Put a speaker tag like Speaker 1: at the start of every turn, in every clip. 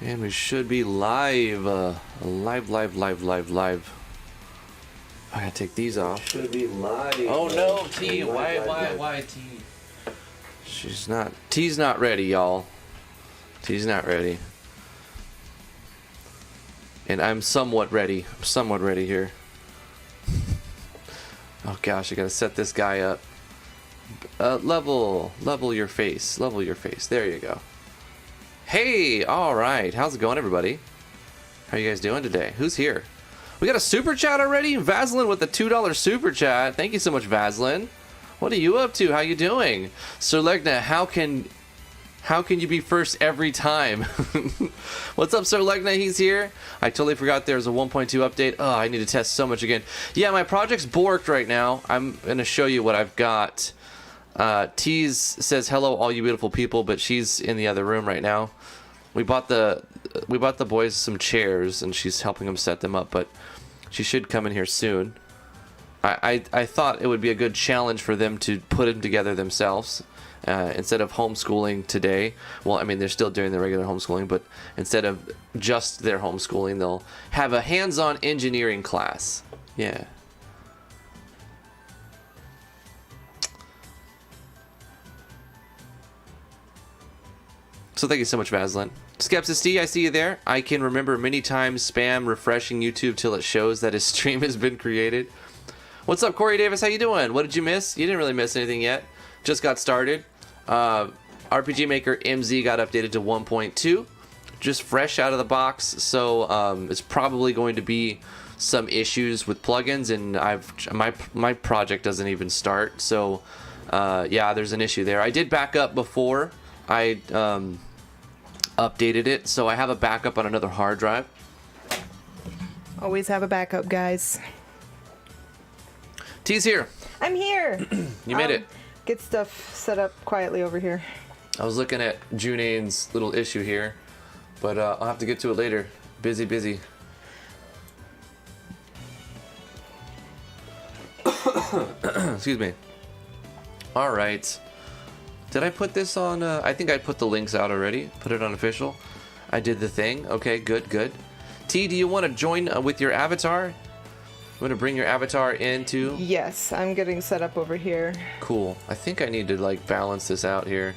Speaker 1: And we should be live. Live. I gotta take these off.
Speaker 2: Should be live.
Speaker 1: Oh no, T. Why T? T's not ready, y'all. T's not ready. And I'm somewhat ready. Here. Oh gosh, I gotta set this guy up. Level your face. There you go. Hey, all right. How's it going, everybody? How are you guys doing today? Who's here? We got a super chat already. Vaseline with the $2 super chat. Thank you so much, Vaseline. What are you up to? How you doing, Sir Legna? How can you be first every time? What's up, Sir Legna? He's here. I totally forgot there's a 1.2 update. Oh, I need to test so much again. Yeah, my project's borked right now. I'm gonna show you what I've got. Tease says hello, all you beautiful people, but she's in the other room right now. We bought the boys some chairs, and she's helping them set them up, but she should come in here soon. I thought it would be a good challenge for them to put them together themselves instead of homeschooling today. Well, I mean, they're still doing the regular homeschooling, but instead of just their homeschooling, they'll have a hands-on engineering class. Yeah. So thank you so much, Vaseline. Skepsis D, I see you there. I can remember many times spam refreshing YouTube till it shows that his stream has been created. What's up, Corey Davis? How you doing? What did you miss? You didn't really miss anything yet. Just got started. RPG Maker MZ got updated to 1.2. Just fresh out of the box. So it's probably going to be some issues with plugins, and my project doesn't even start. So yeah, there's an issue there. I did back up before I updated it, so I have a backup on another hard drive.
Speaker 3: Always have a backup, guys.
Speaker 1: T's here.
Speaker 3: I'm here.
Speaker 1: You made it.
Speaker 3: Get stuff set up quietly over here.
Speaker 1: I was looking at Junane's little issue here, but I'll have to get to it later. Busy. Excuse me. All right. Did I put this on? I think I put the links out already. Put it on official. I did the thing. Okay, good. T, do you want to join with your avatar? You want to bring your avatar into?
Speaker 3: Yes, I'm getting set up over here.
Speaker 1: Cool. I think I need to like balance this out here.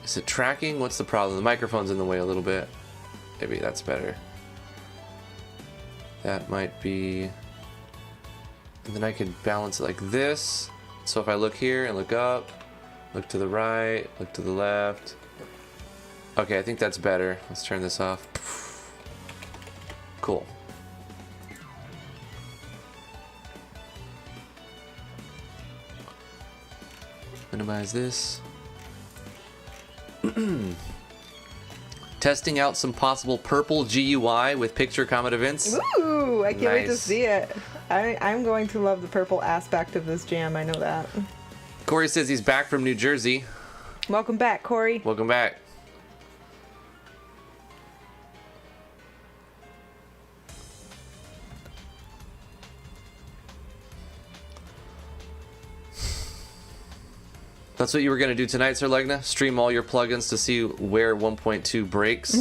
Speaker 1: Is it tracking? What's the problem? The microphone's in the way a little bit. Maybe that's better. That might be. And then I could balance it like this. So if I look here and look up. Look to the right, look to the left. Okay, I think that's better. Let's turn this off. Cool. Minimize this. Testing out some possible purple GUI with picture comment events.
Speaker 3: Ooh, I can't wait to
Speaker 1: Nice.
Speaker 3: see it. I'm going to love the purple aspect of this jam, I know that.
Speaker 1: Corey says he's back from New Jersey.
Speaker 3: Welcome back, Corey.
Speaker 1: Welcome back. That's what you were going to do tonight, Sir Legna? Stream all your plugins to see where 1.2 breaks?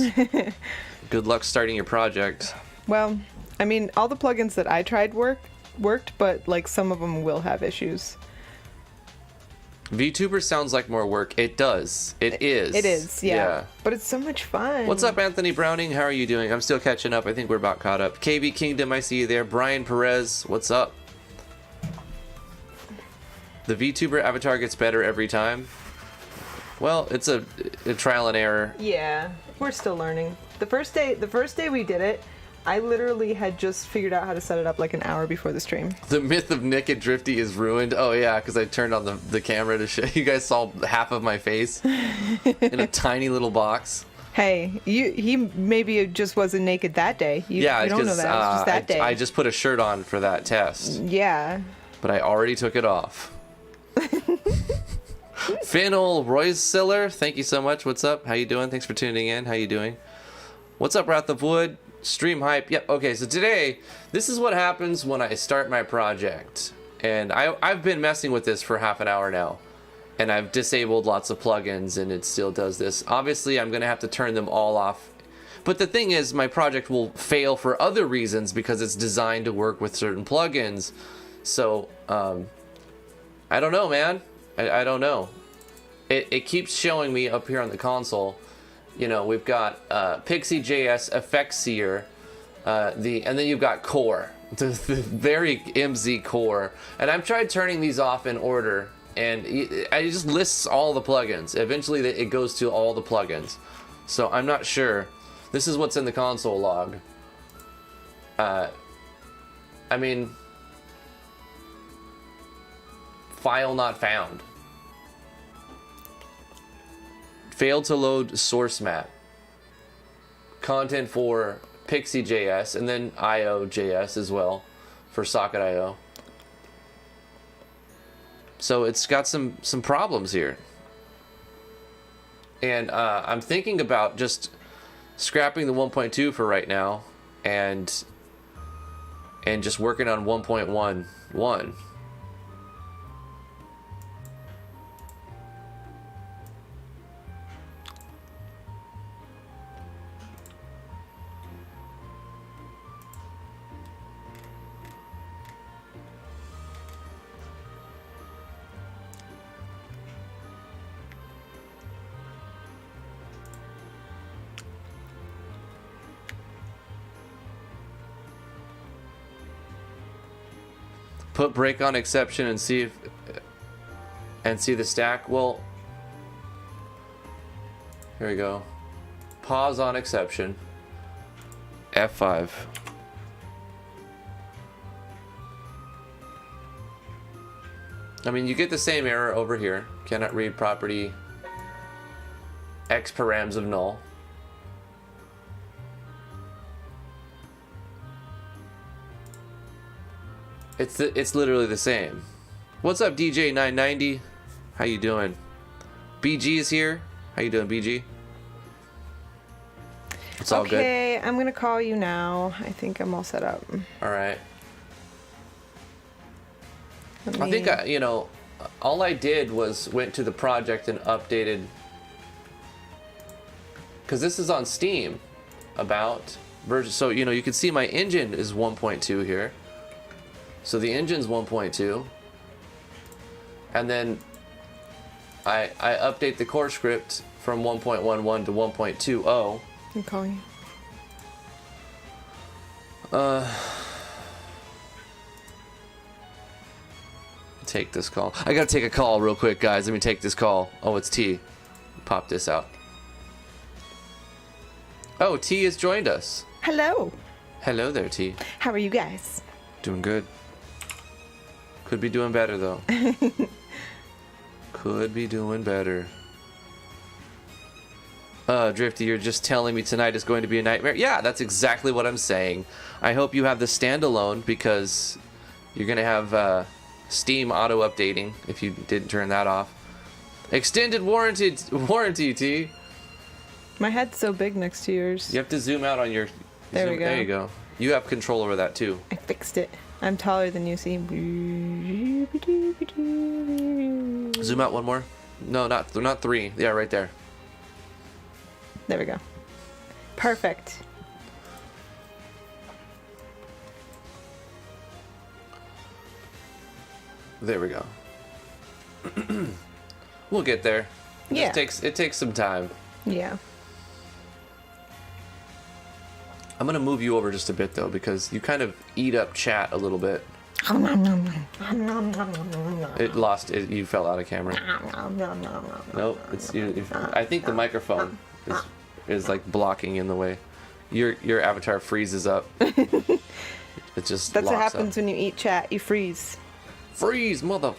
Speaker 1: Good luck starting your project.
Speaker 3: Well, I mean, all the plugins that I tried worked, but like some of them will have issues.
Speaker 1: VTuber sounds like more work. It does. It is.
Speaker 3: It is, yeah. But it's so much fun.
Speaker 1: What's up, Anthony Browning? How are you doing? I'm still catching up. I think we're about caught up. KB Kingdom, I see you there. Brian Perez, what's up? The VTuber avatar gets better every time. Well, it's a trial and error.
Speaker 3: Yeah, we're still learning. The first day we did it, I literally had just figured out how to set it up like an hour before the stream.
Speaker 1: The myth of Nick and Drifty is ruined. Oh yeah, because I turned on the camera to show you guys saw half of my face in a tiny little box.
Speaker 3: Hey, he maybe just wasn't naked that day. You don't know that. It was just that day.
Speaker 1: I just put a shirt on for that test.
Speaker 3: Yeah.
Speaker 1: But I already took it off. Finnel Royseller, thank you so much. What's up? How you doing? Thanks for tuning in. How you doing? What's up, Wrath of Wood? Stream hype. Yep. Okay, so today, this is what happens when I start my project. And I've been messing with this for half an hour now. And I've disabled lots of plugins, and it still does this. Obviously, I'm going to have to turn them all off But the thing is, my project will fail for other reasons because it's designed to work with certain plugins. So, I don't know, man. I don't know. It keeps showing me up here on the console. You know, we've got Pixie.js Effect Seer, and then you've got Core, the very MZ Core. And I've tried turning these off in order, and it just lists all the plugins. Eventually, it goes to all the plugins. So I'm not sure. This is what's in the console log. I mean, file not found. Failed to load source map. Content for Pixie.js and then IO.js as well for Socket IO. So it's got some problems here. And I'm thinking about just scrapping the 1.2 for right now and just working on 1.11. Put break on exception and see the stack. Well, here we go. Pause on exception. F5. I mean, you get the same error over here. Cannot read property X params of null. It's literally the same. What's up, DJ 990? How you doing? BG is here. How you doing, BG? It's all good.
Speaker 3: Okay, I'm gonna call you now. I think I'm all set up.
Speaker 1: All right. I think you know, all I did was went to the project and updated, because this is on Steam, about version. So you know, you can see my engine is 1.2 here. So the engine's 1.2, and then I update the core script from 1.11 to 1.20.
Speaker 3: I'm calling you.
Speaker 1: Take this call. I gotta take a call real quick, guys. Let me take this call. Oh, it's T. Pop this out. Oh, T has joined us.
Speaker 3: Hello.
Speaker 1: Hello there, T.
Speaker 3: How are you guys?
Speaker 1: Doing good. Could be doing better, though. Could be doing better. Drifty, you're just telling me tonight is going to be a nightmare? Yeah, that's exactly what I'm saying. I hope you have the standalone, because you're going to have Steam auto-updating if you didn't turn that off. Extended warranty, T.
Speaker 3: My head's so big next to yours.
Speaker 1: You have to zoom out on your...
Speaker 3: There we go.
Speaker 1: There you go. You have control over that, too.
Speaker 3: I fixed it. I'm taller than you, see?
Speaker 1: Zoom out one more. No, not 3. Yeah, right there.
Speaker 3: There we go. Perfect.
Speaker 1: There we go. We'll get there.
Speaker 3: Yeah.
Speaker 1: It takes some time.
Speaker 3: Yeah.
Speaker 1: I'm gonna move you over just a bit though, because you kind of eat up chat a little bit. It lost it. You fell out of camera. Nope. It's you. I think the microphone is like blocking in the way. Your avatar freezes up. It just.
Speaker 3: That's what
Speaker 1: locks
Speaker 3: happens
Speaker 1: up.
Speaker 3: when you eat chat. You freeze.
Speaker 1: Freeze, mother.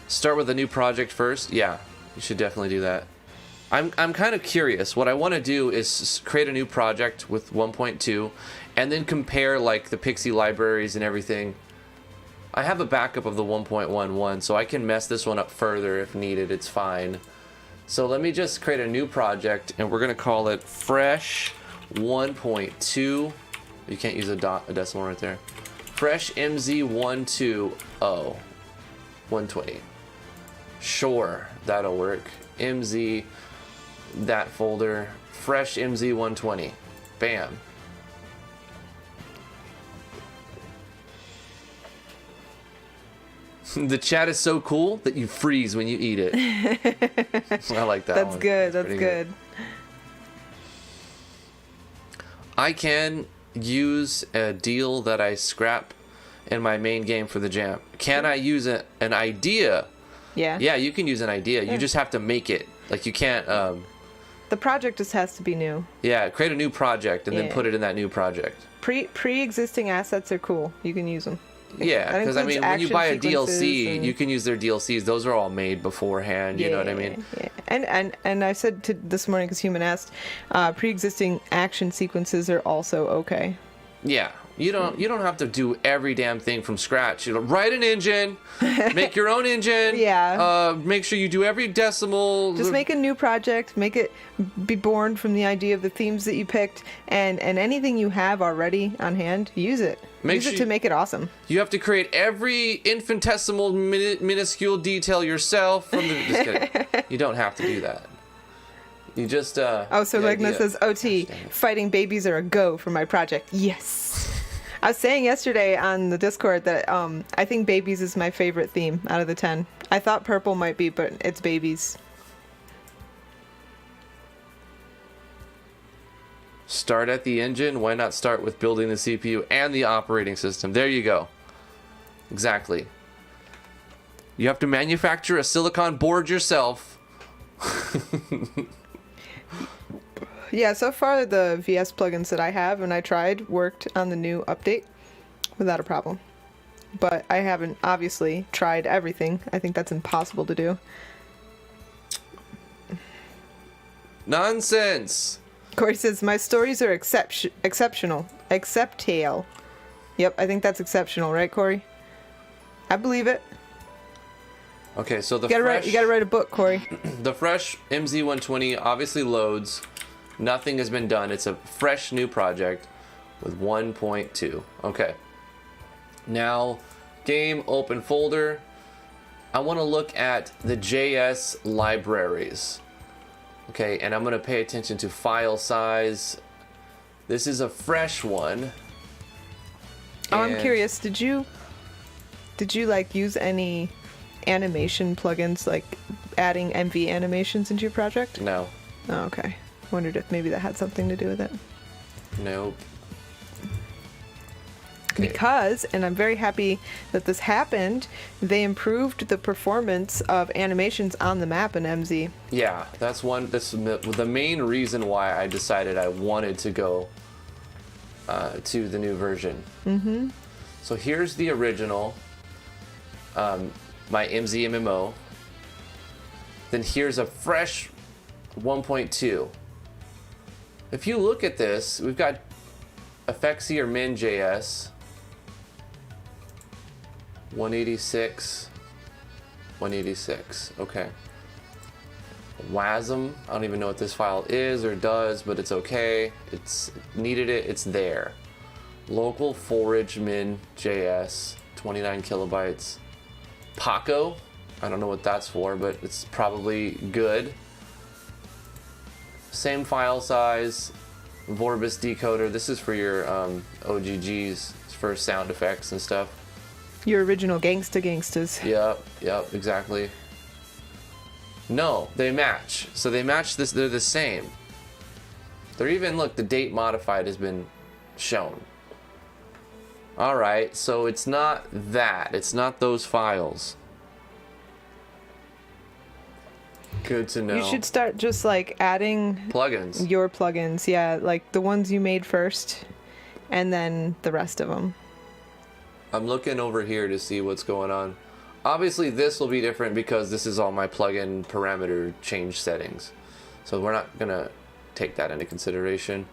Speaker 1: Start with a new project first. Yeah, you should definitely do that. I'm kind of curious. What I want to do is create a new project with 1.2 and then compare like the Pixie libraries and everything. I have a backup of the 1.11, so I can mess this one up further if needed. It's fine. So let me just create a new project, and we're going to call it Fresh 1.2. You can't use a decimal right there. Fresh MZ 120. 120. Sure, that'll work. MZ, that folder, fresh MZ120. Bam. The chat is so cool that you freeze when you eat it. I like that.
Speaker 3: That's
Speaker 1: one.
Speaker 3: good. That's
Speaker 1: pretty
Speaker 3: good.
Speaker 1: I can use a deal that I scrap in my main game for the jam. Can I use an idea?
Speaker 3: Yeah.
Speaker 1: Yeah, you can use an idea.
Speaker 3: Yeah.
Speaker 1: You just have to make it. Like you can't.
Speaker 3: The project just has to be new.
Speaker 1: Yeah, create a new project and then
Speaker 3: Yeah.
Speaker 1: put it in that new project.
Speaker 3: Pre-existing assets are cool. You can use them.
Speaker 1: Yeah,
Speaker 3: That
Speaker 1: because I
Speaker 3: includes
Speaker 1: mean, when you
Speaker 3: action
Speaker 1: buy a
Speaker 3: sequences
Speaker 1: DLC,
Speaker 3: and-
Speaker 1: you can use their DLCs. Those are all made beforehand. You know what I mean?
Speaker 3: Yeah. And I said this morning because Human asked, pre-existing action sequences are also okay.
Speaker 1: Yeah, you don't have to do every damn thing from scratch. You know, write an engine, make your own engine.
Speaker 3: Yeah.
Speaker 1: Make sure you do every decimal.
Speaker 3: Just make a new project, make it be born from the idea of the themes that you picked, and anything you have already on hand, use it. Use it to make it awesome.
Speaker 1: You have to create every infinitesimal minuscule detail yourself. From the, just kidding. You don't have to do that. You just.
Speaker 3: So Legna says, OT, fighting babies are a go for my project. Yes. I was saying yesterday on the Discord that I think babies is my favorite theme out of the 10. I thought purple might be, but it's babies.
Speaker 1: Start at the engine. Why not start with building the CPU and the operating system? There you go. Exactly. You have to manufacture a silicon board yourself.
Speaker 3: Yeah, so far the VS plugins that I have and I tried worked on the new update without a problem. But I haven't obviously tried everything. I think that's impossible to do.
Speaker 1: Nonsense.
Speaker 3: Corey says, my stories are exceptional. Exceptale. Yep, I think that's exceptional, right, Corey? I believe it.
Speaker 1: Okay, so the
Speaker 3: You gotta write a book, Corey.
Speaker 1: The fresh MZ120 obviously loads. Nothing has been done. It's a fresh new project with 1.2. Okay. Now, game open folder. I want to look at the JS libraries. Okay, and I'm going to pay attention to file size. This is a fresh one.
Speaker 3: Oh, I'm
Speaker 1: And-
Speaker 3: curious. Did you like use any animation plugins, like adding MV animations into your project?
Speaker 1: No.
Speaker 3: Oh, okay. Wondered if maybe that had something to do with it.
Speaker 1: Nope. Okay.
Speaker 3: Because, and I'm very happy that this happened, they improved the performance of animations on the map in MZ.
Speaker 1: Yeah, that's the main reason why I decided I wanted to go to the new version. Mm-hmm. So here's the original, my MZMMO. Then here's a fresh 1.2. If you look at this, we've got Effexy or Min.js, 186, 186, okay. WASM, I don't even know what this file is or does, but it's okay. It's needed it, it's there. Local forage min.js, 29 kilobytes. Paco, I don't know what that's for, but it's probably good. Same file size. Vorbis decoder, this is for your OGGs, for sound effects and stuff.
Speaker 3: Your original Gangsters.
Speaker 1: Yep, exactly. No, they match. So they match this, they're the same. They're even, look, the date modified has been shown. Alright, so it's not that. It's not those files. Good to know.
Speaker 3: You should start just like adding
Speaker 1: Plugins.
Speaker 3: your plugins, yeah, like the ones you made first, and then the rest of them.
Speaker 1: I'm looking over here to see what's going on. Obviously this will be different because this is all my plugin parameter change settings. So we're not gonna take that into consideration.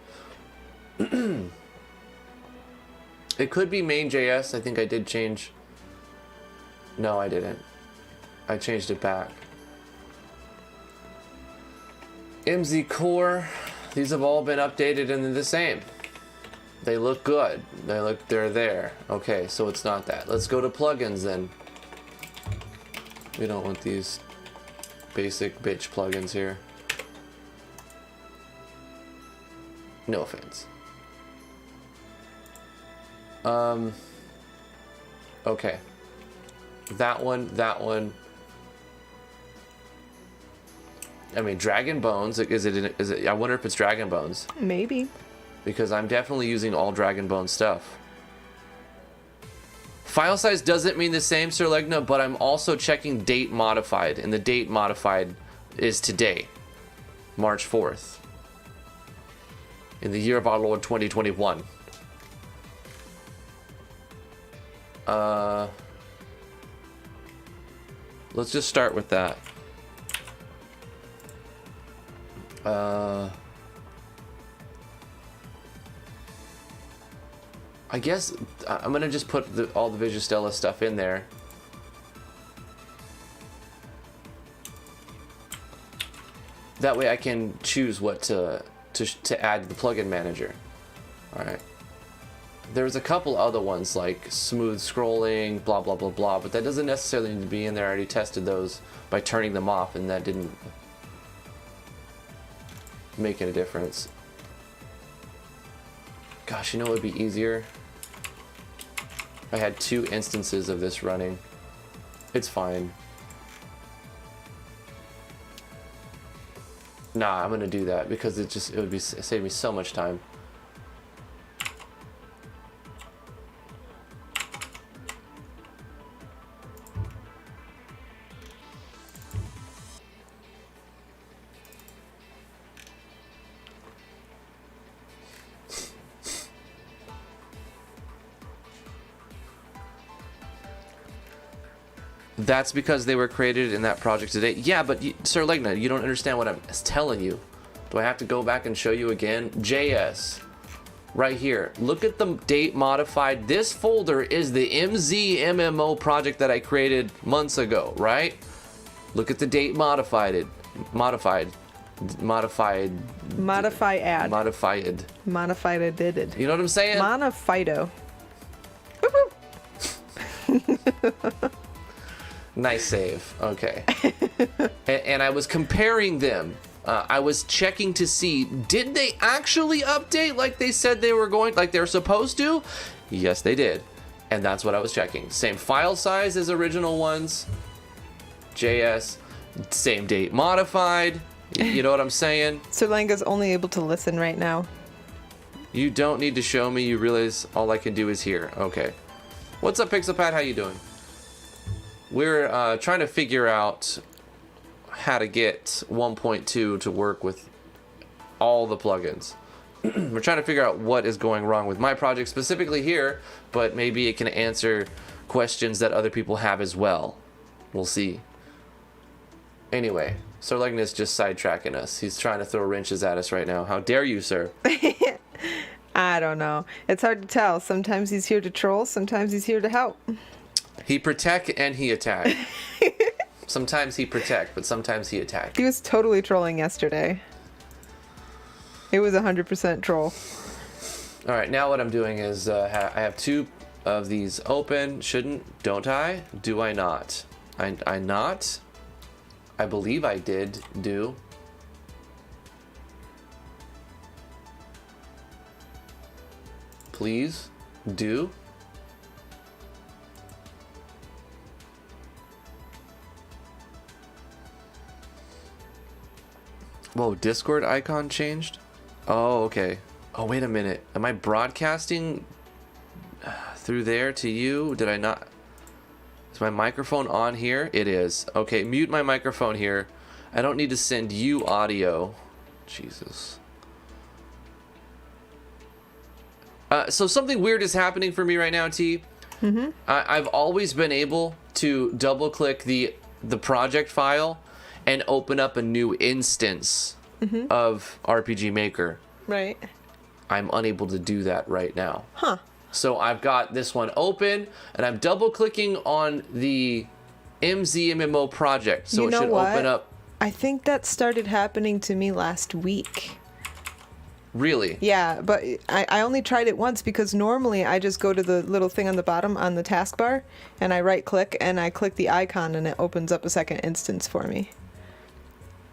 Speaker 1: It could be main.js. I think I did change. No, I didn't. I changed it back. MZ Core. These have all been updated and they're the same. They look good. They're there. Okay, so it's not that. Let's go to plugins then. We don't want these basic bitch plugins here. No offense. Okay. That one. I mean, Dragon Bones. Is it? I wonder if it's Dragon Bones.
Speaker 3: Maybe.
Speaker 1: Because I'm definitely using all Dragon Bone stuff. File size doesn't mean the same, Sir Legna, but I'm also checking date modified, and the date modified is today, March 4th, in the year of our Lord 2021. Let's just start with that. I guess I'm gonna just put all the Vigistella stuff in there. That way I can choose what to add to the plugin manager. All right. There's a couple other ones like smooth scrolling, blah blah blah blah, but that doesn't necessarily need to be in there. I already tested those by turning them off, and that didn't make any difference. Gosh, you know what would be easier? I had 2 instances of this running. It's fine. Nah, I'm gonna do that because it would save me so much time. That's because they were created in that project today. Yeah, but Sir Legna, you don't understand what I'm telling you. Do I have to go back and show you again? JS. Right here. Look at the date modified. This folder is the MZMMO project that I created months ago, right? Look at the date modified. Modified.
Speaker 3: Modify add.
Speaker 1: Modified.
Speaker 3: Modified did.
Speaker 1: You know what I'm saying?
Speaker 3: Modifido.
Speaker 1: Nice save. Okay. and I was comparing them. I was checking to see, did they actually update like they said they were going, like they're supposed to? Yes, they did. And that's what I was checking. Same file size as original ones. JS. Same date modified. You know what I'm saying?
Speaker 3: Sir Langa's only able to listen right now.
Speaker 1: You don't need to show me. You realize all I can do is hear. Okay. What's up, PixelPad? How you doing? We're trying to figure out how to get 1.2 to work with all the plugins. We're trying to figure out what is going wrong with my project specifically here, but maybe it can answer questions that other people have as well. We'll see. Anyway, Sir Legnus just sidetracking us. He's trying to throw wrenches at us right now. How dare you, sir?
Speaker 3: I don't know. It's hard to tell. Sometimes he's here to troll, sometimes he's here to help.
Speaker 1: He protect and he attack. Sometimes he protect, but sometimes he attack.
Speaker 3: He was totally trolling yesterday. It was 100% troll.
Speaker 1: All right, now what I'm doing is I have 2 of these open. Don't I? Do I not? I not? I believe I did do. Please do. Whoa, Discord icon changed? Oh, okay. Oh, wait a minute. Am I broadcasting through there to you? Did I not? Is my microphone on here? It is. Okay, mute my microphone here. I don't need to send you audio. Jesus. So something weird is happening for me right now, T. Mm-hmm. I've always been able to double-click the project file and open up a new instance of RPG Maker.
Speaker 3: Right.
Speaker 1: I'm unable to do that right now.
Speaker 3: Huh.
Speaker 1: So I've got this one open, and I'm double-clicking on the MZMMO project, so it should open up.
Speaker 3: I think that started happening to me last week.
Speaker 1: Really?
Speaker 3: Yeah, but I only tried it once because normally I just go to the little thing on the bottom on the taskbar, and I right-click, and I click the icon, and it opens up a second instance for me.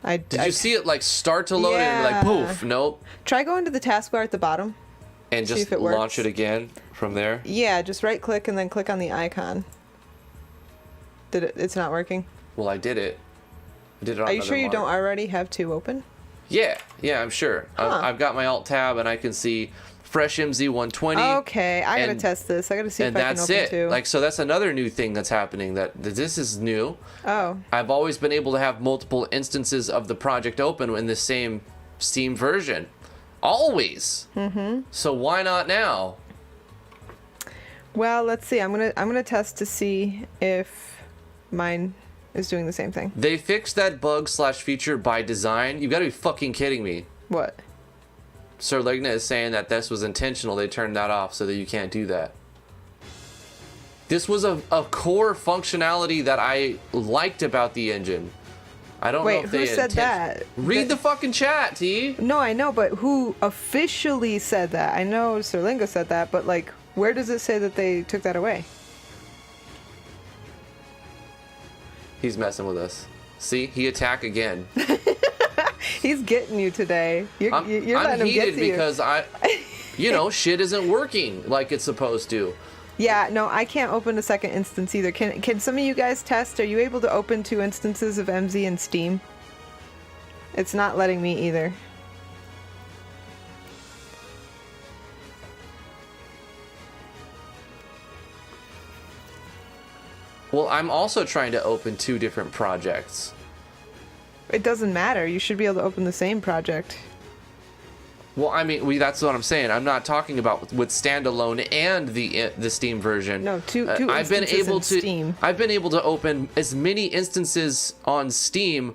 Speaker 1: Did you see it like start to load and be like poof? Nope.
Speaker 3: Try going to the taskbar at the bottom.
Speaker 1: And just launch it again from there?
Speaker 3: Yeah, just right click and then click on the icon. It's not working?
Speaker 1: Well, I did it. I did it on
Speaker 3: Are you sure you don't already have 2 open?
Speaker 1: Yeah, I'm sure. I've got my alt tab and I can see fresh MZ 120.
Speaker 3: Okay, I gotta test this. I gotta see if I can open 2.
Speaker 1: And that's it. Like, so that's another new thing that's happening. That this is new.
Speaker 3: Oh.
Speaker 1: I've always been able to have multiple instances of the project open in the same Steam version. Always. Mm-hmm. So why not now?
Speaker 3: Well, let's see. I'm gonna test to see if mine is doing the same thing.
Speaker 1: They fixed that bug / feature by design. You gotta be fucking kidding me.
Speaker 3: What?
Speaker 1: Sir Ligna is saying that this was intentional. They turned that off so that you can't do that. This was a core functionality that I liked about the engine. I don't know if they...
Speaker 3: Wait, who said that?
Speaker 1: Read the fucking chat, T.
Speaker 3: No, I know, but who officially said that? I know Serlinga said that, but like, where does it say that they took that away?
Speaker 1: He's messing with us. See, he attacked again.
Speaker 3: He's getting you today. You're letting him get to you.
Speaker 1: Because shit isn't working like it's supposed to.
Speaker 3: Yeah, no, I can't open a second instance either. Can some of you guys test? Are you able to open 2 instances of MZ in Steam? It's not letting me either.
Speaker 1: Well, I'm also trying to open 2 different projects.
Speaker 3: It doesn't matter. You should be able to open the same project.
Speaker 1: Well, I mean, that's what I'm saying. I'm not talking about with standalone and the Steam version.
Speaker 3: No, two instances in Steam.
Speaker 1: I've been able to open as many instances on Steam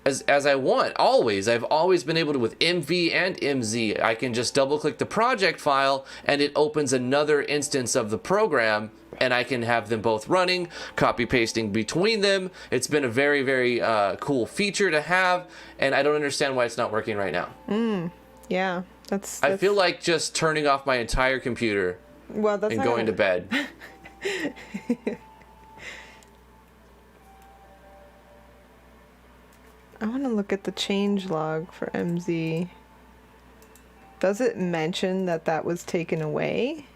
Speaker 1: as I want. Always. I've always been able to with MV and MZ. I can just double click the project file and it opens another instance of the program and I can have them both running, copy pasting between them. It's been a very, very cool feature to have, and I don't understand why it's not working right now.
Speaker 3: Yeah, that's...
Speaker 1: I feel like just turning off my entire computer and going to bed.
Speaker 3: I want to look at the change log for MZ. Does it mention that was taken away?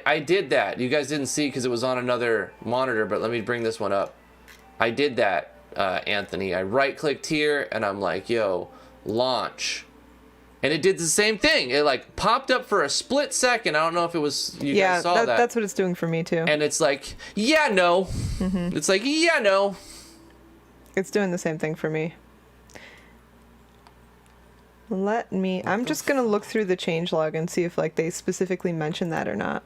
Speaker 1: I did that. You guys didn't see because it was on another monitor, but let me bring this one up. I did that, Anthony. I right-clicked here, and I'm like, yo, launch. And it did the same thing. It, like, popped up for a split second. I don't know if it was... You guys saw that.
Speaker 3: That's what it's doing for me, too.
Speaker 1: And it's like, yeah, no. Mm-hmm. It's like, yeah, no.
Speaker 3: It's doing the same thing for me. I'm just going to look through the changelog and see if, like, they specifically mention that or not.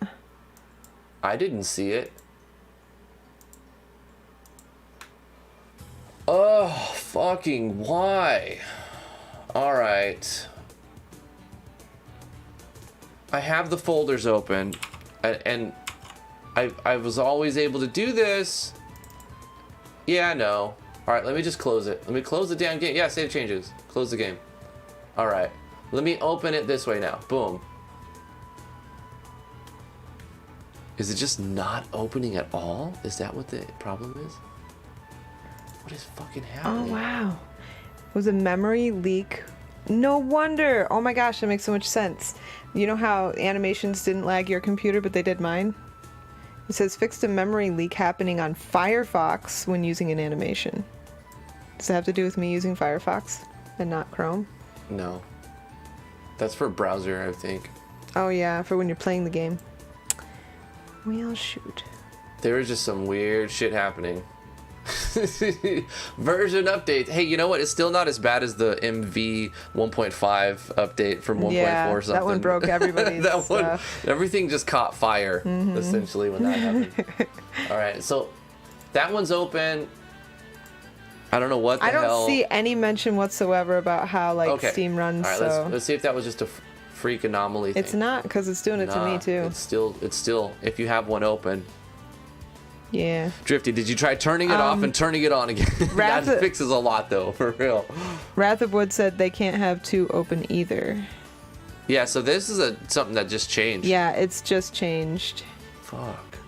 Speaker 1: I didn't see it. Oh, fucking why? Alright. I have the folders open, and I was always able to do this. Yeah, no. Alright, let me just close it. Let me close the damn game. Yeah, save changes. Close the game. Alright. Let me open it this way now. Boom. Is it just not opening at all? Is that what the problem is? What is fucking happening?
Speaker 3: Oh, wow. It was a memory leak. No wonder. Oh my gosh, that makes so much sense. You know how animations didn't lag your computer, but they did mine? It says fixed a memory leak happening on Firefox when using an animation. Does that have to do with me using Firefox and not Chrome?
Speaker 1: No. That's for browser, I think.
Speaker 3: Oh yeah, for when you're playing the game. Well, shoot.
Speaker 1: There was just some weird shit happening. Version update. Hey, you know what? It's still not as bad as the MV 1.5 update from 1.4 something.
Speaker 3: That one broke everybody's stuff.
Speaker 1: Everything just caught fire, essentially, when that happened. All right, so that one's open. I don't know what the hell.
Speaker 3: I don't see any mention whatsoever about how Steam runs.
Speaker 1: All right, let's see if that was just a freak anomaly thing.
Speaker 3: It's not, because it's doing it to me too.
Speaker 1: It's still if you have one open.
Speaker 3: Yeah.
Speaker 1: Drifty, did you try turning it off and turning it on again? That fixes a lot, though, for real.
Speaker 3: Wrath of Wood said they can't have 2 open either.
Speaker 1: Yeah, so this is something that just changed.
Speaker 3: Yeah, it's just changed.
Speaker 1: Fuck.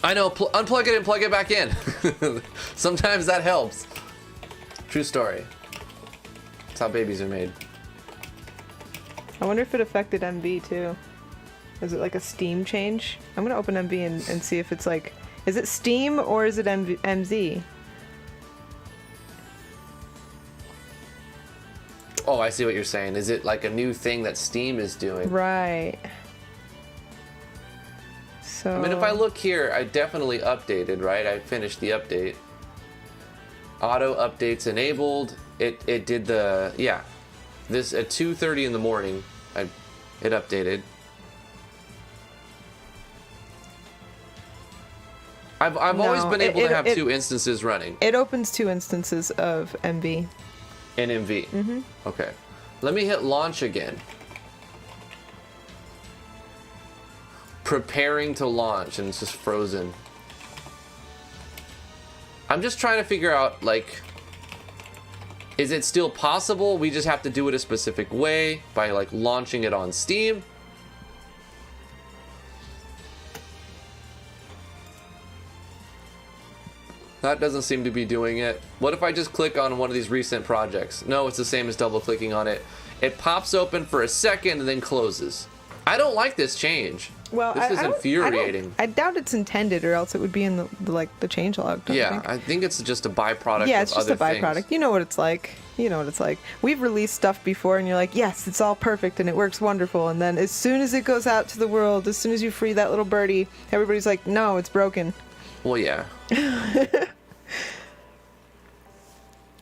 Speaker 1: I know, unplug it and plug it back in. Sometimes that helps. True story. That's how babies are made.
Speaker 3: I wonder if it affected MV too. Is it like a Steam change? I'm gonna open MV and see if it's like, is it Steam or is it MZ?
Speaker 1: Oh, I see what you're saying. Is it like a new thing that Steam is doing?
Speaker 3: Right. So.
Speaker 1: I mean, if I look here, I definitely updated, right? I finished the update. Auto updates enabled. It did the, yeah. This at 2:30 in the morning, it updated. I've always been able to have two instances running.
Speaker 3: It opens two instances of MV.
Speaker 1: In MV. Mm-hmm. Okay. Let me hit launch again. Preparing to launch, and it's just frozen. I'm just trying to figure out, like, is it still possible? We just have to do it a specific way by, like, launching it on Steam. That doesn't seem to be doing it. What if I just click on one of these recent projects? No, it's the same as double clicking on it. It pops open for a second and then closes. I don't like this change.
Speaker 3: Well,
Speaker 1: this is infuriating.
Speaker 3: I doubt it's intended, or else it would be in the changelog.
Speaker 1: Yeah, I think it's just a byproduct.
Speaker 3: Yeah, it's just a byproduct. Things. You know what it's like. You know what it's like. We've released stuff before, and you're like, yes, it's all perfect and it works wonderful. And then as soon as it goes out to the world, as soon as you free that little birdie, everybody's like, no, it's broken.
Speaker 1: Well, yeah.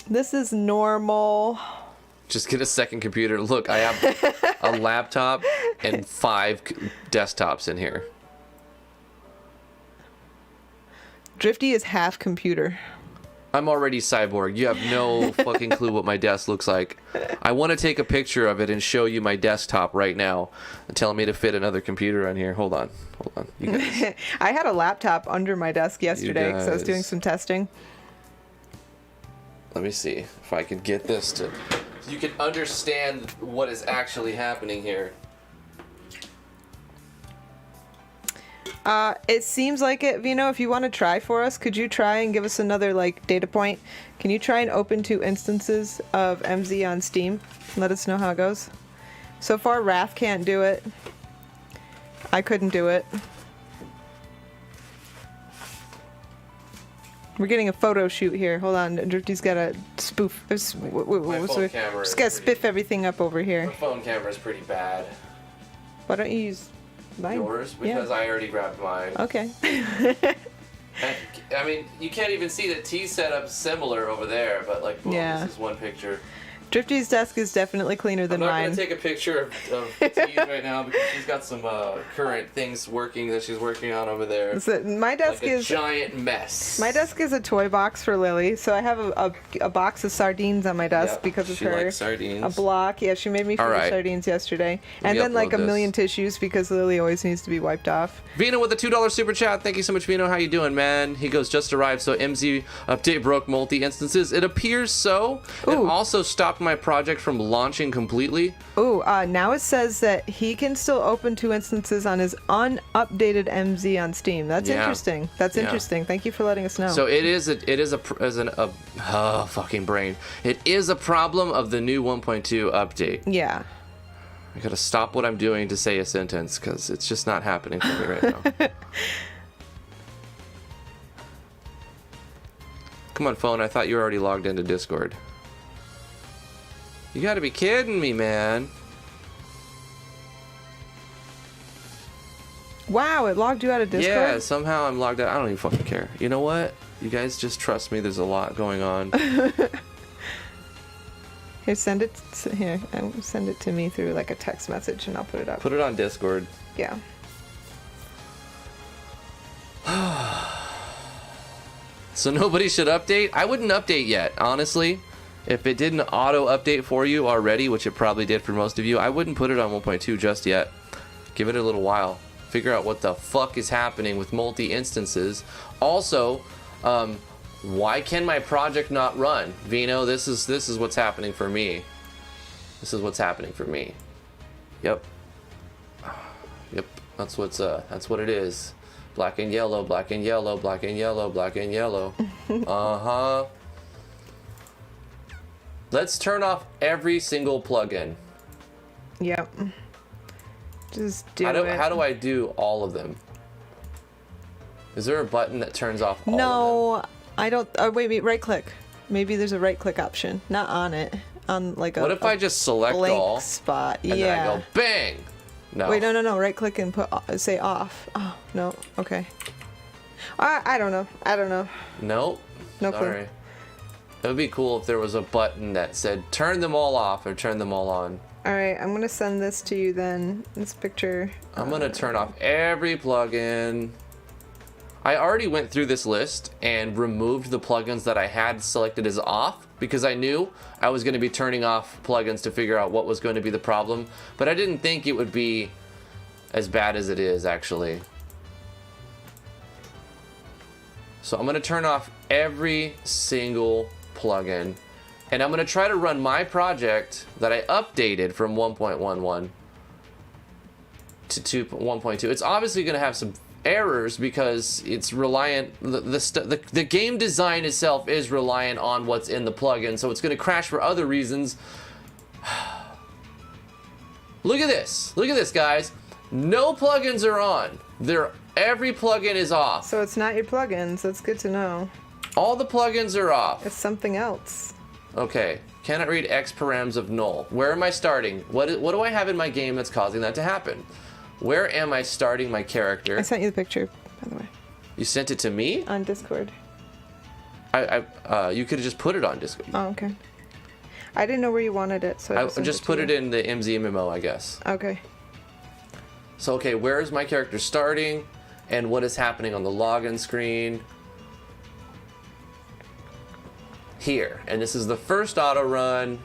Speaker 3: This is normal.
Speaker 1: Just get a second computer. Look, I have a laptop and 5 desktops in here.
Speaker 3: Drifty is half computer.
Speaker 1: I'm already cyborg. You have no fucking clue what my desk looks like. I want to take a picture of it and show you my desktop right now. Telling me to fit another computer on here. Hold on. You guys.
Speaker 3: I had a laptop under my desk yesterday because I was doing some testing.
Speaker 1: Let me see if I can get this to... You can understand what is actually happening here.
Speaker 3: It seems like it, Vino. If you want to try for us, could you try and give us another data point? Can you try and open 2 instances of MZ on Steam? Let us know how it goes. So far, Wrath can't do it. I couldn't do it. We're getting a photo shoot here. Hold on, Drifty's got a spoof.
Speaker 1: My phone camera
Speaker 3: just gotta spiff everything up over here.
Speaker 1: My phone camera is pretty bad.
Speaker 3: Why don't you use mine?
Speaker 1: Yours? Because I already grabbed mine.
Speaker 3: Okay.
Speaker 1: I mean, you can't even see the T setup's similar over there, but boom, this is one picture.
Speaker 3: Drifty's desk is definitely cleaner than mine.
Speaker 1: I'm not going to take a picture of T's right now because she's got some current things working that she's working on over there.
Speaker 3: So my desk is
Speaker 1: a giant mess.
Speaker 3: My desk is a toy box for Lily, so I have a box of sardines on my desk because of her.
Speaker 1: She likes sardines.
Speaker 3: A block, yeah. She made me food sardines yesterday, and then a million tissues because Lily always needs to be wiped off.
Speaker 1: Vino with a $2 super chat. Thank you so much, Vino. How you doing, man? He goes, just arrived. So MZ update broke multi instances. It appears so. Ooh. It also stopped my project from launching completely.
Speaker 3: Ooh, now it says that he can still open 2 instances on his unupdated MZ on Steam. That's interesting. That's interesting. Thank you for letting us know.
Speaker 1: So it is fucking brain. It is a problem of the new 1.2 update.
Speaker 3: Yeah.
Speaker 1: I gotta stop what I'm doing to say a sentence because it's just not happening for me right now. Come on, phone. I thought you were already logged into Discord. You gotta be kidding me, man.
Speaker 3: Wow, it logged you out of Discord?
Speaker 1: Yeah, somehow I'm logged out. I don't even fucking care. You know what? You guys just trust me. There's a lot going on.
Speaker 3: Here, send it to me through a text message and I'll put it up.
Speaker 1: Put it on Discord.
Speaker 3: Yeah.
Speaker 1: So nobody should update? I wouldn't update yet, honestly. If it didn't auto update for you already, which it probably did for most of you, I wouldn't put it on 1.2 just yet. Give it a little while. Figure out what the fuck is happening with multi-instances. Also, why can my project not run? Vino, this is what's happening for me. This is what's happening for me. Yep. Yep. That's what it is. Black and yellow, black and yellow, black and yellow, black and yellow. Uh-huh. Let's turn off every single plugin.
Speaker 3: Yep. Just do it.
Speaker 1: How do I do all of them? Is there a button that turns off all of them?
Speaker 3: No, I don't. Oh, wait, right click. Maybe there's a right click option. Not on it. On like a.
Speaker 1: What if I just select
Speaker 3: blank
Speaker 1: all
Speaker 3: spot?
Speaker 1: and then I go bang? No.
Speaker 3: Wait, no. Right click and say off. Oh no. Okay. I don't know.
Speaker 1: Nope.
Speaker 3: No clue.
Speaker 1: Sorry. It would be cool if there was a button that said turn them all off or turn them all on.
Speaker 3: All right, I'm gonna send this to you then. This picture.
Speaker 1: I'm gonna turn off every plugin. I already went through this list and removed the plugins that I had selected as off because I knew I was going to be turning off plugins to figure out what was going to be the problem, but I didn't think it would be as bad as it is actually. So I'm going to turn off every single plugin, and I'm going to try to run my project that I updated from 1.11 to 1.2. It's obviously going to have some errors because it's reliant, the game design itself is reliant on what's in the plugin, so it's going to crash for other reasons. Look at this guys, no plugins are on. Every plugin is off.
Speaker 3: So it's not your plugins. That's good to know.
Speaker 1: All the plugins are off.
Speaker 3: It's something else.
Speaker 1: Okay, cannot read X params of null. Where am I starting? What do I have in my game that's causing that to happen? Where am I starting my character?
Speaker 3: I sent you the picture, by the way.
Speaker 1: You sent it to me?
Speaker 3: On Discord.
Speaker 1: You could have just put it on Discord.
Speaker 3: Oh, okay. I didn't know where you wanted it, so
Speaker 1: I just put it in the MZMMO, I guess.
Speaker 3: Okay.
Speaker 1: So, okay, where is my character starting? And what is happening on the login screen? Here. And this is the first auto run.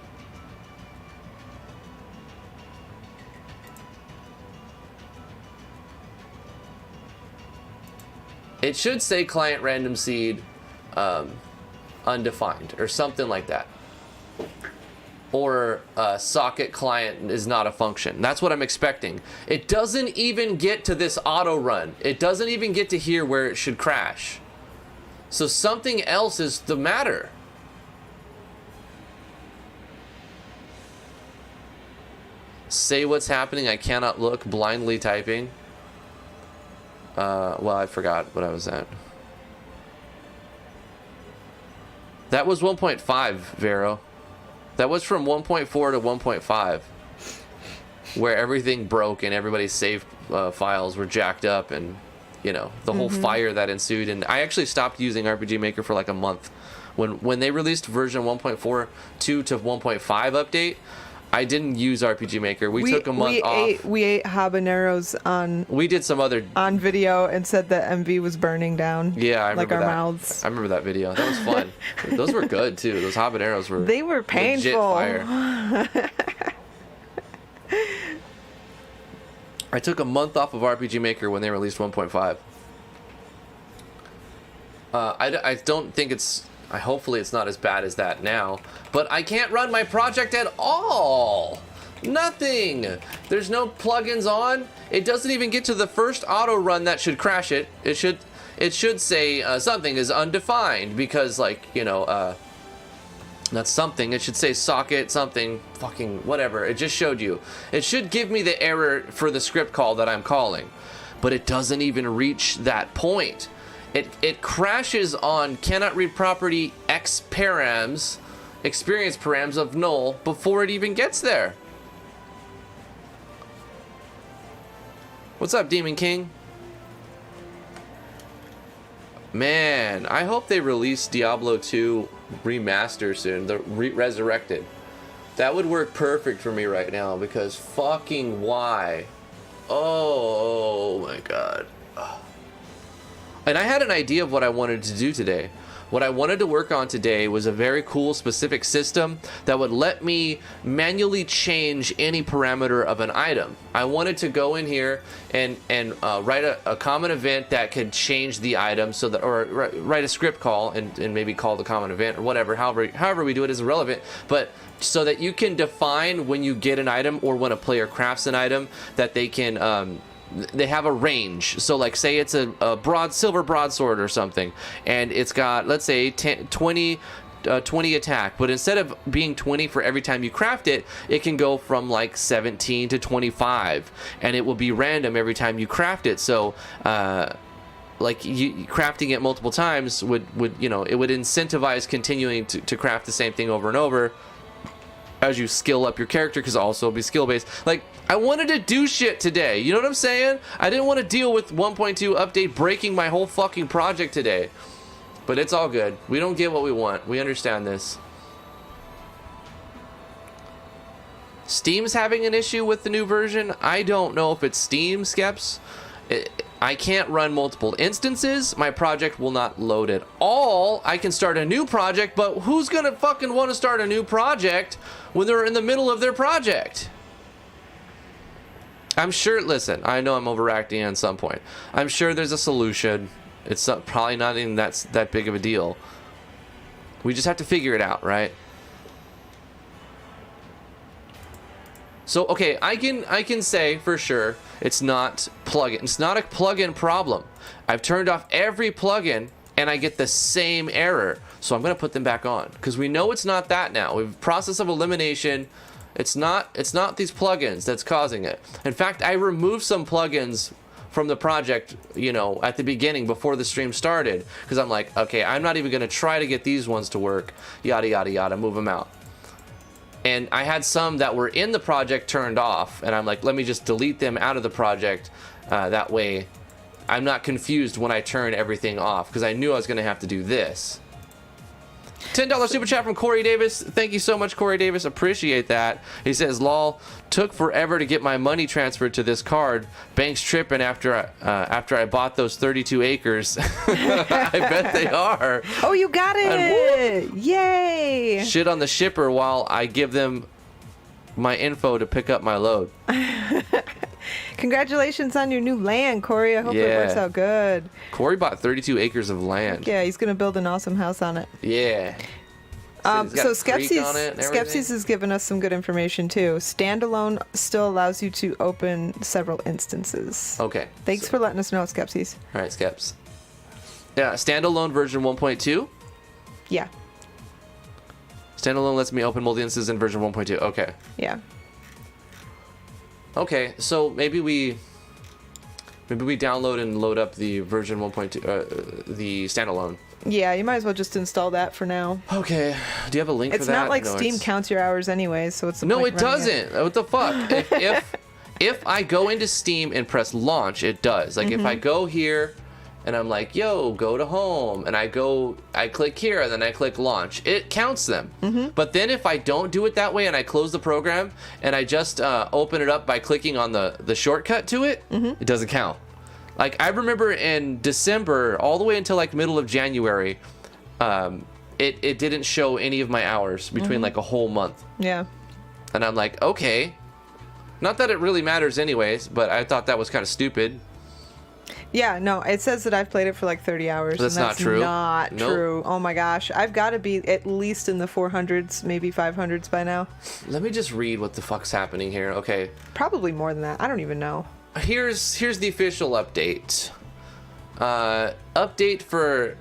Speaker 1: It should say client random seed undefined or something like that. Or socket client is not a function. That's what I'm expecting. It doesn't even get to this auto run. It doesn't even get to here where it should crash. So something else is the matter. Say what's happening. I cannot look. Blindly typing. Well, I forgot what I was at. That was 1.5, Vero. That was from 1.4 to 1.5, where everything broke and everybody's save files were jacked up, and you know the whole fire that ensued. And I actually stopped using RPG Maker for like a month. When they released version 1.42 to 1.5 update, I didn't use RPG Maker. We took a month off.
Speaker 3: We ate habaneros on.
Speaker 1: We did some other
Speaker 3: on video and said that MV was burning down.
Speaker 1: Yeah, I remember
Speaker 3: like our
Speaker 1: that.
Speaker 3: mouths.
Speaker 1: I remember that video. That was fun. Those were good too. Those habaneros were.
Speaker 3: They were painful.
Speaker 1: Legit fire. I took a month off of RPG Maker when they released 1.5. I don't think it's. Hopefully it's not as bad as that now, but I can't run my project at all. Nothing. There's no plugins on. It doesn't even get to the first auto run that should crash it. It should say something is undefined because, like, you know, that's something. It should say socket something, fucking whatever. It just showed you. It should give me the error for the script call that I'm calling, but it doesn't even reach that point. It crashes on cannot read property X params, experience params of null before it even gets there. What's up, Demon King? Man, I hope they release Diablo 2 remaster soon, the resurrected. That would work perfect for me right now because fucking why? Oh my god. And I had an idea of what I wanted to do today. What I wanted to work on today was a very cool specific system that would let me manually change any parameter of an item. I wanted to go in here and write a common event that could change the item so that, or write a script call and maybe call the common event or whatever, however we do it is irrelevant, but so that you can define when you get an item or when a player crafts an item that they can they have a range. So like say it's a silver broadsword or something, and it's got, let's say 20 attack, but instead of being 20 for every time you craft it, it can go from like 17 to 25, and it will be random every time you craft it. So like crafting it multiple times would it would incentivize continuing to craft the same thing over and over as you skill up your character, because also it'll be skill based. Like, I wanted to do shit today, you know what I'm saying? I didn't want to deal with 1.2 update breaking my whole fucking project today, but it's all good. We don't get what we want. We understand this. Steam's having an issue with the new version. I don't know if it's Steam, Skeps. I can't run multiple instances. My project will not load at all. I can start a new project, but who's gonna fucking want to start a new project when they're in the middle of their project? I'm sure, listen, I know I'm overacting at some point. I'm sure there's a solution. It's probably not even that big of a deal. We just have to figure it out, right? So, okay, I can say for sure it's not plugin. It's not a plugin problem. I've turned off every plugin and I get the same error. So I'm going to put them back on, because we know it's not that now. We've process of elimination. It's not these plugins that's causing it. In fact, I removed some plugins from the project, at the beginning before the stream started, because I'm like, okay, I'm not even going to try to get these ones to work. Yada, yada, yada, move them out. And I had some that were in the project turned off, and I'm like, let me just delete them out of the project. That way I'm not confused when I turn everything off, because I knew I was going to have to do this. $10 super chat from Corey Davis. Thank you so much, Corey Davis. Appreciate that. He says, lol, took forever to get my money transferred to this card. Bank's tripping after I bought those 32 acres. I bet they are.
Speaker 3: Oh, you got it. Yay.
Speaker 1: Shit on the shipper while I give them my info to pick up my load.
Speaker 3: Congratulations on your new land, Corey. I hope it works out good.
Speaker 1: Corey bought 32 acres of land.
Speaker 3: Yeah, he's going to build an awesome house on it.
Speaker 1: Yeah.
Speaker 3: So Skepsis has given us some good information too. Standalone still allows you to open several instances.
Speaker 1: Okay.
Speaker 3: Thanks for letting us know, Skepsis.
Speaker 1: All right, Skeps. Yeah, standalone version 1.2?
Speaker 3: Yeah.
Speaker 1: Standalone lets me open multi-instances in version 1.2. Okay.
Speaker 3: Yeah.
Speaker 1: Okay, so maybe we download and load up the version 1.2, the standalone.
Speaker 3: Yeah, you might as well just install that for now.
Speaker 1: Okay. Do you have a link for that?
Speaker 3: It's not like Steam counts your hours anyway, so it's
Speaker 1: No, it doesn't. What the fuck? If I go into Steam and press launch, it does. Like if I go here and I'm like, yo, go to home, and I click here, and then I click launch, it counts them. But then if I don't do it that way and I close the program and I just open it up by clicking on the shortcut to it, it doesn't count. Like, I remember in December, all the way until like middle of January, it didn't show any of my hours between like a whole month.
Speaker 3: Yeah.
Speaker 1: And I'm like, okay. Not that it really matters anyways, but I thought that was kind of stupid.
Speaker 3: Yeah, no, it says that I've played it for like 30 hours.
Speaker 1: That's
Speaker 3: and
Speaker 1: not true.
Speaker 3: Not true. Oh my gosh. I've got to be at least in the 400s, maybe 500s by now.
Speaker 1: Let me just read what the fuck's happening here. Okay.
Speaker 3: Probably more than that. I don't even know.
Speaker 1: Here's the official update. Update for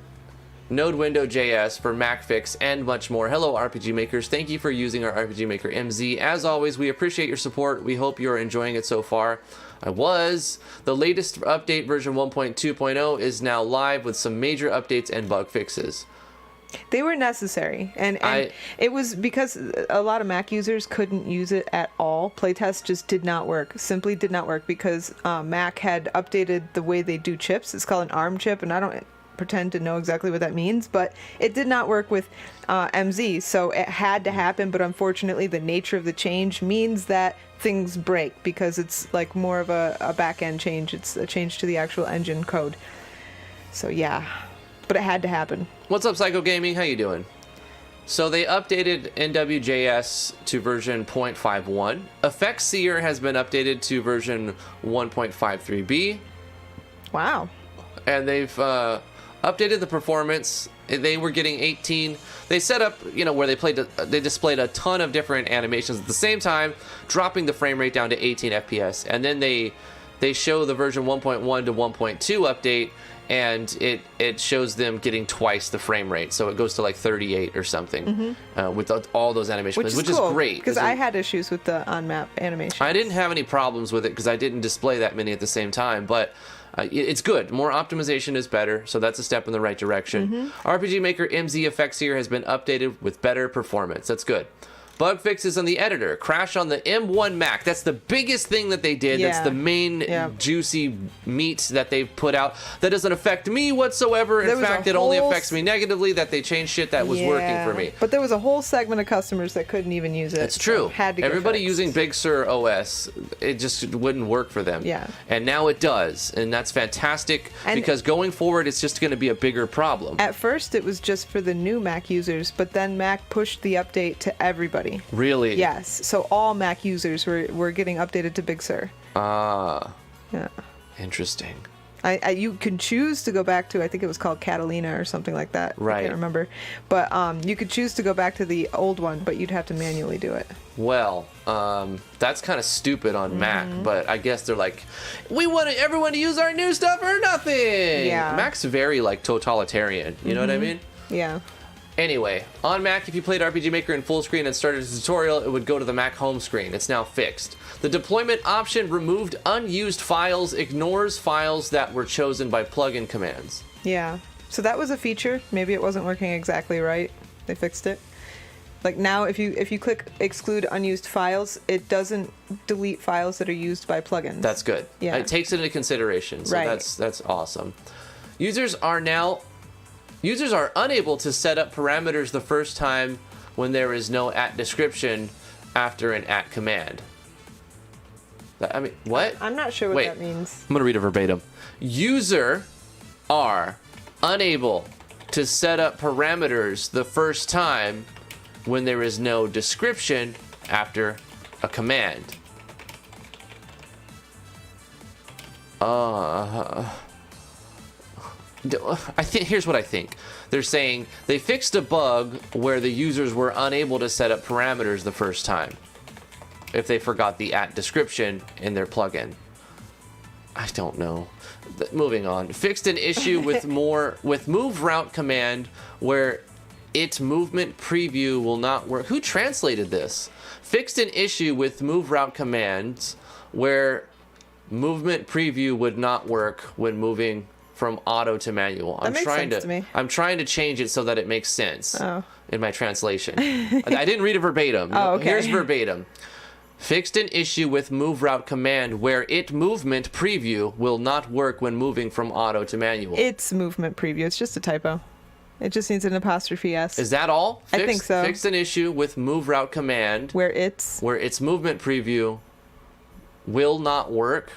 Speaker 1: Node Window JS for MacFix and much more. Hello, RPG makers. Thank you for using our RPG Maker MZ. As always, we appreciate your support. We hope you're enjoying it so far. The latest update, version 1.2.0, is now live with some major updates and bug fixes.
Speaker 3: They were necessary, and it was because a lot of Mac users couldn't use it at all. Playtest just did not work, simply did not work, because Mac had updated the way they do chips. It's called an ARM chip, and I don't pretend to know exactly what that means, but it did not work with MZ, so it had to happen. But unfortunately, the nature of the change means that things break, because it's like more of a back-end change. It's a change to the actual engine code. So yeah, but it had to happen.
Speaker 1: What's up, Psycho Gaming? How you doing? So they updated NWJS to version 0.51. Effects Seer has been updated to version 1.53b.
Speaker 3: Wow.
Speaker 1: And they've updated the performance. They were getting 18. They set up, where they displayed a ton of different animations at the same time, dropping the frame rate down to 18 FPS. And then they they show the version 1.1 to 1.2 update, and it shows them getting twice the frame rate, so it goes to like 38 or something with all those animations, which
Speaker 3: cool,
Speaker 1: is great.
Speaker 3: because I had issues with the on-map animation.
Speaker 1: I didn't have any problems with it because I didn't display that many at the same time, but it's good. More optimization is better, so that's a step in the right direction. RPG Maker MZ effects here has been updated with better performance. That's good. Bug fixes on the editor. Crash on the M1 Mac. That's the biggest thing that they did. That's the main juicy meat that they've put out. That doesn't affect me whatsoever. In fact, it only affects me negatively that they changed shit that was working for me.
Speaker 3: But there was a whole segment of customers that couldn't even use it.
Speaker 1: It's true.
Speaker 3: Had to get
Speaker 1: Everybody
Speaker 3: fixed.
Speaker 1: using Big Sur OS, it just wouldn't work for them.
Speaker 3: Yeah.
Speaker 1: And now it does. And that's fantastic because going forward, it's just going to be a bigger problem.
Speaker 3: At first, it was just for the new Mac users, but then Mac pushed the update to everybody.
Speaker 1: Really?
Speaker 3: Yes. So all Mac users were getting updated to Big Sur.
Speaker 1: Ah.
Speaker 3: Yeah.
Speaker 1: Interesting.
Speaker 3: You can choose to go back to, I think it was called Catalina or something like that.
Speaker 1: Right.
Speaker 3: I can't remember. But you could choose to go back to the old one, but you'd have to manually do it.
Speaker 1: Well, that's kind of stupid on Mac, but I guess they're like, we want everyone to use our new stuff or nothing.
Speaker 3: Yeah.
Speaker 1: Mac's very like totalitarian. You know what I mean?
Speaker 3: Yeah.
Speaker 1: Anyway, on Mac, if you played RPG Maker in full screen and started a tutorial, it would go to the Mac home screen. It's now fixed. The deployment option removed unused files, ignores files that were chosen by plugin commands.
Speaker 3: Yeah. So that was a feature. Maybe it wasn't working exactly right. They fixed it. Like now, if you click exclude unused files, it doesn't delete files that are used by plugins.
Speaker 1: That's good.
Speaker 3: Yeah.
Speaker 1: It takes it into consideration, so
Speaker 3: Right.
Speaker 1: that's awesome. Users are unable to set up parameters the first time when there is no @description after an @command. I mean, what?
Speaker 3: I'm not sure what
Speaker 1: Wait,
Speaker 3: that means.
Speaker 1: I'm going to read it verbatim. User are unable to set up parameters the first time when there is no description after a command. I think here's what I think. They're saying they fixed a bug where the users were unable to set up parameters the first time if they forgot the @description in their plugin. I don't know. Moving on. Fixed an issue with move route command where its movement preview will not work. Who translated this? Fixed an issue with move route commands where movement preview would not work when moving from auto to manual.
Speaker 3: That makes sense to me.
Speaker 1: I'm trying to change it so that it makes sense in my translation. I didn't read it verbatim.
Speaker 3: Oh, okay.
Speaker 1: Here's verbatim. Fixed an issue with move route command where its movement preview will not work when moving from auto to manual.
Speaker 3: It's movement preview. It's just a typo. It just needs an apostrophe S.
Speaker 1: Is that all?
Speaker 3: I think so.
Speaker 1: Fixed an issue with move route command
Speaker 3: where its
Speaker 1: movement preview will not work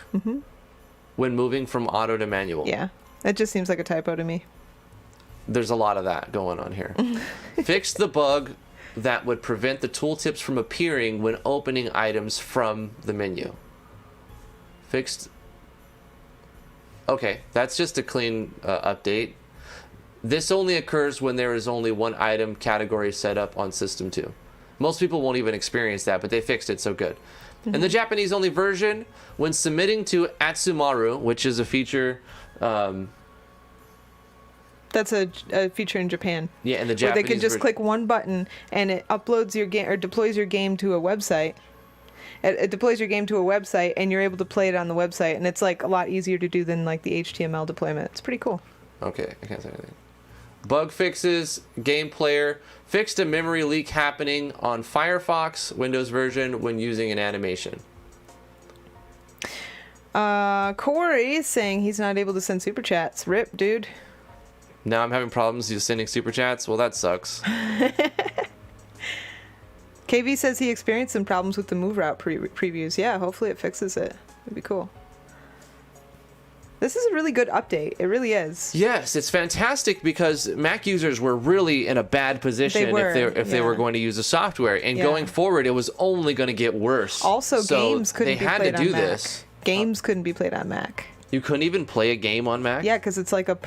Speaker 1: when moving from auto to manual.
Speaker 3: Yeah. It just seems like a typo to me.
Speaker 1: There's a lot of that going on here. Fixed the bug that would prevent the tooltips from appearing when opening items from the menu. Fixed. Okay, that's just a clean update. This only occurs when there is only one item category set up on System 2. Most people won't even experience that, but they fixed it, so good. In the Japanese only version, when submitting to Atsumaru, which is a feature...
Speaker 3: That's a feature in Japan.
Speaker 1: Yeah, in the
Speaker 3: where
Speaker 1: Japanese
Speaker 3: they can just click one button and it uploads your game or deploys your game to a website. It deploys your game to a website and you're able to play it on the website, and it's like a lot easier to do than like the HTML deployment. It's pretty cool.
Speaker 1: Okay, I can't say anything. Bug fixes, game player, fixed a memory leak happening on Firefox Windows version when using an animation.
Speaker 3: Corey is saying he's not able to send super chats. Rip, dude.
Speaker 1: Now I'm having problems just sending super chats. Well, that sucks.
Speaker 3: KV says he experienced some problems with the move route previews. Yeah, hopefully it fixes it. It'd be cool. This is a really good update. It really is.
Speaker 1: Yes, it's fantastic because Mac users were really in a bad position if they were going to use the software. And going forward, it was only going to get worse.
Speaker 3: Also, games couldn't be played on Mac.
Speaker 1: They had to do this.
Speaker 3: Games couldn't be played on Mac.
Speaker 1: You couldn't even play a game on Mac?
Speaker 3: Yeah, because it's like a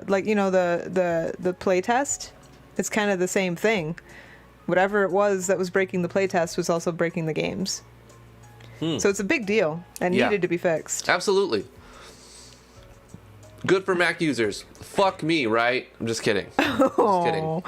Speaker 3: the play test. It's kind of the same thing. Whatever it was that was breaking the play test was also breaking the games. So it's a big deal and
Speaker 1: Yeah.
Speaker 3: needed to be fixed.
Speaker 1: Absolutely. Good for Mac users. Fuck me, right? I'm just kidding. Just kidding.
Speaker 3: Oh,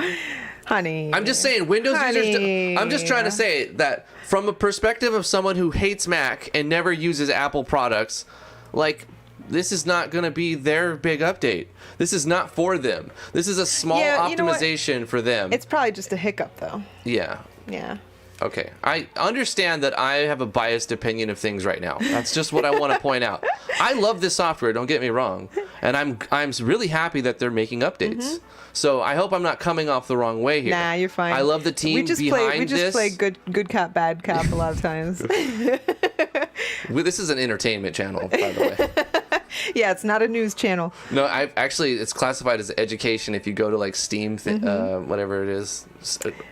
Speaker 3: honey.
Speaker 1: I'm just saying, Windows users.
Speaker 3: Honey.
Speaker 1: I'm just trying to say that from a perspective of someone who hates Mac and never uses Apple products, like, this is not going to be their big update. This is not for them. This is a small
Speaker 3: Yeah, you know what?
Speaker 1: optimization for them.
Speaker 3: It's probably just a hiccup, though.
Speaker 1: Yeah.
Speaker 3: Yeah.
Speaker 1: Okay. I understand that I have a biased opinion of things right now. That's just what I want to point out. I love this software, don't get me wrong. And I'm really happy that they're making updates. So I hope I'm not coming off the wrong way here.
Speaker 3: Nah, you're fine.
Speaker 1: I love the team behind
Speaker 3: We just
Speaker 1: this.
Speaker 3: play good cop, bad cop a lot of times.
Speaker 1: This is an entertainment channel, by the way.
Speaker 3: Yeah, it's not a news channel.
Speaker 1: No, it's classified as education if you go to like Steam, whatever it is,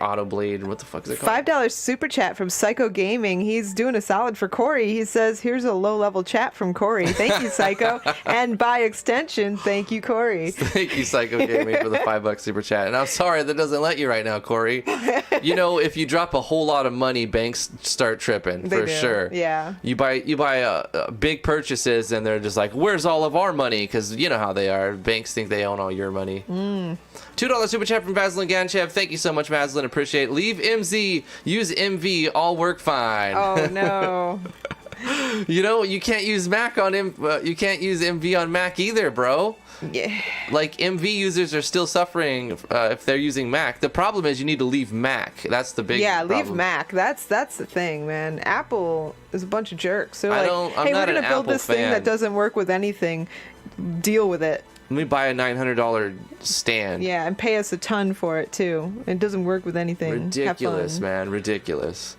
Speaker 1: Autoblade, what the fuck is it called?
Speaker 3: $5 super chat from Psycho Gaming. He's doing a solid for Corey. He says, "Here's a low-level chat from Corey. Thank you, Psycho, and by extension, thank you, Corey."
Speaker 1: Thank you, Psycho Gaming, for the $5 super chat. And I'm sorry that doesn't let you right now, Corey. You know, if you drop a whole lot of money, banks start tripping
Speaker 3: They
Speaker 1: for
Speaker 3: do,
Speaker 1: sure.
Speaker 3: yeah.
Speaker 1: You buy big purchases, and they're just like, "Where's all of our money?" Because you know how they are. Banks think they own all your money. $2 super chat from Vaseline Ganchev. Thank you so much, Vaseline. Appreciate it. Leave MZ, use MV, all work fine.
Speaker 3: Oh no.
Speaker 1: You know, you can't use you can't use MV on Mac either, bro.
Speaker 3: Yeah.
Speaker 1: Like, MV users are still suffering if they're using Mac. The problem is you need to leave Mac. That's the big
Speaker 3: Yeah,
Speaker 1: problem.
Speaker 3: leave Mac. That's the thing, man. Apple is a bunch of jerks. They're
Speaker 1: I'm
Speaker 3: like, hey, we're
Speaker 1: not an
Speaker 3: gonna build
Speaker 1: Apple
Speaker 3: this thing
Speaker 1: fan.
Speaker 3: that doesn't work with anything. Deal with it.
Speaker 1: Let me buy a $900 stand.
Speaker 3: Yeah, and pay us a ton for it too. It doesn't work with anything. Have
Speaker 1: Ridiculous,
Speaker 3: fun.
Speaker 1: man. Ridiculous.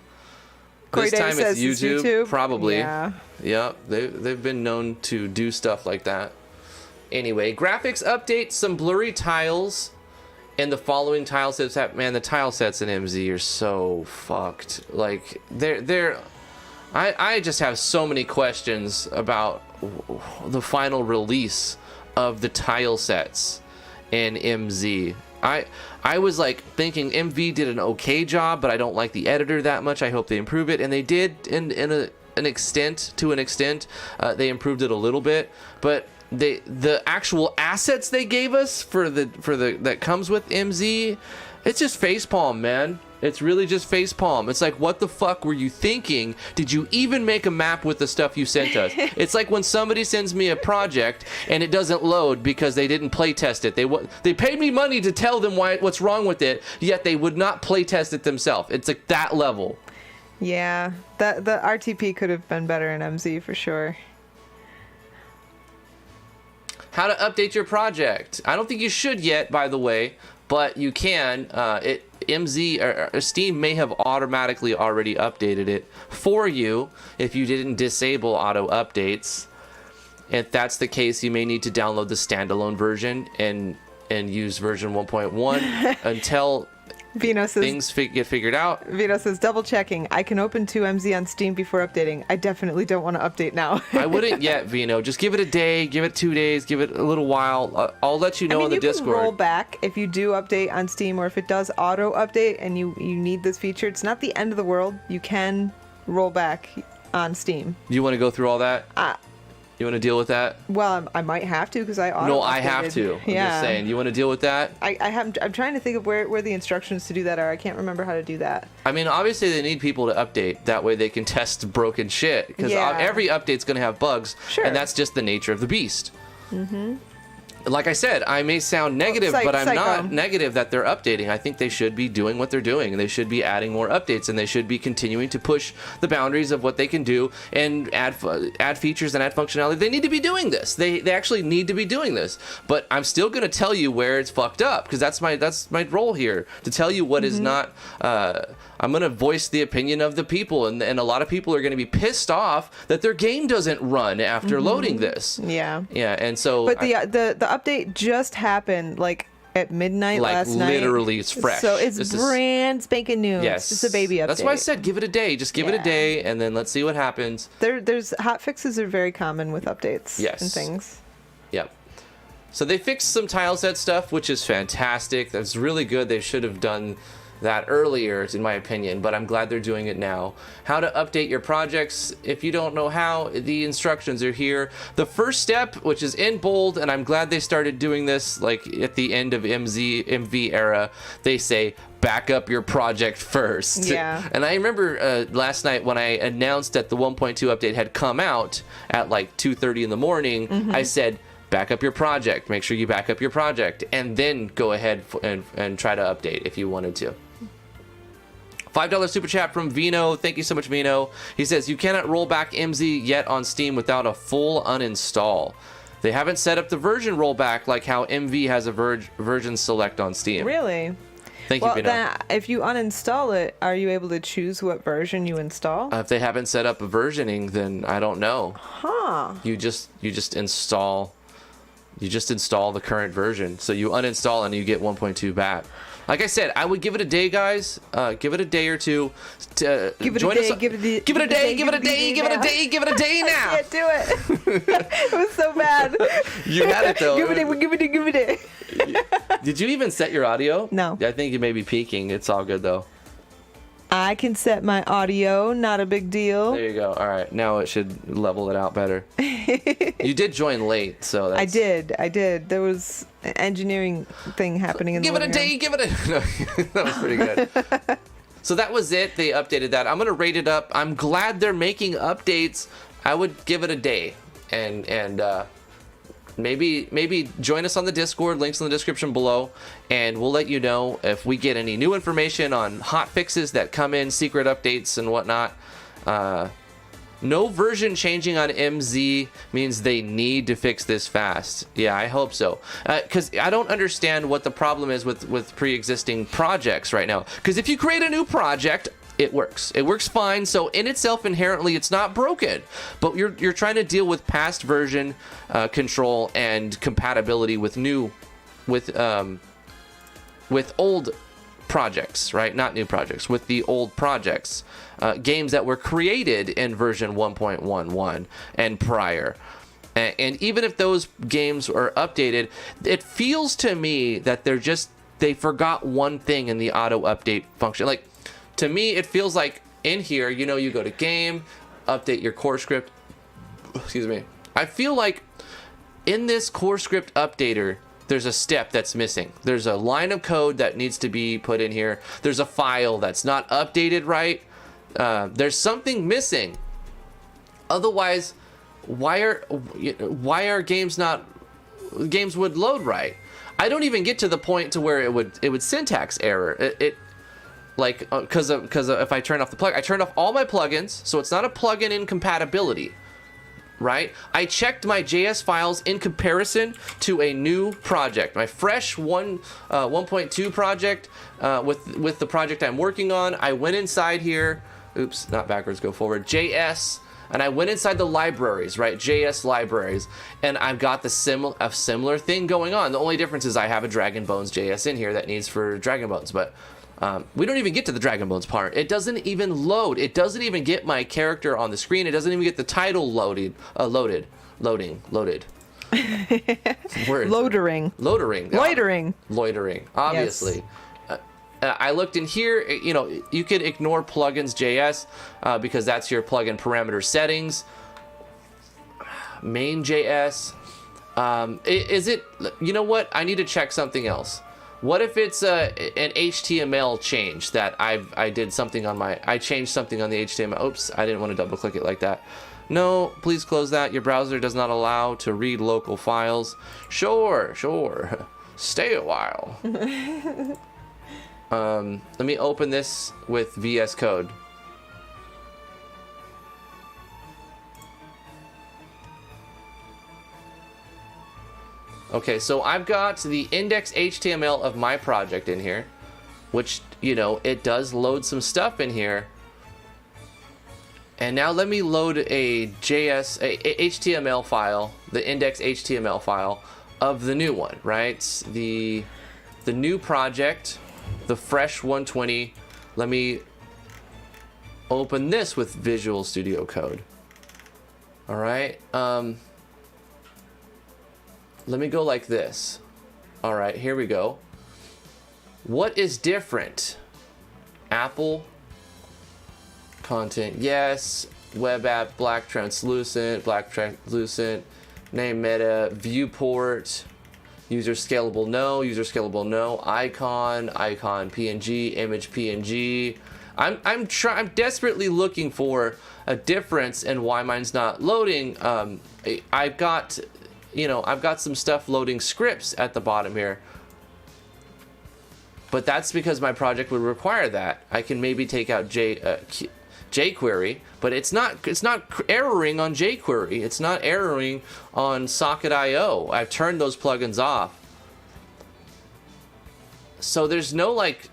Speaker 3: Corey
Speaker 1: This
Speaker 3: Davis
Speaker 1: time it's
Speaker 3: says
Speaker 1: YouTube, probably.
Speaker 3: Yeah.
Speaker 1: Yep, they've been known to do stuff like that. Anyway, graphics update, some blurry tiles, and the following tile sets. Man, the tile sets in MZ are so fucked. Like, I just have so many questions about the final release of the tile sets in MZ. I was like thinking MV did an okay job, but I don't like the editor that much. I hope they improve it, and they did to an extent. They improved it a little bit, but the actual assets they gave us for the that comes with MZ, it's just facepalm, man. It's really just facepalm. It's like, what the fuck were you thinking? Did you even make a map with the stuff you sent us? It's like when somebody sends me a project and it doesn't load because they didn't play test it. They paid me money to tell them what's wrong with it, yet they would not play test it themselves. It's like that level.
Speaker 3: Yeah, the RTP could have been better in MZ for sure.
Speaker 1: How to update your project. I don't think you should yet, by the way, but you can. MZ or Steam may have automatically already updated it for you if you didn't disable auto updates. If that's the case, you may need to download the standalone version and use version 1.1 until
Speaker 3: Vino says,
Speaker 1: things get figured out.
Speaker 3: Vino says, double checking. I can open 2MZ on Steam before updating. I definitely don't want to update now.
Speaker 1: I wouldn't yet, Vino. Just give it a day, give it 2 days, give it a little while. I'll let you know on the Discord.
Speaker 3: You can roll back if you do update on Steam, or if it does auto update and you need this feature. It's not the end of the world. You can roll back on Steam.
Speaker 1: You want to go through all that? You want to deal with that?
Speaker 3: Well, I might have to because I auto.
Speaker 1: No, I have to. I'm just saying. You want to deal with that?
Speaker 3: I'm trying to think of where the instructions to do that are. I can't remember how to do that.
Speaker 1: I mean, obviously they need people to update. That way they can test broken shit. Because every update's going to have bugs.
Speaker 3: Sure.
Speaker 1: And that's just the nature of the beast. Mm-hmm. Like I said, I may sound negative, but I'm not negative that they're updating. I think they should be doing what they're doing, and they should be adding more updates, and they should be continuing to push the boundaries of what they can do and add features and add functionality. They need to be doing this. They actually need to be doing this. But I'm still going to tell you where it's fucked up, because that's my role here, to tell you what is not. I'm going to voice the opinion of the people, and a lot of people are going to be pissed off that their game doesn't run after loading this.
Speaker 3: Yeah.
Speaker 1: Yeah, and so.
Speaker 3: But the update just happened like at midnight last night.
Speaker 1: Literally, it's fresh.
Speaker 3: So it's brand spanking new.
Speaker 1: Yes,
Speaker 3: it's just a baby update.
Speaker 1: That's why I said give it a day. Just give it a day, and then let's see what happens.
Speaker 3: There's hot fixes are very common with updates.
Speaker 1: Yes.
Speaker 3: And things.
Speaker 1: Yep. So they fixed some tile set stuff, which is fantastic. That's really good. They should have done that earlier, in my opinion, but I'm glad they're doing it now. How to update your projects. If you don't know how, the instructions are here. The first step, which is in bold, and I'm glad they started doing this like at the end of MV era, they say back up your project first.
Speaker 3: Yeah.
Speaker 1: And I remember last night when I announced that the 1.2 update had come out at like 2:30 in the morning, I said, back up your project. Make sure you back up your project, and then go ahead and try to update if you wanted to. $5 super chat from Vino. Thank you so much, Vino. He says, you cannot roll back MZ yet on Steam without a full uninstall. They haven't set up the version rollback like how MV has a version select on Steam.
Speaker 3: Really?
Speaker 1: Thank you, Vino.
Speaker 3: Then if you uninstall it, are you able to choose what version you install?
Speaker 1: If they haven't set up a versioning, then I don't know.
Speaker 3: Huh.
Speaker 1: You just install the current version. So you uninstall and you get 1.2 back. Like I said, I would give it a day, guys. Give it a day or two.
Speaker 3: Give it a day. Give it a day.
Speaker 1: Give it a day. Give it a day. Give it a day. Give it a day now.
Speaker 3: I can't do it. It was so bad.
Speaker 1: You had it though.
Speaker 3: Give it a.
Speaker 1: Did you even set your audio?
Speaker 3: No.
Speaker 1: I think you may be peaking. It's all good though.
Speaker 3: I can set my audio. Not a big deal.
Speaker 1: There you go. All right. Now it should level it out better. You did join late, so that's...
Speaker 3: I did. There was an engineering thing happening in the living room.
Speaker 1: Give it a... No, that was pretty good. So that was it. They updated that. I'm going to rate it up. I'm glad they're making updates. I would give it a day. And maybe join us on the Discord. Links in the description below. And we'll let you know if we get any new information on hot fixes that come in, secret updates and whatnot. No version changing on MZ means they need to fix this fast. Yeah, I hope so. Because I don't understand what the problem is with pre-existing projects right now. Because if you create a new project, it works. It works fine. So in itself, inherently, it's not broken. But you're trying to deal with past version control and compatibility with old projects, right? Not new projects, with the old projects. Games that were created in version 1.11 and prior. And even if those games are updated, it feels to me that they forgot one thing in the auto update function. Like, to me, it feels like in here, you go to game, update your core script. Excuse me. I feel like in this core script updater, there's a step that's missing. There's a line of code that needs to be put in here. There's a file that's not updated right. There's something missing. Otherwise, why are games would load right? I don't even get to the point to where it would syntax error. Because if I turn off the plug, I turned off all my plugins, so it's not a plugin incompatibility. Right? I checked my JS files in comparison to a new project, my fresh 1.2 project with the project I'm working on. I went inside here, oops, not backwards, go forward, JS, and I went inside the libraries, right? JS libraries, and I've got a similar thing going on. The only difference is I have a Dragon Bones JS in here that needs for Dragon Bones, but we don't even get to the Dragon Bones part. It doesn't even load. It doesn't even get my character on the screen. It doesn't even get the title loading. Loading. Words.
Speaker 3: Loitering.
Speaker 1: Obviously. Yes. I looked in here. You could ignore plugins JS because that's your plugin parameter settings. Main JS. Is it? You know what? I need to check something else. What if it's an HTML change that I did something on I changed something on the HTML. Oops, I didn't want to double click it like that. No, please close that. Your browser does not allow to read local files. Sure. Stay a while. Let me open this with VS Code. Okay, so I've got the index HTML of my project in here, which, it does load some stuff in here. And now let me load a HTML file, the index HTML file of the new one, right? The new project, the fresh 120. Let me open this with Visual Studio Code. All right. Let me go like this. All right, here we go. What is different? Apple content, yes. Web app, black translucent, name meta, viewport, user scalable, no, icon PNG, image PNG. I'm desperately looking for a difference in why mine's not loading. I've got some stuff loading scripts at the bottom here. But that's because my project would require that. I can maybe take out jQuery, but it's not erroring on jQuery. It's not erroring on Socket.io. I've turned those plugins off. So there's no like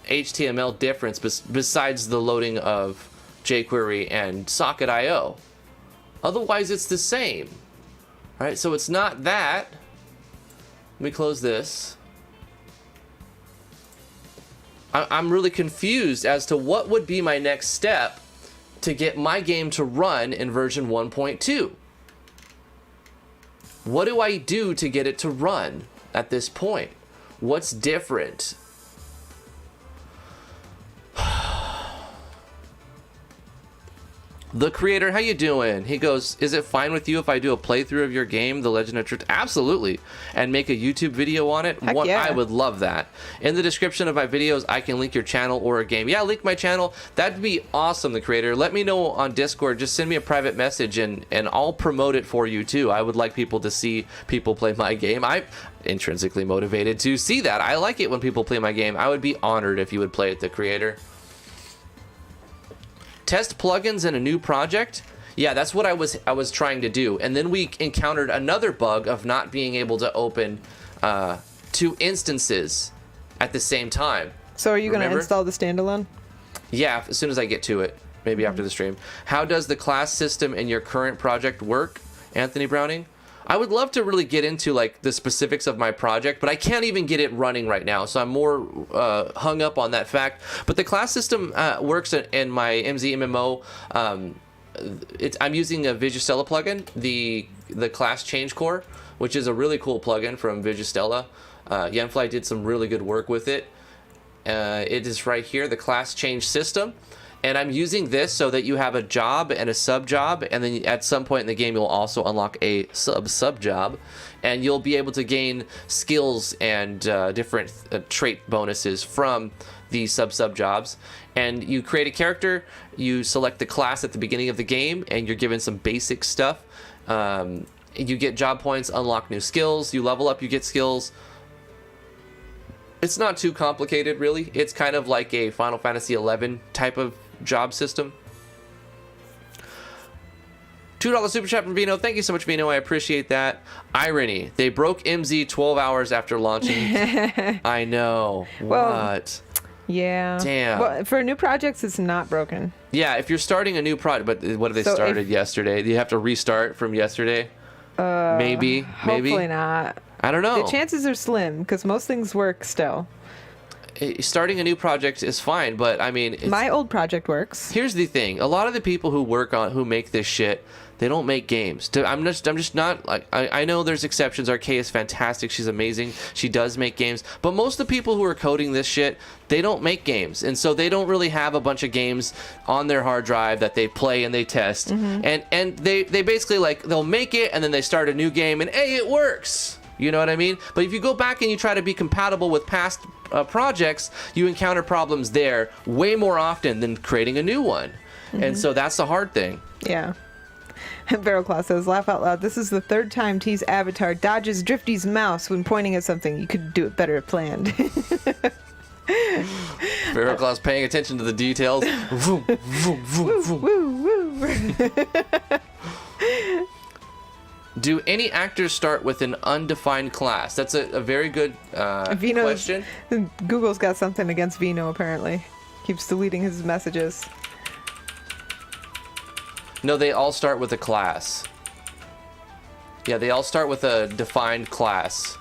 Speaker 1: HTML difference besides the loading of jQuery and Socket.io. Otherwise, it's the same. All right, so it's not that. Let me close this. I'm really confused as to what would be my next step to get my game to run in version 1.2. What do I do to get it to run at this point? What's different? The creator, how you doing? He goes, is it fine with you if I do a playthrough of your game, The Legend of Truth? Absolutely. And make a YouTube video on it?
Speaker 3: Yeah.
Speaker 1: I would love that. In the description of my videos, I can link your channel or a game. Yeah, link my channel. That'd be awesome, the creator. Let me know on Discord. Just send me a private message and I'll promote it for you too. I would like people to see people play my game. I'm intrinsically motivated to see that. I like it when people play my game. I would be honored if you would play it, the creator. Test plugins in a new project? Yeah, that's what I was trying to do. And then we encountered another bug of not being able to open 2 instances at the same time.
Speaker 3: So are you going to install the standalone?
Speaker 1: Yeah, as soon as I get to it, maybe after the stream. How does the class system in your current project work, Anthony Browning? I would love to really get into like the specifics of my project, but I can't even get it running right now, so I'm more hung up on that fact. But the class system works in my MZMMO. I'm using a Vigistella plugin, the class change core, which is a really cool plugin from Vigistella. Yenfly did some really good work with it. It is right here, the class change system. And I'm using this so that you have a job and a sub job, and then at some point in the game you'll also unlock a sub job, and you'll be able to gain skills and different trait bonuses from the sub jobs. And you create a character, you select the class at the beginning of the game, and you're given some basic stuff. You get job points, unlock new skills, you level up, you get skills. It's not too complicated, really. It's kind of like a Final Fantasy XI type of job system. $2 super chat from Vino. Thank you so much, Vino. I appreciate that. Irony. They broke MZ 12 hours after launching. I know.
Speaker 3: Well,
Speaker 1: what?
Speaker 3: Yeah.
Speaker 1: Damn.
Speaker 3: Well, for new projects, it's not broken.
Speaker 1: Yeah, if you're starting a new project, but what if they started yesterday? Do you have to restart from yesterday? Maybe.
Speaker 3: Hopefully not.
Speaker 1: I don't know.
Speaker 3: The chances are slim because most things work still.
Speaker 1: Starting a new project is fine, but I mean,
Speaker 3: my old project works.
Speaker 1: Here's the thing: a lot of the people who make this shit, they don't make games. I'm just not like I know there's exceptions. Arcade is fantastic; she's amazing. She does make games, but most of the people who are coding this shit, they don't make games, and so they don't really have a bunch of games on their hard drive that they play and they test. And they basically like they'll make it and then they start a new game and hey, it works. You know what I mean? But if you go back and you try to be compatible with past projects, you encounter problems there way more often than creating a new one. And so that's the hard thing.
Speaker 3: Yeah. Barrel Claw says, laugh out loud. This is the 3rd time T's avatar dodges Drifty's mouse when pointing at something. You could do it better if planned.
Speaker 1: Barrel Claw's paying attention to the details. Vroom, vroom, vroom, vroom.
Speaker 3: Woo, woo.
Speaker 1: Do any actors start with an undefined class? That's a very good question.
Speaker 3: Google's got something against Vino, apparently. Keeps deleting his messages.
Speaker 1: No, they all start with a class. Yeah, they all start with a defined class.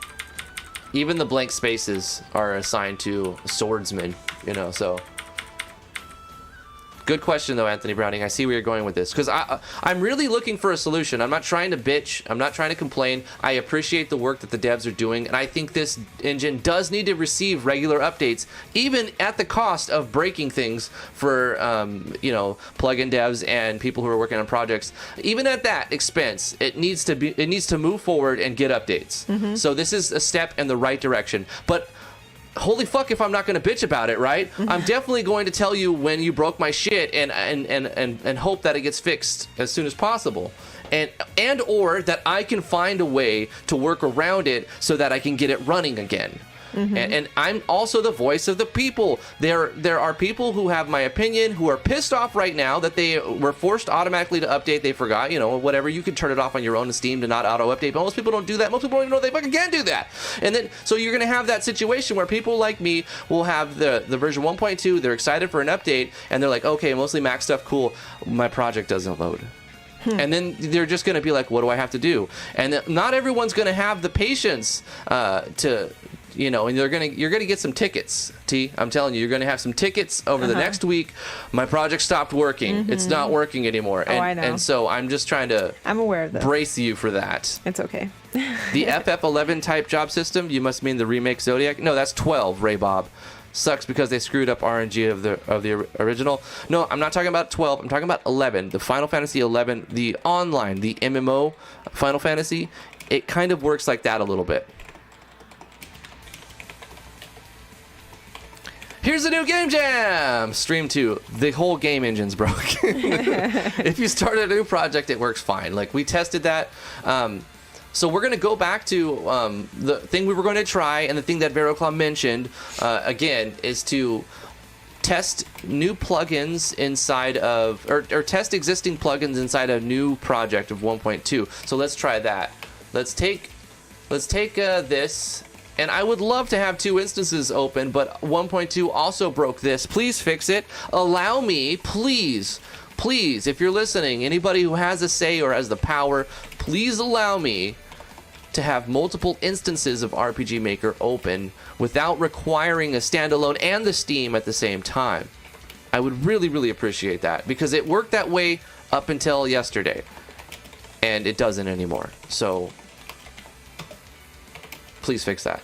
Speaker 1: Even the blank spaces are assigned to a swordsman, you know, so. Good question, though, Anthony Browning. I see where you're going with this. Because I'm really looking for a solution. I'm not trying to bitch. I'm not trying to complain. I appreciate the work that the devs are doing. And I think this engine does need to receive regular updates, even at the cost of breaking things for, plugin devs and people who are working on projects. Even at that expense, it needs to move forward and get updates. So this is a step in the right direction. But holy fuck if I'm not going to bitch about it, right? I'm definitely going to tell you when you broke my shit and hope that it gets fixed as soon as possible. And or that I can find a way to work around it so that I can get it running again. And I'm also the voice of the people. There are people who have my opinion, who are pissed off right now that they were forced automatically to update. They forgot, whatever. You can turn it off on your own in Steam to not auto-update, but most people don't do that. Most people don't even know they fucking can do that. And then, so you're going to have that situation where people like me will have the version 1.2, they're excited for an update, and they're like, okay, mostly Mac stuff, cool. My project doesn't load. And then they're just going to be like, what do I have to do? And not everyone's going to have the patience and you're gonna get some tickets. I'm telling you, you're gonna have some tickets over the next week. My project stopped working. It's not working anymore. And,
Speaker 3: I know.
Speaker 1: And so I'm just trying to
Speaker 3: aware of this.
Speaker 1: Brace you for that.
Speaker 3: It's okay.
Speaker 1: The FF11 type job system, you must mean the remake Zodiac? No, that's 12, Ray Bob. Sucks because they screwed up RNG of the original. No, I'm not talking about 12. I'm talking about 11. The Final Fantasy 11, the online, the MMO Final Fantasy. It kind of works like that a little bit. Here's the new Game Jam! Stream 2. The whole game engine's broke. If you start a new project, it works fine. Like, we tested that. So we're going to go back to the thing we were going to try, and the thing that Veroclaw mentioned, again, is to test new plugins inside of, or test existing plugins inside a new project of 1.2. So let's try that. Let's take this. And I would love to have 2 instances open, but 1.2 also broke this. Please fix it. Allow me, please, if you're listening, anybody who has a say or has the power, please allow me to have multiple instances of RPG Maker open without requiring a standalone and the Steam at the same time. I would really, really appreciate that, because it worked that way up until yesterday, and it doesn't anymore. So please fix that.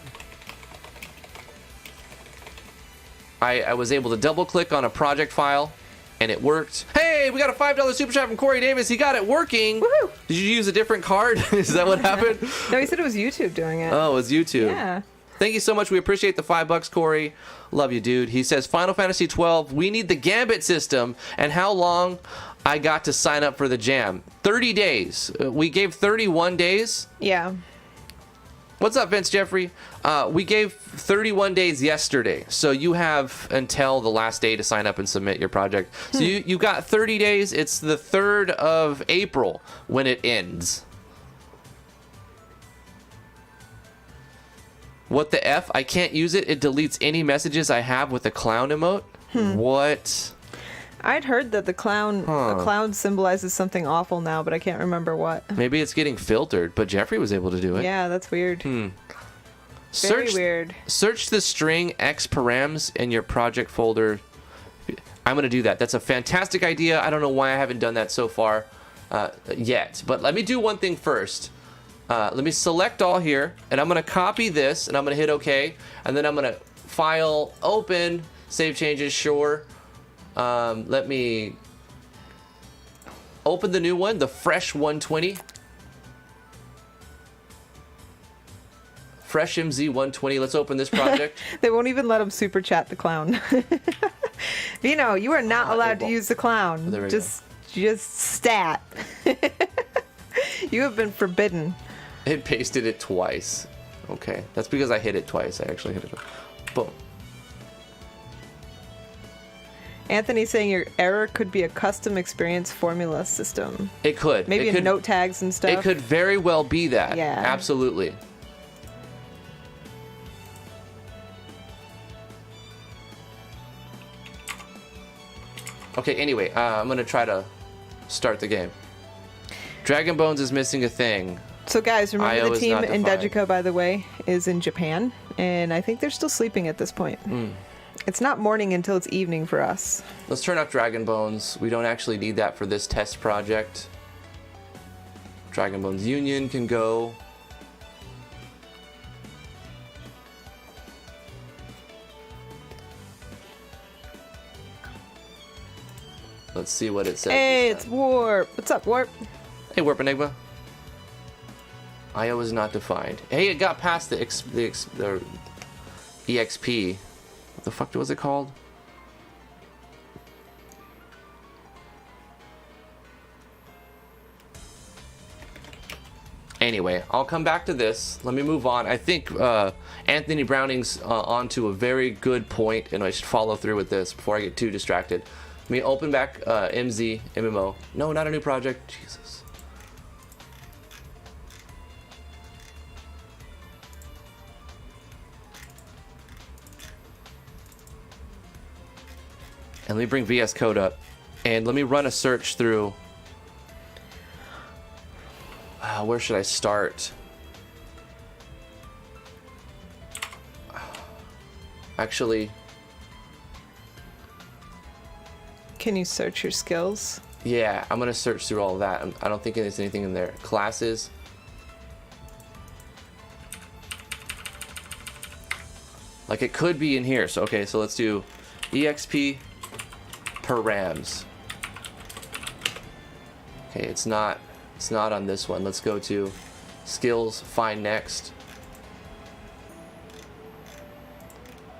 Speaker 1: I was able to double click on a project file and it worked. Hey, we got a $5 super chat from Corey Davis. He got it working.
Speaker 3: Woohoo!
Speaker 1: Did you use a different card? Is that what happened?
Speaker 3: No, he said it was YouTube doing it.
Speaker 1: Oh, it was YouTube.
Speaker 3: Yeah.
Speaker 1: Thank you so much. We appreciate the $5, Corey. Love you, dude. He says, Final Fantasy 12, we need the Gambit system, and how long I got to sign up for the jam. 30 days. We gave 31 days.
Speaker 3: Yeah.
Speaker 1: What's up, Vince Jeffrey? We gave 31 days yesterday, so you have until the last day to sign up and submit your project. So you got 30 days. It's the 3rd of April when it ends. What the F? I can't use it. It deletes any messages I have with the clown emote. What?
Speaker 3: I'd heard that the clown symbolizes something awful now, but I can't remember what.
Speaker 1: Maybe it's getting filtered, but Jeffrey was able to do it.
Speaker 3: Yeah, that's weird.
Speaker 1: Very
Speaker 3: weird.
Speaker 1: Search the string x params in your project folder. I'm going to do that. That's a fantastic idea. I don't know why I haven't done that so far yet. But let me do one thing first. Let me select all here, and I'm going to copy this, and I'm going to hit OK. And then I'm going to file, open, save changes, sure. Let me open the new one, the Fresh 120. Fresh MZ 120. Let's open this project.
Speaker 3: They won't even let him super chat the clown. You are not allowed to use the clown. Just stat. You have been forbidden.
Speaker 1: It pasted it twice. Okay, that's because I hit it twice. I actually hit it. Boom.
Speaker 3: Anthony's saying your error could be a custom experience formula system.
Speaker 1: It could.
Speaker 3: Maybe in note tags and stuff.
Speaker 1: It could very well be that.
Speaker 3: Yeah.
Speaker 1: Absolutely. Okay, anyway, I'm going to try to start the game. Dragon Bones is missing a thing.
Speaker 3: So guys, remember
Speaker 1: IO
Speaker 3: the
Speaker 1: is
Speaker 3: team
Speaker 1: not
Speaker 3: in
Speaker 1: defined.
Speaker 3: Dejiko, by the way, is in Japan, and I think they're still sleeping at this point. It's not morning until it's evening for us.
Speaker 1: Let's turn off Dragon Bones. We don't actually need that for this test project. Dragon Bones Union can go. Let's see what it says.
Speaker 3: Hey, it's Warp. What's up, Warp?
Speaker 1: Hey, Warp Enigma. IO is not defined. Hey, it got past the EXP. What the fuck was it called? Anyway, I'll come back to this. Let me move on. I think Anthony Browning's onto a very good point, and I should follow through with this before I get too distracted. Let me open back MZMMO. No, not a new project. Jesus. And let me bring VS Code up. And let me run a search through. Where should I start? Actually,
Speaker 3: Can you search your skills?
Speaker 1: yeah, I'm gonna search through all of that. I don't think there's anything in there. Classes. Like it could be in here. So okay, so let's do EXP params. Okay, it's not on this one. Let's go to skills, find next.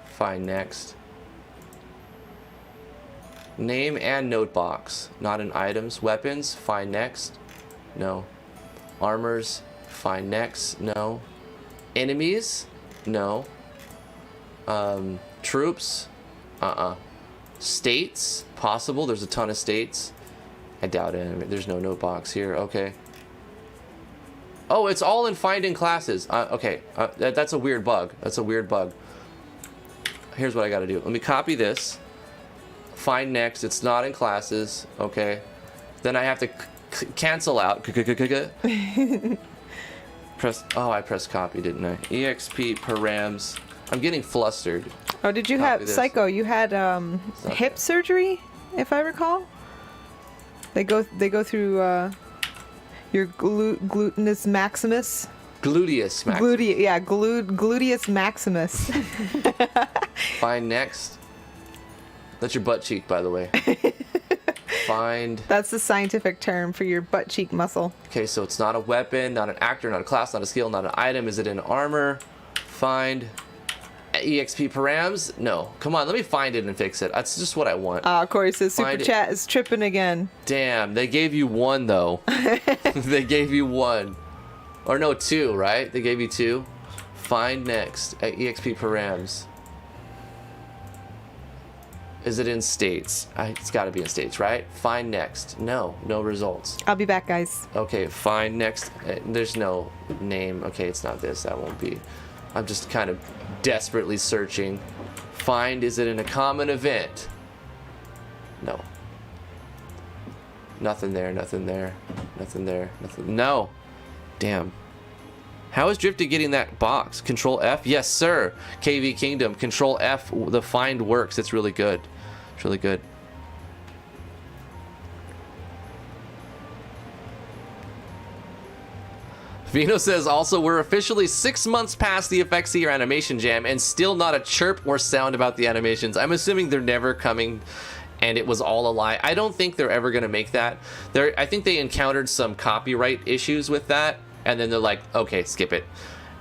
Speaker 1: Find next. Name and note box, not in items. Weapons, find next. No. Armors, find next. No. Enemies, no. Troops, states, possible. There's a ton of states. I doubt it. There's no note box here. Okay. Oh, it's all in finding classes. Okay. That's a weird bug. That's a weird bug. Here's what I got to do. Let me copy this. Find next. It's not in classes. Okay. Then I have to cancel out. Press. Oh, I pressed copy, didn't I? EXP params. I'm getting flustered.
Speaker 3: Oh, did you have Psycho? You had hip surgery, if I recall. They go through your gluteus maximus.
Speaker 1: Gluteus maximus.
Speaker 3: Gluteus maximus.
Speaker 1: Find next. That's your butt cheek, by the way. Find.
Speaker 3: That's the scientific term for your butt cheek muscle.
Speaker 1: Okay, so it's not a weapon, not an actor, not a class, not a skill, not an item. Is it in armor? Find. EXP params? No. Come on, let me find it and fix it. That's just what I want.
Speaker 3: Corey says super chat is tripping again.
Speaker 1: Damn, they gave you one though. They gave you one. Or no, two, right? They gave you two. Find next at EXP params. Is it in states? It's got to be in states, right? Find next. No results.
Speaker 3: I'll be back, guys.
Speaker 1: Okay, find next. There's no name. Okay, it's not this. That won't be. I'm just kind of desperately searching. Find, is it in a common event? No. Nothing there, nothing there, nothing there, nothing. No. Damn. How is Drifted getting that box? Control F? Yes, sir. KV Kingdom. Control F. The find works. It's really good. It's really good. Vino says also, we're officially 6 months past the effects of your animation jam and still not a chirp or sound about the animations. I'm assuming they're never coming and it was all a lie. I don't think they're ever going to make that. I think they encountered some copyright issues with that and then they're like, okay, skip it.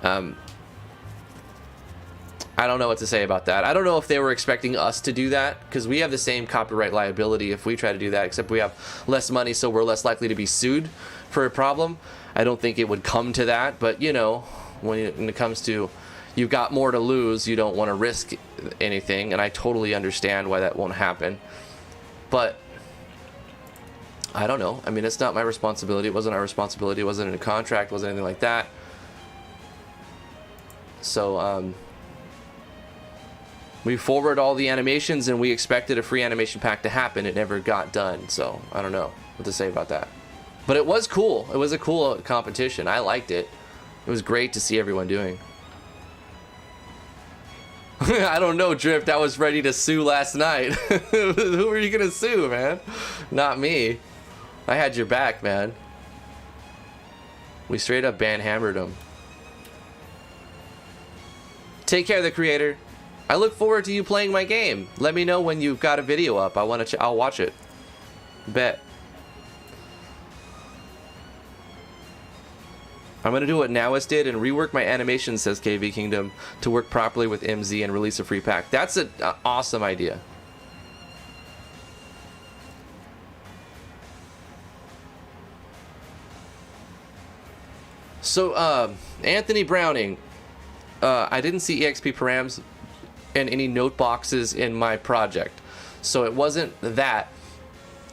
Speaker 1: I don't know what to say about that. I don't know if they were expecting us to do that because we have the same copyright liability if we try to do that, except we have less money, so we're less likely to be sued for a problem. I don't think it would come to that, but you know, when it comes to you've got more to lose, you don't want to risk anything, and I totally understand why that won't happen. But I don't know. I mean, it's not my responsibility. It wasn't our responsibility. It wasn't in a contract. It wasn't anything like that. So we forward all the animations, and we expected a free animation pack to happen. It never got done, so I don't know what to say about that. But it was cool. It was a cool competition. I liked it. It was great to see everyone doing. I don't know, Drift. I was ready to sue last night. Who are you gonna sue, man? Not me. I had your back, man. We straight up ban-hammered him. Take care, the creator. I look forward to you playing my game. Let me know when you've got a video up. I'll watch it. Bet. I'm gonna do what Nowist did and rework my animation, says KV Kingdom, to work properly with MZ and release a free pack. That's an awesome idea. So, Anthony Browning, I didn't see EXP params and any note boxes in my project, so it wasn't that.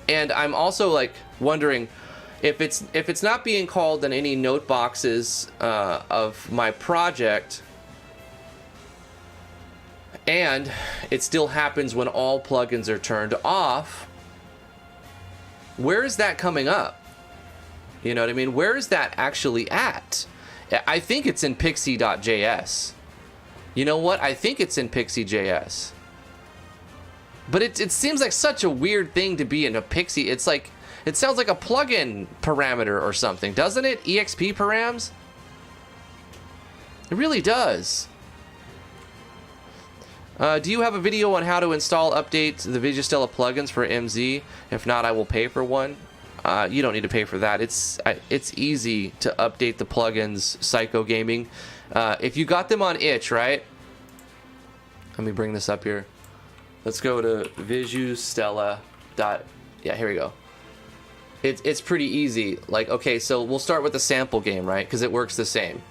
Speaker 1: And I'm also like wondering if it's not being called in any note boxes of my project, and it still happens when all plugins are turned off. Where is that coming up? You know what I mean? Where is that actually at? I think it's in pixie.js. You know what? I think it's in pixie.js. But it seems like such a weird thing to be in a Pixie. It's like, it sounds like a plugin parameter or something, doesn't it? EXP params? It really does. Do you have a video on how to install, update the Vigistella plugins for MZ? If not, I will pay for one. You don't need to pay for that. It's easy to update the plugins, Psycho Gaming. If you got them on itch, right? Let me bring this up here. Let's go to Vigistella. Yeah, here we go. It's pretty easy. Like, okay, so we'll start with the sample game, right? Because it works the same.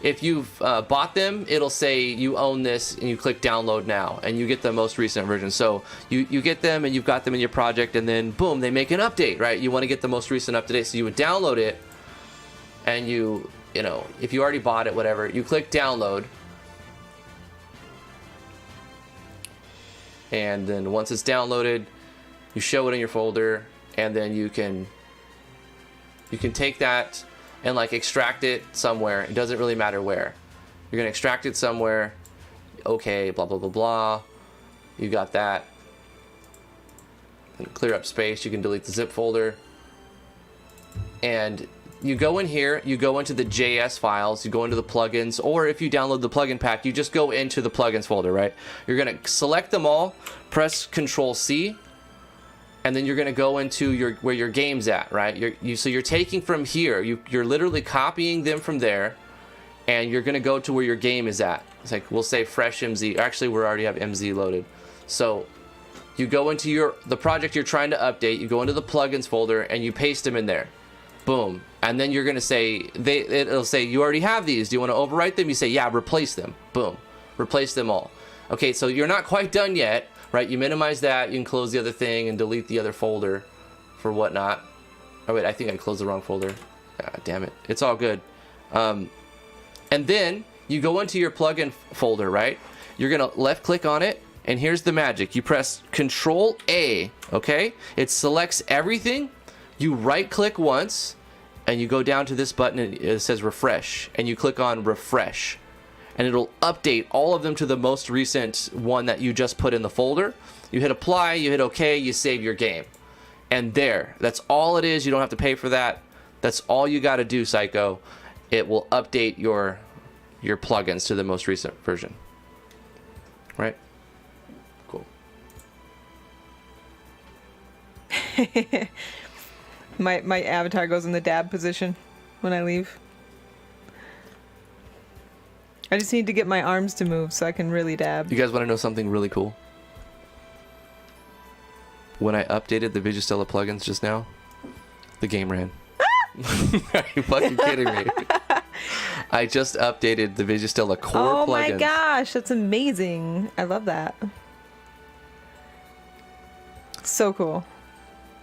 Speaker 1: If you've bought them, it'll say you own this, and you click download now, and you get the most recent version. So you get them, and you've got them in your project, and then boom, they make an update, right? You want to get the most recent update, so you would download it, and you know, if you already bought it, whatever, you click download, and then once it's downloaded, you show it in your folder, and then you can take that and like extract it somewhere. It doesn't really matter where. You're gonna extract it somewhere. Okay, blah blah blah blah. You got that. And clear up space. You can delete the zip folder. And you go in here. You go into the JS files. You go into the plugins. Or if you download the plugin pack, you just go into the plugins folder, right? You're gonna select them all. Press Control C. And then you're gonna go into where your game's at, right? So you're taking from here. You're literally copying them from there, and you're gonna go to where your game is at. It's like, we'll say fresh MZ. Actually, we already have MZ loaded. So you go into the project you're trying to update. You go into the plugins folder and you paste them in there. Boom. And then you're gonna say it'll say you already have these. Do you want to overwrite them? You say yeah. Replace them. Boom. Replace them all. Okay. So you're not quite done yet. Right, you minimize that, you can close the other thing and delete the other folder for whatnot. Oh wait, I think I closed the wrong folder. Ah, damn it, it's all good. And then you go into your plugin folder, right? You're gonna left click on it, and here's the magic. You press Control A, okay? It selects everything. You right click once, and you go down to this button, and it says refresh, and you click on refresh. And it'll update all of them to the most recent one that you just put in the folder. You hit apply, you hit OK, you save your game. And there, that's all it is. You don't have to pay for that. That's all you got to do, Psycho. It will update your plugins to the most recent version. Right? Cool.
Speaker 3: My avatar goes in the dab position when I leave. I just need to get my arms to move so I can really dab.
Speaker 1: You guys want to know something really cool? When I updated the Vigistella plugins just now, the game ran. Are you fucking kidding me? I just updated the Vigistella core plugins. Oh my
Speaker 3: gosh, that's amazing. I love that. So cool.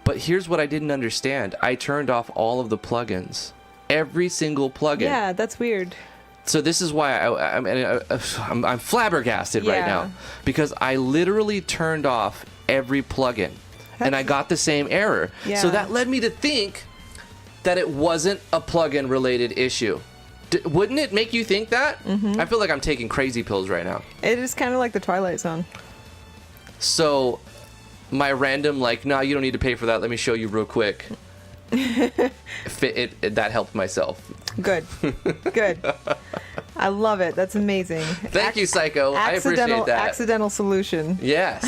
Speaker 1: But here's what I didn't understand. I turned off all of the plugins. Every single plugin.
Speaker 3: Yeah, that's weird.
Speaker 1: So this is why I'm flabbergasted right now, because I literally turned off every plugin, and I got the same error. Yeah. So that led me to think that it wasn't a plugin related issue. Wouldn't it make you think that? I feel like I'm taking crazy pills right now.
Speaker 3: It is kind of like the Twilight Zone.
Speaker 1: So, my random, like, nah, you don't need to pay for that. Let me show you real quick. That helped myself.
Speaker 3: Good. Good. I love it. That's amazing.
Speaker 1: Thank you, Psycho. I appreciate that.
Speaker 3: Accidental solution.
Speaker 1: Yes.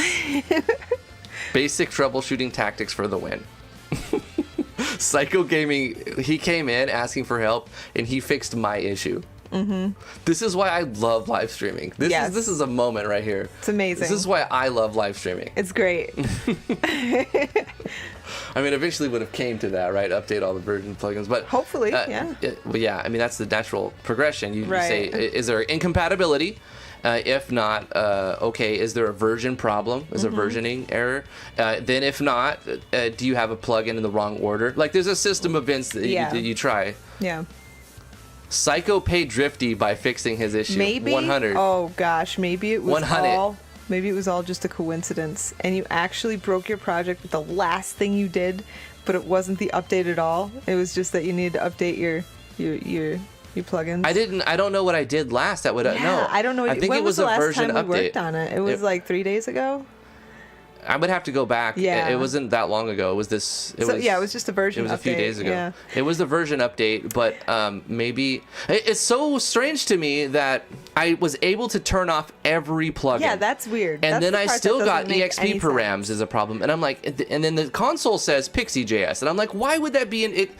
Speaker 1: Basic troubleshooting tactics for the win. Psycho Gaming, he came in asking for help, and he fixed my issue. This is why I love live streaming. This is a moment right here.
Speaker 3: It's amazing.
Speaker 1: This is why I love live streaming.
Speaker 3: It's great.
Speaker 1: I mean, eventually would have came to that, right? Update all the version plugins, but
Speaker 3: hopefully, yeah.
Speaker 1: Well, yeah. I mean, that's the natural progression. You say, is there incompatibility? If not, okay, is there a version problem? Is a versioning error? Then if not, do you have a plugin in the wrong order? Like, there's a system of events that you try.
Speaker 3: Yeah.
Speaker 1: Psycho paid Drifty by fixing his issue.
Speaker 3: Maybe
Speaker 1: 100.
Speaker 3: Oh gosh, maybe it was
Speaker 1: 100.
Speaker 3: Maybe it was all just a coincidence, and you actually broke your project with the last thing you did, but it wasn't the update at all. It was just that you needed to update your plugins.
Speaker 1: I don't know what I did last. That would no.
Speaker 3: I don't know.
Speaker 1: I think
Speaker 3: when
Speaker 1: it was
Speaker 3: the
Speaker 1: a
Speaker 3: last
Speaker 1: version
Speaker 3: time we
Speaker 1: update.
Speaker 3: worked on it? It was like 3 days ago.
Speaker 1: I would have to go back.
Speaker 3: Yeah.
Speaker 1: It wasn't that long ago. It was this.
Speaker 3: It was just a version.
Speaker 1: It was
Speaker 3: update.
Speaker 1: a few days ago.
Speaker 3: Yeah.
Speaker 1: It was the version update, but maybe it's so strange to me that I was able to turn off every plugin.
Speaker 3: Yeah, that's weird.
Speaker 1: And
Speaker 3: that's
Speaker 1: then
Speaker 3: the
Speaker 1: I
Speaker 3: part
Speaker 1: still
Speaker 3: that
Speaker 1: got
Speaker 3: doesn't make
Speaker 1: EXP
Speaker 3: any
Speaker 1: params
Speaker 3: sense.
Speaker 1: as a problem, and I'm like, and then the console says Pixie.js, and I'm like, why would that be in it?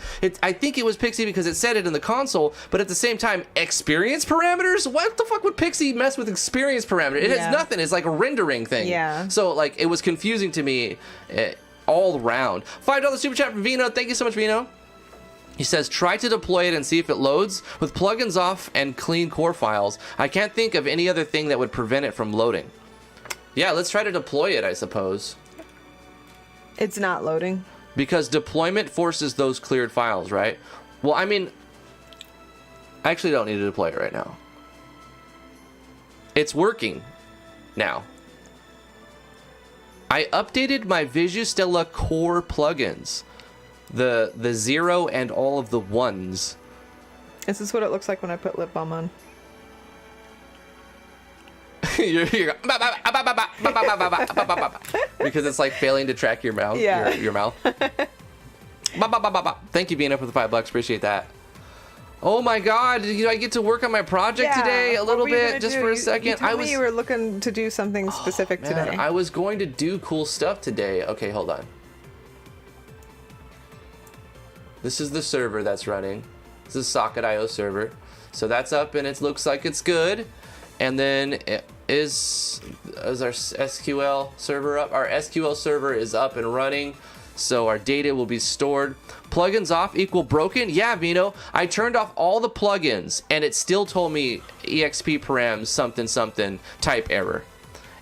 Speaker 1: I think it was Pixie because it said it in the console, but at the same time, experience parameters. What the fuck would Pixie mess with experience parameters? It has nothing. It's like a rendering thing.
Speaker 3: Yeah.
Speaker 1: So like, it was confusing to me. All around. $5 super chat from Vino. Thank you so much, Vino. He says, try to deploy it and see if it loads. With plugins off and clean core files, I can't think of any other thing that would prevent it from loading. Yeah, let's try to deploy it, I suppose.
Speaker 3: It's not loading.
Speaker 1: Because deployment forces those cleared files, right? Well, I mean, I actually don't need to deploy it right now. It's working now. I updated my Vigistella core plugins, the 0 and all of the 1s.
Speaker 3: This is what it looks like when I put lip balm on.
Speaker 1: Because it's like failing to track your mouth.
Speaker 3: Yeah.
Speaker 1: Your mouth. Thank you, Vina, for the $5. Appreciate that. Oh my God! I get to work on my project today a little bit, just for a second.
Speaker 3: You told me you were looking to do something specific today.
Speaker 1: I was going to do cool stuff today. Okay, hold on. This is the server that's running. This is Socket.io server. So that's up and it looks like it's good. And then is our SQL server up? Our SQL server is up and running. So our data will be stored. Plugins off equal broken? Yeah, Vino. I turned off all the plugins and it still told me EXP params something something type error.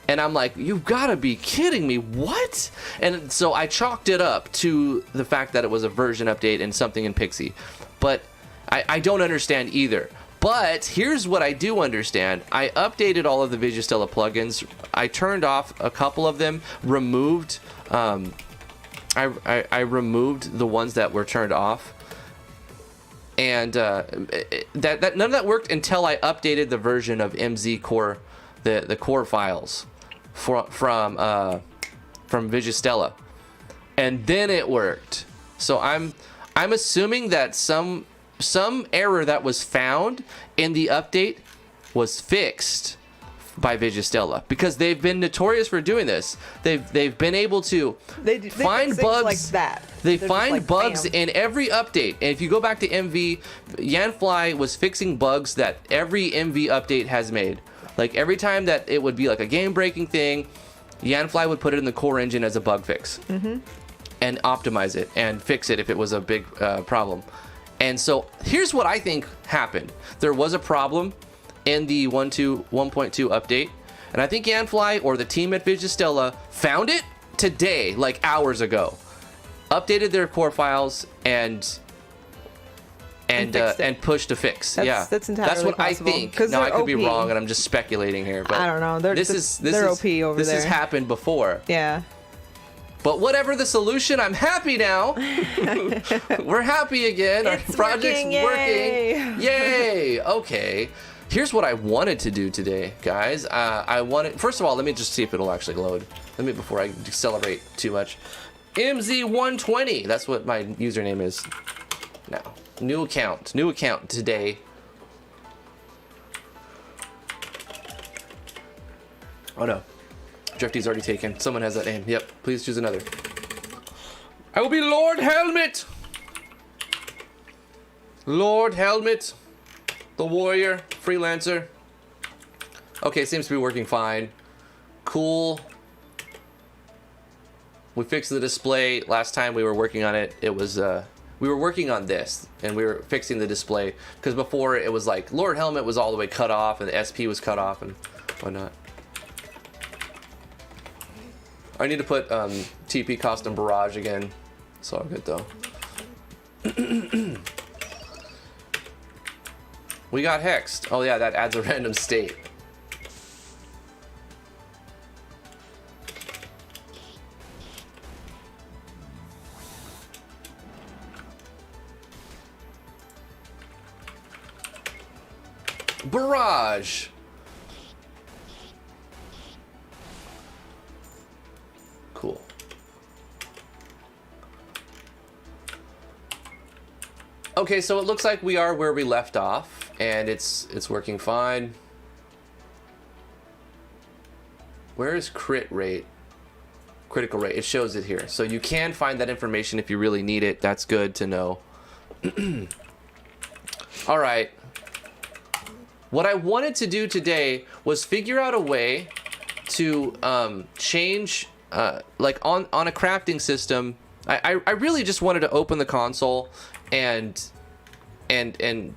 Speaker 1: And I'm like, you've got to be kidding me. What? And so I chalked it up to the fact that it was a version update and something in Pixie. But I don't understand either. But here's what I do understand. I updated all of the Vigistella plugins. I turned off a couple of them, removed... I removed the ones that were turned off, and that none of that worked until I updated the version of MZ core, the core files from Vigistella, and then it worked. So I'm assuming that some error that was found in the update was fixed by Vigistella, because they've been notorious for doing this. They've been able to find bugs
Speaker 3: like that.
Speaker 1: They
Speaker 3: They're
Speaker 1: find
Speaker 3: like,
Speaker 1: bugs
Speaker 3: bam.
Speaker 1: in every update. And if you go back to MV, Yanfly was fixing bugs that every MV update has made. Like every time that it would be like a game-breaking thing, Yanfly would put it in the core engine as a bug fix and optimize it and fix it if it was a big problem. And so here's what I think happened. There was a problem in the 1.2 update, and I think Yanfly or the team at Vigistella found it today, like hours ago, updated their core files and pushed a fix.
Speaker 3: That's entirely
Speaker 1: what
Speaker 3: possible.
Speaker 1: I think. Now I could be wrong, and I'm just speculating here. But
Speaker 3: I don't know. They're OP over
Speaker 1: this
Speaker 3: there.
Speaker 1: has happened before.
Speaker 3: Yeah.
Speaker 1: But whatever the solution, I'm happy now. We're happy again. Our project's working. Yay! Okay. Here's what I wanted to do today, guys. First of all, let me just see if it'll actually load. Before I celebrate too much. MZ120. That's what my username is. Now, new account today. Oh no. Drifty's already taken. Someone has that name. Yep. Please choose another. I will be Lord Helmet. Lord Helmet. The warrior. Freelancer. Okay, seems to be working fine. Cool. We fixed the display. Last time we were working on it, it was, we were working on this, and we were fixing the display, because before it was like, Lord Helmet was all the way cut off, and the SP was cut off, and whatnot. I need to put TP Custom Barrage again. It's all good though. We got hexed. Oh yeah, that adds a random state. Barrage. Cool. Okay, so it looks like we are where we left off, and it's working fine. Where is crit rate? Critical rate. It shows it here. So you can find that information if you really need it. That's good to know. All right. What I wanted to do today was figure out a way to change, like on a crafting system. I really just wanted to open the console and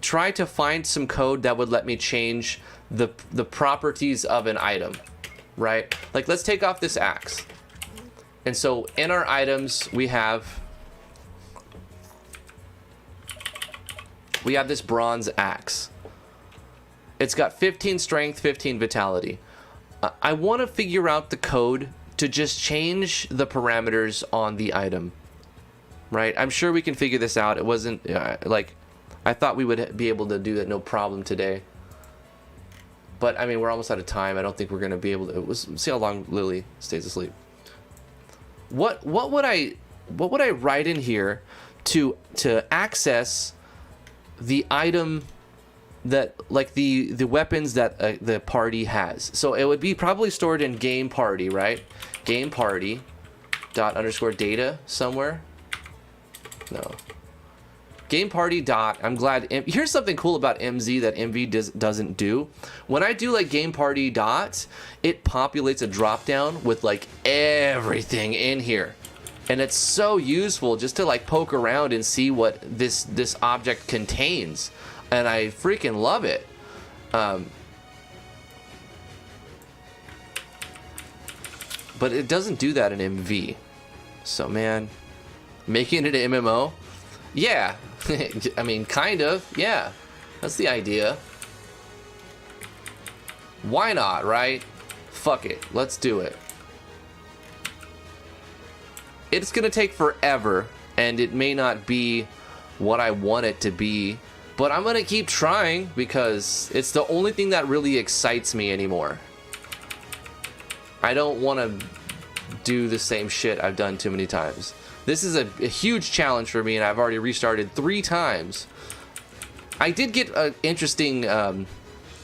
Speaker 1: try to find some code that would let me change the properties of an item, right? Like, let's take off this axe. And so in our items, we have this bronze axe. It's got 15 strength, 15 vitality. I want to figure out the code to just change the parameters on the item, right? I'm sure we can figure this out. It wasn't like, I thought we would be able to do that no problem today. But I mean, we're almost out of time. I don't think we're going to be able to. Let's see how long Lily stays asleep. What would I write in here to access the item that, like, the weapons that the party has? So it would be probably stored in game party, right? Game party dot underscore data somewhere. No. Game party dot. I'm glad. Here's something cool about MZ that MV doesn't do. When I do like game party dot, it populates a drop down with like everything in here, and it's so useful just to like poke around and see what this object contains. And I freaking love it. But it doesn't do that in MV. So, man, making it an MMO? Yeah. I mean, kind of. Yeah. That's the idea. Why not, right? Fuck it. Let's do it. It's going to take forever, and it may not be what I want it to be. But I'm gonna keep trying because it's the only thing that really excites me anymore. I don't want to do the same shit I've done too many times. This is a huge challenge for me, and I've already restarted 3 times. I did get an interesting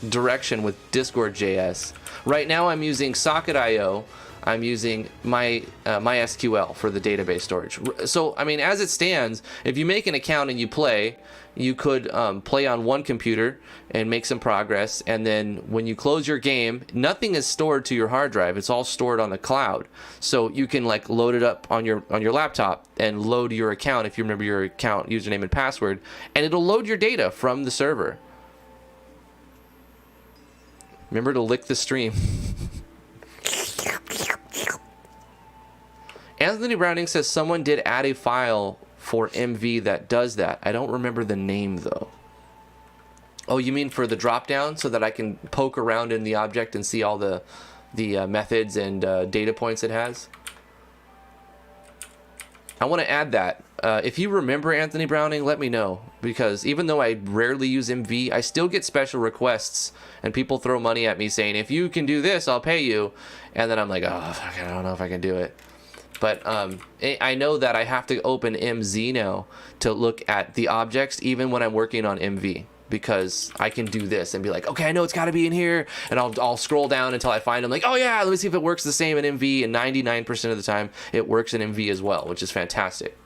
Speaker 1: direction with Discord.js. Right now I'm using Socket.io. I'm using MySQL for the database storage. So, I mean, as it stands, if you make an account and you play, you could play on one computer and make some progress, and then when you close your game, nothing is stored to your hard drive. It's all stored on the cloud. So you can like load it up on your laptop and load your account if you remember your account username and password, and it'll load your data from the server. Remember to lick the stream. Anthony Browning says someone did add a file for MV that does that. I don't remember the name though. Oh, you mean for the drop down so that I can poke around in the object and see all the methods and data points it has? I want to add that. If you remember Anthony Browning, let me know. Because even though I rarely use MV, I still get special requests. And people throw money at me saying, if you can do this, I'll pay you. And then I'm like, oh, fuck, I don't know if I can do it. But I know that I have to open MZ now to look at the objects, even when I'm working on MV. Because I can do this and be like, okay, I know it's got to be in here. And I'll scroll down until I find them. Like, oh, yeah, let me see if it works the same in MV. And 99% of the time, it works in MV as well, which is fantastic.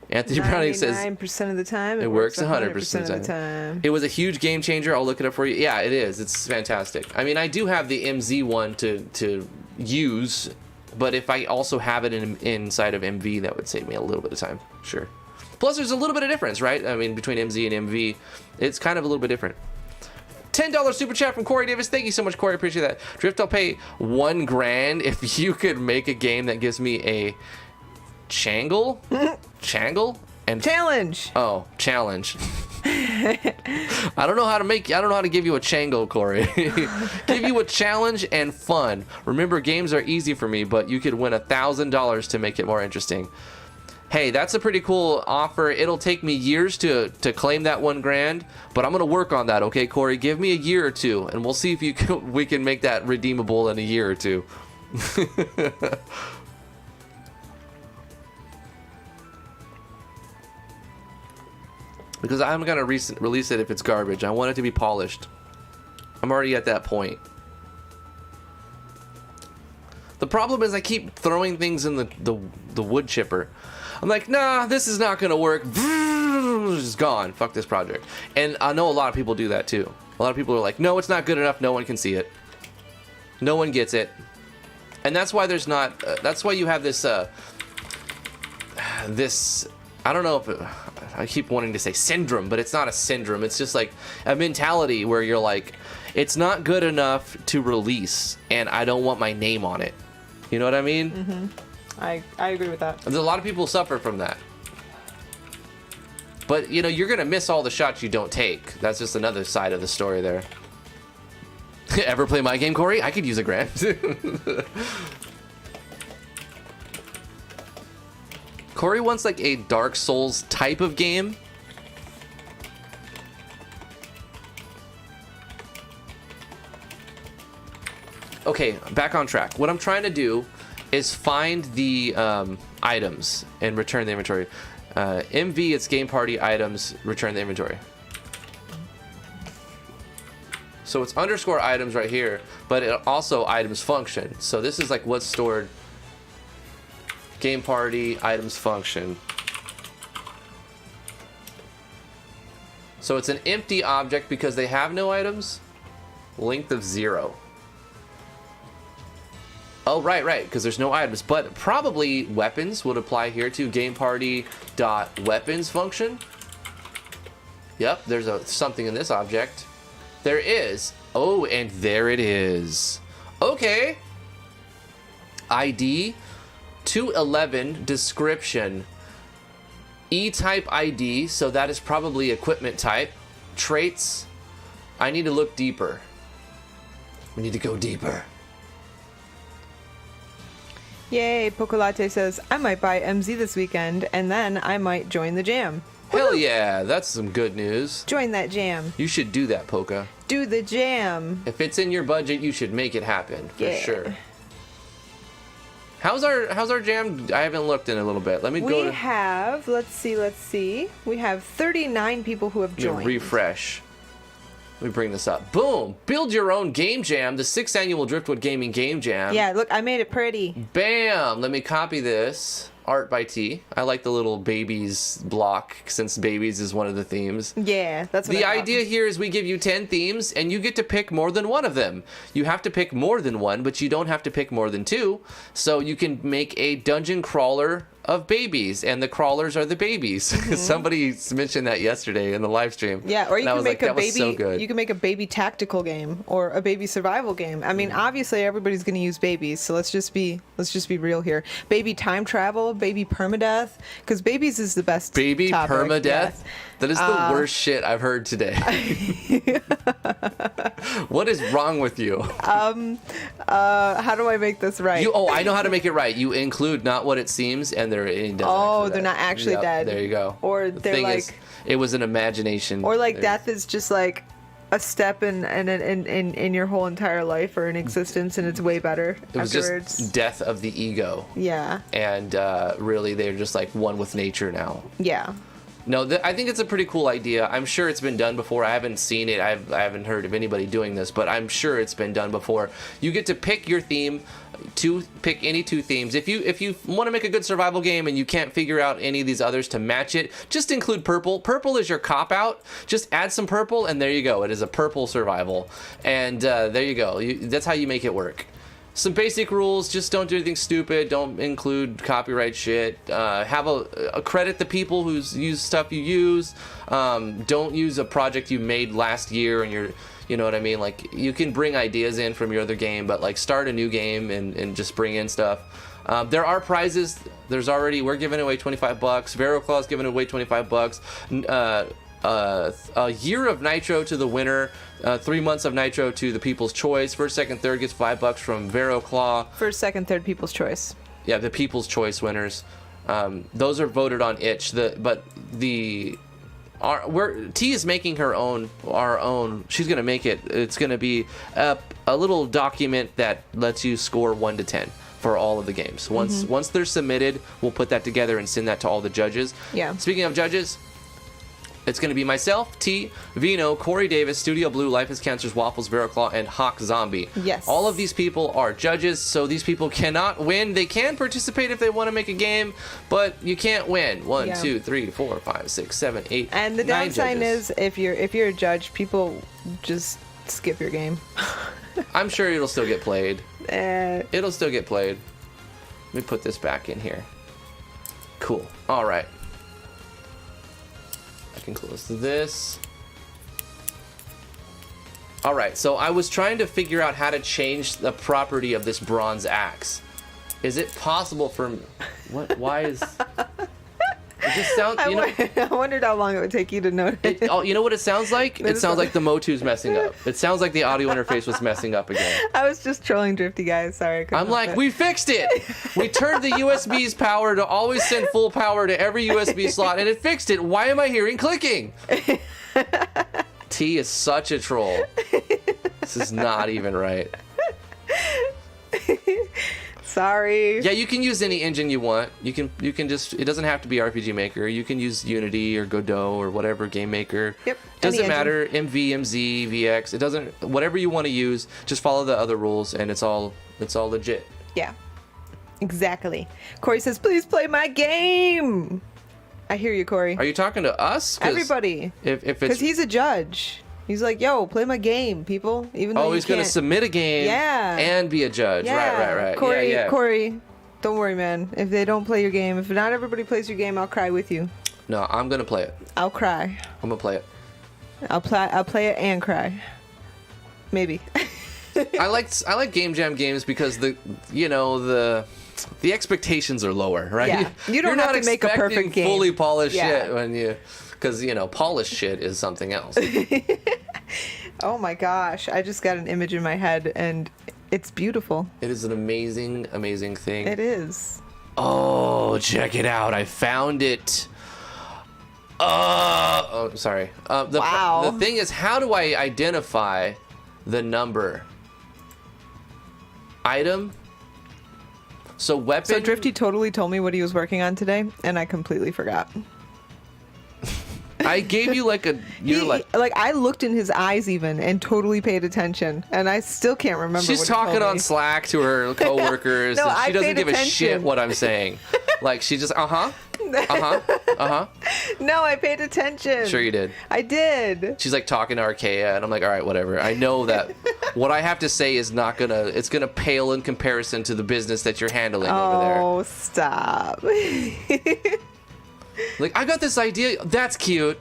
Speaker 1: Anthony Browning says
Speaker 3: 99% of the time
Speaker 1: it works 100% of the time. It was a huge game changer. I'll look it up for you. Yeah, it is. It's fantastic. I mean, I do have the MZ one to use, but if I also have it inside of MV, that would save me a little bit of time. Sure. Plus, there's a little bit of difference, right? I mean, between MZ and MV, it's kind of a little bit different. $10 super chat from Corey Davis. Thank you so much, Corey. Appreciate that. Drift, I'll pay $1,000 if you could make a game that gives me a Changle and
Speaker 3: challenge.
Speaker 1: Oh, challenge. I don't know how to give you a Changle, Corey. Give you a challenge and fun. Remember, games are easy for me, but you could win $1,000 to make it more interesting. Hey, that's a pretty cool offer. It'll take me years to claim that $1,000, but I'm gonna work on that. Okay, Corey, give me a year or two, and we'll see if we can make that redeemable in a year or two. Because I'm going to release it if it's garbage. I want it to be polished. I'm already at that point. The problem is I keep throwing things in the wood chipper. I'm like, nah, this is not going to work. It's gone. Fuck this project. And I know a lot of people do that too. A lot of people are like, no, it's not good enough. No one can see it. No one gets it. And that's why there's not... that's why you have this... this... I don't know if I keep wanting to say syndrome, but it's not a syndrome. It's just like a mentality where you're like, it's not good enough to release, and I don't want my name on it. You know what I mean?
Speaker 3: Mm-hmm. I agree with that.
Speaker 1: There's a lot of people suffer from that. But, you know, you're going to miss all the shots you don't take. That's just another side of the story there. Ever play my game, Corey? I could use a grant. Corey wants like a Dark Souls type of game. Okay, back on track. What I'm trying to do is find the items and return the inventory. MV, it's game party items, return the inventory. So it's underscore items right here, but it also items function. So this is like what's stored. Game party items function. So it's an empty object because they have no items. Length of 0. Oh, right, because there's no items. But probably weapons would apply here to game party dot weapons function. Yep, there's something in this object. There is. Oh, and there it is. Okay. ID 211 description. E-type ID, so that is probably equipment type. Traits. I need to look deeper. We need to go deeper.
Speaker 3: Yay, Pocolate says, I might buy MZ this weekend, and then I might join the jam.
Speaker 1: Hell yeah, that's some good news.
Speaker 3: Join that jam.
Speaker 1: You should do that, Poca.
Speaker 3: Do the jam.
Speaker 1: If it's in your budget, you should make it happen, for sure. How's our jam? I haven't looked in a little bit. Let me go to...
Speaker 3: We have, let's see. We have 39 people who have joined.
Speaker 1: Refresh. Let me bring this up. Boom! Build your own game jam. The 6th annual Driftwood Gaming Game Jam.
Speaker 3: Yeah, look, I made it pretty.
Speaker 1: Bam! Let me copy this. Art by T. I like the little babies block since babies is one of the themes.
Speaker 3: Yeah, that's what
Speaker 1: the idea here is we give you 10 themes and you get to pick more than one of them. You have to pick more than one, but you don't have to pick more than two. So you can make a dungeon crawler of babies, and the crawlers are the babies. Mm-hmm. Somebody mentioned that yesterday in the live stream.
Speaker 3: Yeah, or you can make a baby.
Speaker 1: So good.
Speaker 3: You can make a baby tactical game or a baby survival game. I mean, obviously everybody's going to use babies, so let's just be real here. Baby time travel, baby permadeath, because babies is the best.
Speaker 1: Baby
Speaker 3: topic.
Speaker 1: permadeath. Yes. That is the worst shit I've heard today. What is wrong with you?
Speaker 3: How do I make this right?
Speaker 1: I know how to make it right. You include not what it seems, and it doesn't
Speaker 3: Oh,
Speaker 1: actually
Speaker 3: they're
Speaker 1: die.
Speaker 3: not actually
Speaker 1: Yep,
Speaker 3: dead.
Speaker 1: There you go.
Speaker 3: Or
Speaker 1: The
Speaker 3: they're
Speaker 1: thing
Speaker 3: like,
Speaker 1: is, it was an imagination.
Speaker 3: or like
Speaker 1: There-
Speaker 3: death is just like a step in your whole entire life or in existence, and it's way better
Speaker 1: It was
Speaker 3: afterwards.
Speaker 1: just death of the ego.
Speaker 3: Yeah.
Speaker 1: And really, they're just like one with nature now.
Speaker 3: Yeah.
Speaker 1: No, I think it's a pretty cool idea. I'm sure it's been done before. I haven't seen it. I haven't heard of anybody doing this, but I'm sure it's been done before. You get to pick your theme, pick any two themes. If you want to make a good survival game and you can't figure out any of these others to match it, just include purple. Purple is your cop out. Just add some purple, and there you go. It is a purple survival, and there you go. That's how you make it work. Some basic rules: just don't do anything stupid. Don't include copyright shit. Have a credit the people who's used stuff you use. Don't use a project you made last year and you know what I mean? Like, you can bring ideas in from your other game, but like start a new game and just bring in stuff. There are prizes. We're giving away $25. VeroClaw's giving away $25. A year of Nitro to the winner. 3 months of Nitro to the People's Choice. First, second, third gets $5 from VeroClaw.
Speaker 3: First, second, third, People's Choice.
Speaker 1: Yeah, the People's Choice winners. Those are voted on itch. T is making our own. She's gonna make it. It's gonna be a little document that lets you score 1 to 10 for all of the games. Once they're submitted, we'll put that together and send that to all the judges.
Speaker 3: Yeah.
Speaker 1: Speaking of judges, it's going to be myself, T, Vino, Corey Davis, Studio Blue, Life is Cancer's Waffles, Veraclaw, and Hawk Zombie.
Speaker 3: Yes.
Speaker 1: All of these people are judges, so these people cannot win. They can participate if they want to make a game, but you can't win. 1, 2, 3, 4, 5, 6, 7, 8,
Speaker 3: And the
Speaker 1: 9
Speaker 3: downside
Speaker 1: judges.
Speaker 3: is if you're a judge, people just skip your game.
Speaker 1: I'm sure it'll still get played.
Speaker 3: Eh,
Speaker 1: It'll still get played. Let me put this back in here. Cool. All right. I can close this. All right, so I was trying to figure out how to change the property of this bronze axe. Is it possible for what? Why is it just sounds? You know,
Speaker 3: I wondered how long it would take you to notice.
Speaker 1: you know what it sounds like? It sounds like the Motu's messing up. It sounds like the audio interface was messing up again.
Speaker 3: I was just trolling Drifty guys. Sorry. I couldn't
Speaker 1: I'm
Speaker 3: help
Speaker 1: like,
Speaker 3: it.
Speaker 1: we fixed it. We turned the USB's power to always send full power to every USB slot, and it fixed it. Why am I hearing clicking? T is such a troll. This is not even right.
Speaker 3: Sorry.
Speaker 1: Yeah, you can use any engine you want. You can just, it doesn't have to be RPG Maker. You can use Unity or Godot or whatever game maker.
Speaker 3: Yep.
Speaker 1: Doesn't
Speaker 3: any
Speaker 1: matter. MV, MZ, VX. It doesn't, whatever you want to use, just follow the other rules and it's all legit.
Speaker 3: Yeah. Exactly. Corey says, please play my game. I hear you, Corey.
Speaker 1: Are you talking to us? 'Cause
Speaker 3: Everybody.
Speaker 1: If it's
Speaker 3: Because he's a judge. He's like, yo, play my game, people. Even though
Speaker 1: he's
Speaker 3: you
Speaker 1: gonna
Speaker 3: can't.
Speaker 1: submit a game
Speaker 3: Yeah.
Speaker 1: and be a judge.
Speaker 3: Yeah.
Speaker 1: Right.
Speaker 3: Corey,
Speaker 1: yeah.
Speaker 3: Corey, don't worry, man. If they don't play your game, if not everybody plays your game, I'll cry with you.
Speaker 1: No, I'm gonna play it.
Speaker 3: I'll cry.
Speaker 1: I'm gonna play it.
Speaker 3: I'll play it and cry. Maybe.
Speaker 1: I like Game Jam games because the expectations are lower, right?
Speaker 3: Yeah. You don't
Speaker 1: You're
Speaker 3: have
Speaker 1: not
Speaker 3: to make a
Speaker 1: expecting
Speaker 3: perfect game.
Speaker 1: fully polished
Speaker 3: Yeah.
Speaker 1: shit when you, because polished shit is something else.
Speaker 3: Oh my gosh. I just got an image in my head and it's beautiful.
Speaker 1: It is an amazing, amazing thing.
Speaker 3: It is.
Speaker 1: Oh, check it out! I found it. Oh, sorry.
Speaker 3: Wow.
Speaker 1: The thing is, how do I identify the number? Item. So weapon.
Speaker 3: So Drifty totally told me what he was working on today, and I completely forgot.
Speaker 1: I gave you like a. You're like.
Speaker 3: I looked in his eyes even and totally paid attention, and I still can't remember.
Speaker 1: She's
Speaker 3: what he told
Speaker 1: talking
Speaker 3: me.
Speaker 1: on Slack to her coworkers.
Speaker 3: No,
Speaker 1: and she
Speaker 3: I
Speaker 1: doesn't
Speaker 3: paid
Speaker 1: give a shit
Speaker 3: attention.
Speaker 1: what I'm saying. Like she just
Speaker 3: No, I paid attention.
Speaker 1: Sure you did.
Speaker 3: I did.
Speaker 1: She's like talking to Archaea, and I'm like, all right, whatever. I know that what I have to say is not gonna. It's gonna pale in comparison to the business that you're handling over there.
Speaker 3: Oh, stop.
Speaker 1: Like, I got this idea. That's cute.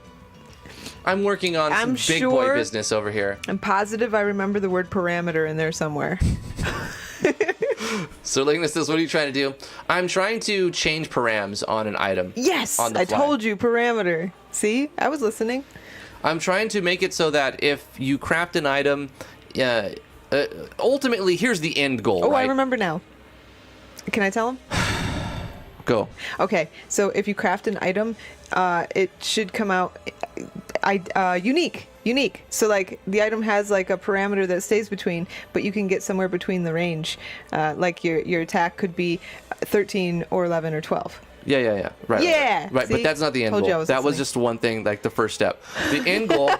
Speaker 1: I'm working on
Speaker 3: I'm
Speaker 1: some big boy
Speaker 3: sure-
Speaker 1: business over here.
Speaker 3: I'm positive I remember the word parameter in there somewhere.
Speaker 1: So, Lignis, what are you trying to do? I'm trying to change params on an item.
Speaker 3: Yes,
Speaker 1: On the
Speaker 3: I
Speaker 1: fly.
Speaker 3: told you parameter. See, I was listening.
Speaker 1: I'm trying to make it so that if you craft an item, ultimately, here's the end goal,
Speaker 3: Oh,
Speaker 1: right?
Speaker 3: I remember now. Can I tell him?
Speaker 1: Go.
Speaker 3: Okay, so if you craft an item, it should come out unique. So like the item has like a parameter that stays between, but you can get somewhere between the range. Like your attack could be 13 or 11 or 12.
Speaker 1: Yeah. Right.
Speaker 3: Yeah.
Speaker 1: Right,
Speaker 3: See?
Speaker 1: but that's not the end
Speaker 3: Told you I
Speaker 1: goal.
Speaker 3: was
Speaker 1: That was
Speaker 3: listening.
Speaker 1: just one thing, like the first step. The end goal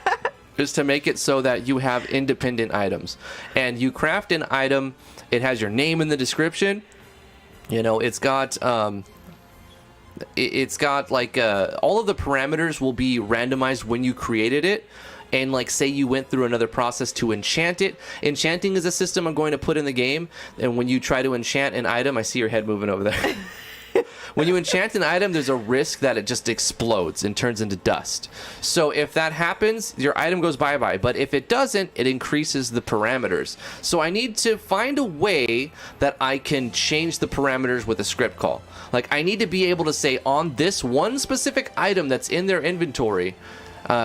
Speaker 1: is to make it so that you have independent items. And you craft an item, it has your name in the description. You know, it's got like all of the parameters will be randomized when you created it. And like say you went through another process to enchant it. Enchanting is a system I'm going to put in the game. And when you try to enchant an item, I see your head moving over there. When you enchant an item, there's a risk that it just explodes and turns into dust. So if that happens, your item goes bye-bye. But if it doesn't, it increases the parameters. So I need to find a way that I can change the parameters with a script call. Like I need to be able to say on this one specific item that's in their inventory,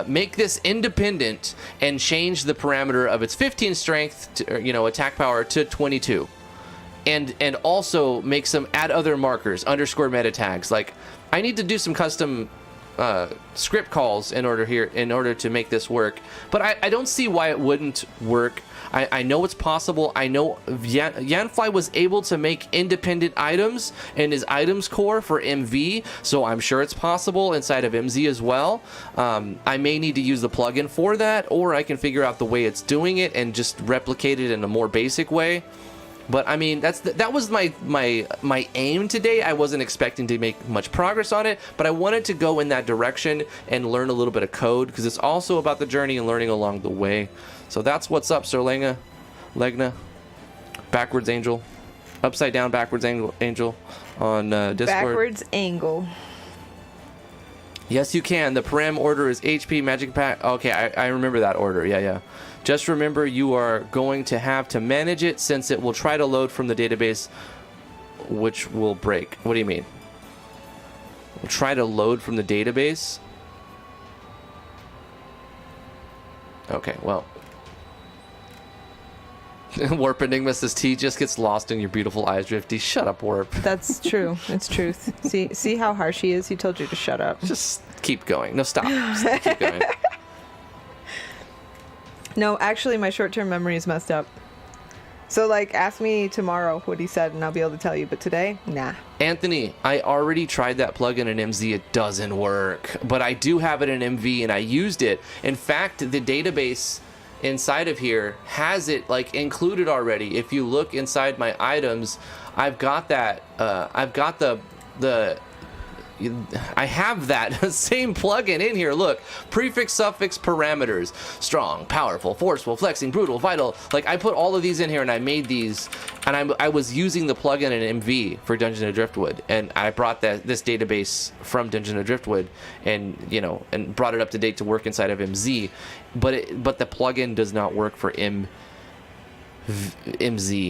Speaker 1: make this independent and change the parameter of its 15 strength, to, attack power to 22. And also make add other markers, underscore meta tags. Like I need to do some custom script calls in order to make this work. But I don't see why it wouldn't work. I know it's possible. I know Yanfly was able to make independent items in his items core for MV, so I'm sure it's possible inside of MZ as well. I may need to use the plugin for that, or I can figure out the way it's doing it and just replicate it in a more basic way. But I mean, that was my aim today. I wasn't expecting to make much progress on it, but I wanted to go in that direction and learn a little bit of code because it's also about the journey and learning along the way. So that's what's up, Sir Legna, backwards angel, upside down backwards angel on Discord.
Speaker 3: Backwards angle.
Speaker 1: Yes, you can. The param order is HP Magic Pack. Okay, I remember that order. Yeah. Just remember you are going to have to manage it since it will try to load from the database, which will break. What do you mean? We'll try to load from the database? Okay, well. Warp Enigma says T just gets lost in your beautiful eyes, Drifty. Shut up, Warp.
Speaker 3: That's true. It's truth. See how harsh he is? He told you to shut up.
Speaker 1: Just keep going. No, stop. Just keep going.
Speaker 3: No, actually, my short-term memory is messed up. So, like, ask me tomorrow what he said, and I'll be able to tell you. But today, nah.
Speaker 1: Anthony, I already tried that plugin in MZ. It doesn't work. But I do have it in MV, and I used it. In fact, the database inside of here has it, like, included already. If you look inside my items, I've got that. I've got I have that same plugin in here. Look, prefix, suffix, parameters, strong, powerful, forceful, flexing, brutal, vital. Like I put all of these in here and I made these, and I was using the plugin in MV for Dungeon of Driftwood, and I brought this database from Dungeon of Driftwood, and and brought it up to date to work inside of MZ, but the plugin does not work for MZ,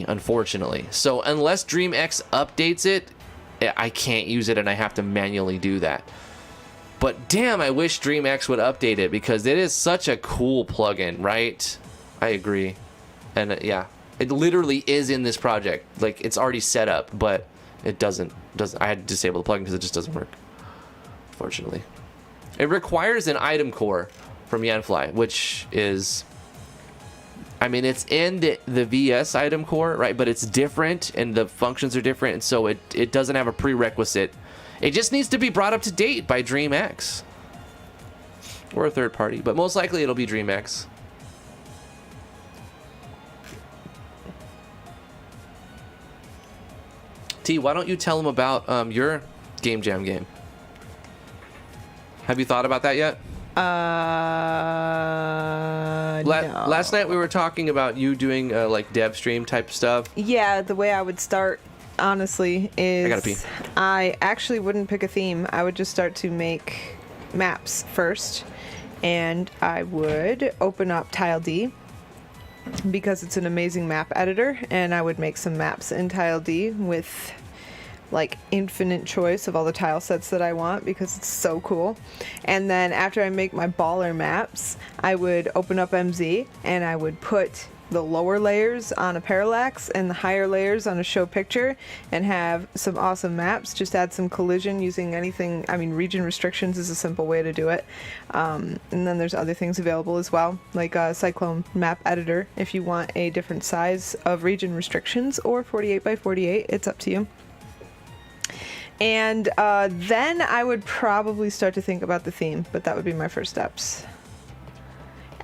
Speaker 1: unfortunately. So unless DreamX updates it, I can't use it, and I have to manually do that. But damn, I wish DreamX would update it because it is such a cool plugin, right? I agree. And yeah, it literally is in this project. Like it's already set up, but it doesn't. I had to disable the plugin because it just doesn't work. Unfortunately, it requires an item core from Yanfly, which is, I mean, it's in the VS item core, right? But it's different, and the functions are different, and so it doesn't have a prerequisite. It just needs to be brought up to date by DreamX. Or a third party, but most likely it'll be DreamX. T, why don't you tell them about your Game Jam game? Have you thought about that yet?
Speaker 3: No.
Speaker 1: Last night we were talking about you doing like dev stream type stuff.
Speaker 3: Yeah, the way I would start, honestly, is
Speaker 1: I gotta pee.
Speaker 3: I actually wouldn't pick a theme. I would just start to make maps first, and I would open up TileD because it's an amazing map editor, and I would make some maps in TileD with like infinite choice of all the tile sets that I want because it's so cool. And then after I make my baller maps, I would open up MZ and I would put the lower layers on a parallax and the higher layers on a show picture and have some awesome maps. Just add some collision using anything. I mean, region restrictions is a simple way to do it. And then there's other things available as well, like a Cyclone map editor if you want a different size of region restrictions, or 48 by 48. It's up to you. And then I would probably start to think about the theme, but that would be my first steps.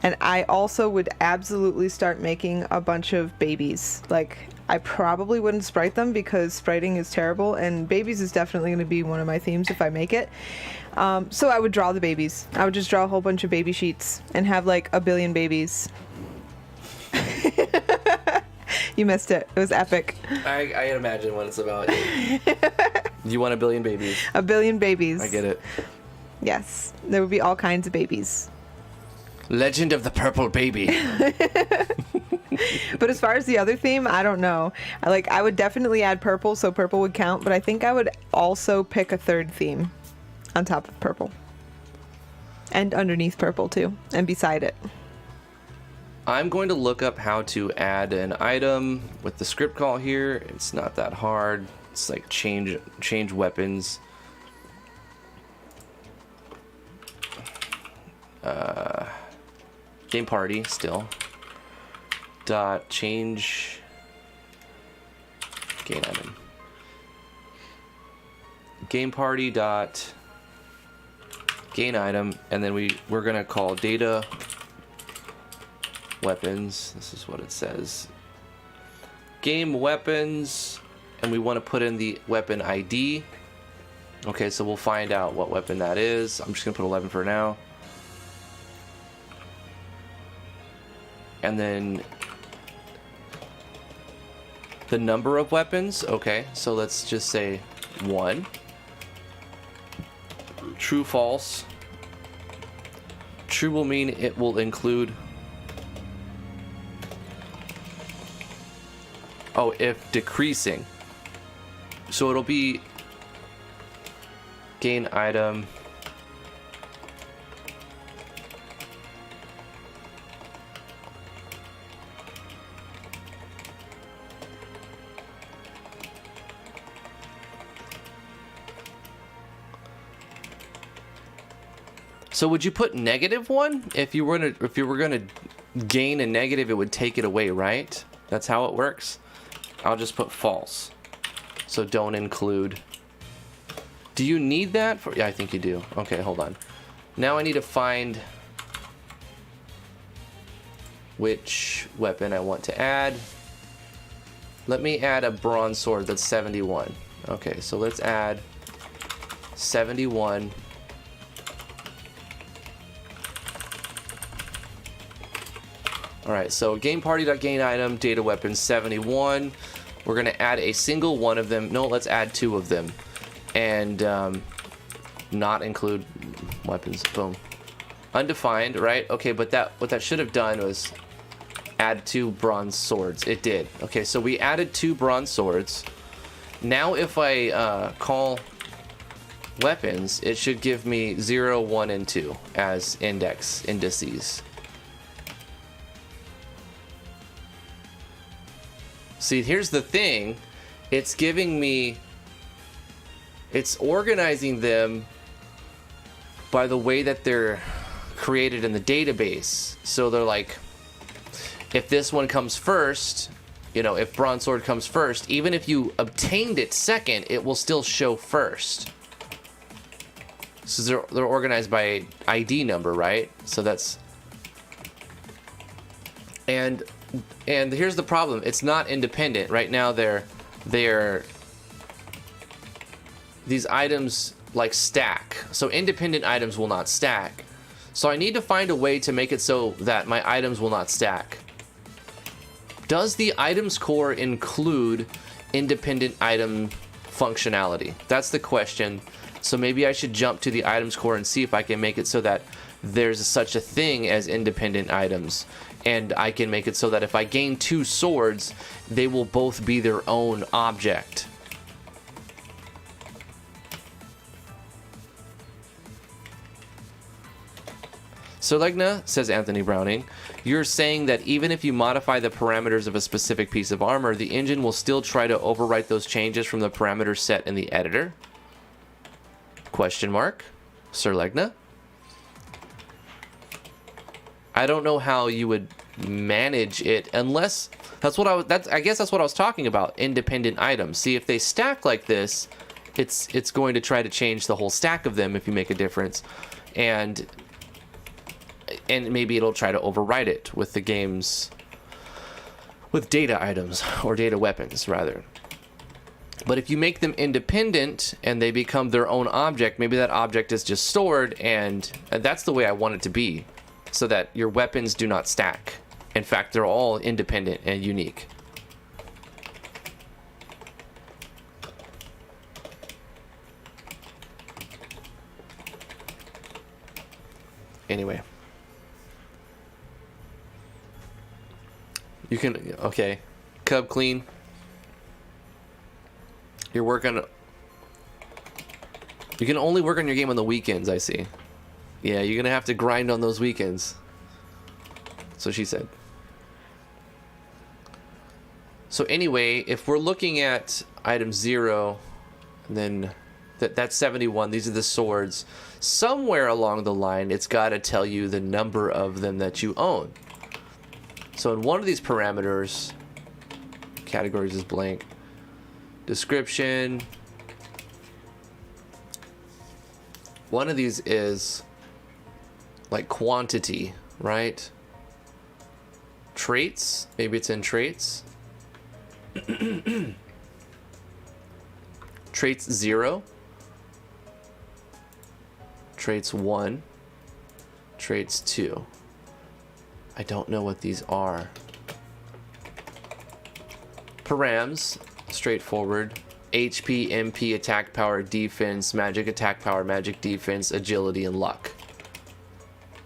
Speaker 3: And I also would absolutely start making a bunch of babies. Like, I probably wouldn't sprite them because spriting is terrible, and babies is definitely going to be one of my themes if I make it. So I would draw the babies. I would just draw a whole bunch of baby sheets and have like a billion babies. You missed it. It was epic.
Speaker 1: I can imagine what it's about. You want a billion babies.
Speaker 3: A billion babies.
Speaker 1: I get it.
Speaker 3: Yes. There would be all kinds of babies.
Speaker 1: Legend of the Purple Baby.
Speaker 3: But as far as the other theme, I don't know. I would definitely add purple, so purple would count, but I think I would also pick a third theme on top of purple. And underneath purple too, and beside it.
Speaker 1: I'm going to look up how to add an item with the script call here. It's not that hard. It's like change weapons. Game party still. Dot change gain item. Game party dot gain item, and then we're gonna call data weapons. This is what it says. Game weapons, and we want to put in the weapon ID. Okay, so we'll find out what weapon that is. I'm just gonna put 11 for now. And then the number of weapons. Okay, so let's just say 1. True, false. True will mean it will include. Oh, if decreasing. So it'll be gain item. So would you put -1? If you were gonna gain a negative, it would take it away, right? That's how it works. I'll just put false. So don't include. Do you need that for? Yeah, I think you do. Okay, hold on. Now I need to find which weapon I want to add. Let me add a bronze sword that's 71. Okay, so let's add 71. Alright, so game party.gain item, data weapon 71. We're going to add a single one of them. No, let's add 2 of them. And not include weapons. Boom. Undefined, right? Okay, but what that should have done was add 2 bronze swords. It did. Okay, so we added 2 bronze swords. Now if I call weapons, it should give me 0, 1, and 2 as indices. See, here's the thing. It's giving me... It's organizing them by the way that they're created in the database. So they're like, if this one comes first, you know, if bronze sword comes first, even if you obtained it second, it will still show first. So they're organized by ID number, right? So that's... And here's the problem. It's not independent. Right now they're these items like stack. So independent items will not stack. So I need to find a way to make it so that my items will not stack. Does the items core include independent item functionality? That's the question. So maybe I should jump to the items core and see if I can make it so that there's such a thing as independent items. And I can make it so that if I gain 2 swords, they will both be their own object. So Legna, says Anthony Browning, you're saying that even if you modify the parameters of a specific piece of armor, the engine will still try to overwrite those changes from the parameters set in the editor? Question mark, Sir Legna. I don't know how you would manage it unless I guess that's what I was talking about. Independent items. See, if they stack like this, it's going to try to change the whole stack of them if you make a difference, and maybe it'll try to overwrite it with the game's with data items or data weapons rather. But if you make them independent and they become their own object, maybe that object is just stored, and that's the way I want it to be, so that your weapons do not stack. In fact, they're all independent and unique. Anyway. You can, okay. Cub Clean. You're working. You can only work on your game on the weekends, I see. Yeah, you're gonna have to grind on those weekends. So she said. So anyway, if we're looking at item 0, and then that's 71, these are the swords. Somewhere along the line, it's got to tell you the number of them that you own. So in one of these parameters, categories is blank. Description. One of these is like quantity, right? Traits, maybe it's in traits. Traits 0. Traits 1. Traits 2. I don't know what these are. Params, straightforward. HP, MP, attack power, defense, magic attack power, magic defense, agility, and luck.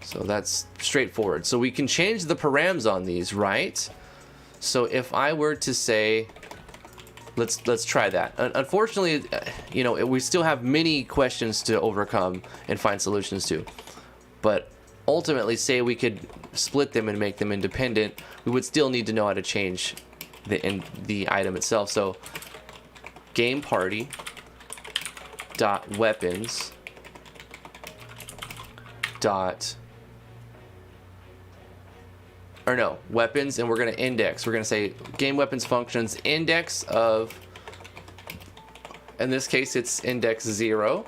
Speaker 1: So that's straightforward. So we can change the params on these, right? So if I were to say, let's try that. Unfortunately, you know, we still have many questions to overcome and find solutions to. But ultimately, say we could split them and make them independent, we would still need to know how to change the item itself. So game party dot weapons dot, or no, weapons, and we're going to index. We're going to say game weapons functions index of, in this case it's index 0,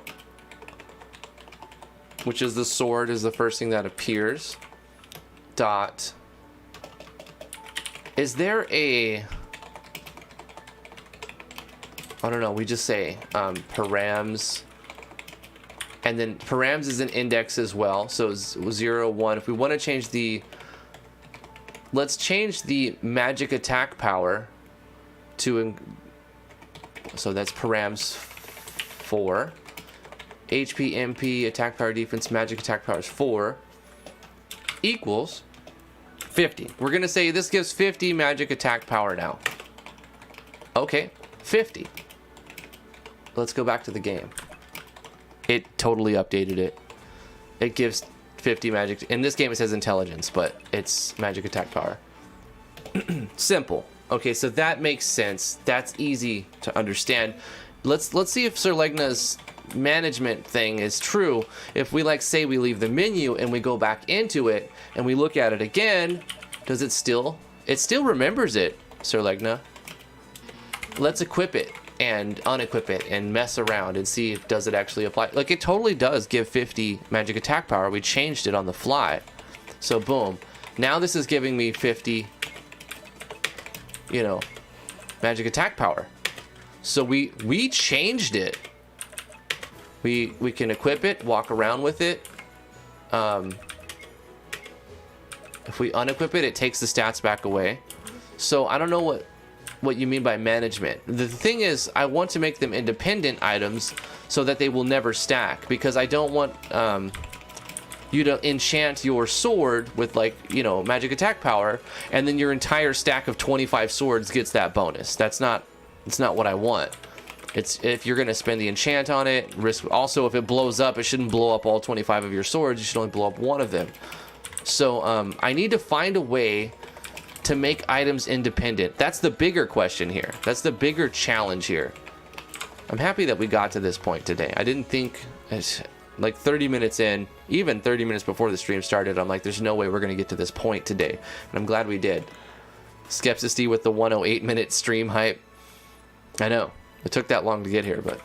Speaker 1: which is the sword is the first thing that appears, dot, is there a, I don't know, we just say params, and then params is an index as well, so 0, 1. If we want to change the, let's change the magic attack power to, so that's params 4. HP, MP, attack power, defense, magic attack power is 4, equals 50. We're going to say this gives 50 magic attack power now. Okay, 50. Let's go back to the game. It totally updated it. It gives 50 magic. In this game it says intelligence, but it's magic attack power. Simple. Okay, so that makes sense. That's easy to understand. Let's see if Sir Legna's management thing is true. If we, like, say we leave the menu and we go back into it and we look at it again, does it still remembers it, Sir Legna? Let's equip it and unequip it and mess around and see if does it actually apply. Like, it totally does give 50 magic attack power. We changed it on the fly. So boom. Now this is giving me 50, you know, magic attack power. So we changed it. We can equip it, walk around with it. If we unequip it, it takes the stats back away. So I don't know what you mean by management. The thing is, I want to make them independent items so that they will never stack, because I don't want you to enchant your sword with, like, you know, magic attack power, and then your entire stack of 25 swords gets that bonus. That's not what I want. It's if you're going to spend the enchant on it, risk. Also, if it blows up, it shouldn't blow up all 25 of your swords. You should only blow up one of them. So I need to find a way to make items independent. That's the bigger question here. That's the bigger challenge here. I'm happy that we got to this point today. I didn't think, like 30 minutes in, even 30 minutes before the stream started, I'm like, there's no way we're going to get to this point today. And I'm glad we did. Skepsisty with the 108-minute stream hype. I know. It took that long to get here, but...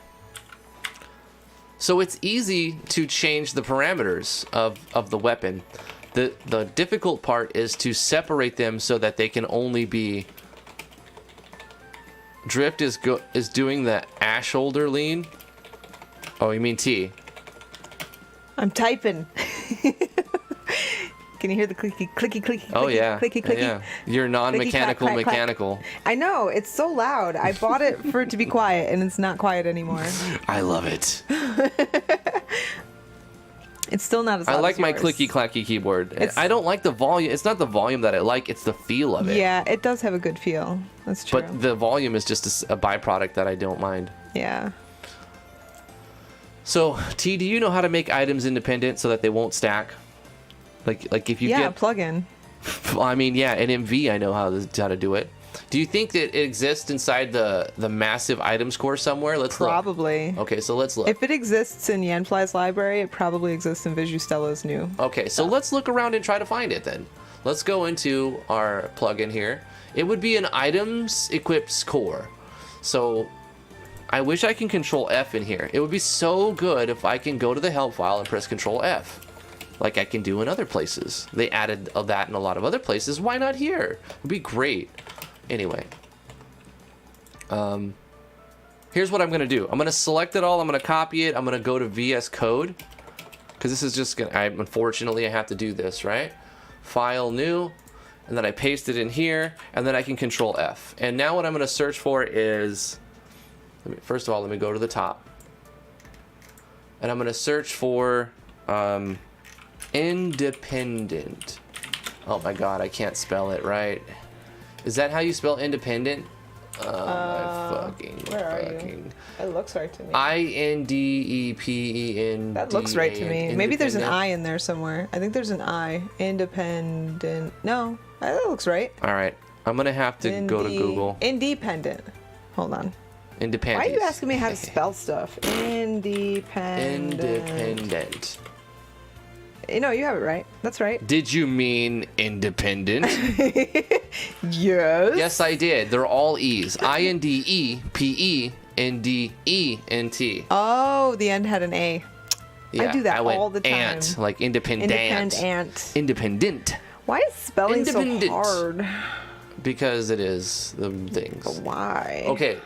Speaker 1: So it's easy to change the parameters of the weapon. The difficult part is to separate them so that they can only be... Drift is doing the ash shoulder lean. Oh, you mean T?
Speaker 3: I'm typing. Can you hear the clicky, clicky, clicky?
Speaker 1: Oh,
Speaker 3: clicky,
Speaker 1: yeah.
Speaker 3: Clicky, clicky.
Speaker 1: Yeah. You're non-mechanical,
Speaker 3: Clicky, clack, clack,
Speaker 1: mechanical.
Speaker 3: I know, it's so loud. I bought it for it to be quiet, and it's not quiet anymore.
Speaker 1: I love it.
Speaker 3: It's still not as loud
Speaker 1: I like
Speaker 3: as
Speaker 1: my
Speaker 3: yours.
Speaker 1: clicky, clacky keyboard. I don't like the volume. It's not the volume that I like. It's the feel of it.
Speaker 3: Yeah, it does have a good feel. That's true.
Speaker 1: But the volume is just a byproduct that I don't mind.
Speaker 3: Yeah.
Speaker 1: So, T, do you know how to make items independent so that they won't stack? Like if you
Speaker 3: Yeah,
Speaker 1: get...
Speaker 3: plug-in.
Speaker 1: I mean, yeah, in MV I know how to do it. Do you think that it exists inside the massive items core somewhere? Let's
Speaker 3: Probably.
Speaker 1: look. Okay, so let's look.
Speaker 3: If it exists in Yanfly's library, it probably exists in Visustella's new.
Speaker 1: Okay, so let's look around and try to find it then. Let's go into our plugin here. It would be an items equips core. So I wish I can control F in here. It would be so good if I can go to the help file and press control F. Like I can do in other places. They added that in a lot of other places. Why not here? It would be great. Anyway. Here's what I'm going to do. I'm going to select it all. I'm going to copy it. I'm going to go to VS Code. Because this is just going to... Unfortunately, I have to do this, right? File, new. And then I paste it in here. And then I can control F. And now what I'm going to search for is... First of all, let me go to the top. And I'm going to search for... independent. Oh my god, I can't spell it right. Is that how you spell independent? Where are you? It
Speaker 3: looks right to me.
Speaker 1: INDEPEND.
Speaker 3: That looks right to me. Maybe there's an I in there somewhere. I think there's an I. Independent. No, that looks right.
Speaker 1: All right, I'm gonna have to go to Google.
Speaker 3: Independent. Hold on.
Speaker 1: Independent.
Speaker 3: Why are you asking me how to spell stuff? Independent.
Speaker 1: Independent.
Speaker 3: You know, you have it right. That's right.
Speaker 1: Did you mean independent?
Speaker 3: Yes.
Speaker 1: Yes, I did. They're all E's. INDEPENDENT.
Speaker 3: Oh, the end had an A.
Speaker 1: Yeah,
Speaker 3: I do that
Speaker 1: went
Speaker 3: all the time.
Speaker 1: Ant, like independent. Independent.
Speaker 3: Why is spelling so hard?
Speaker 1: Because it is the things.
Speaker 3: But why?
Speaker 1: Okay,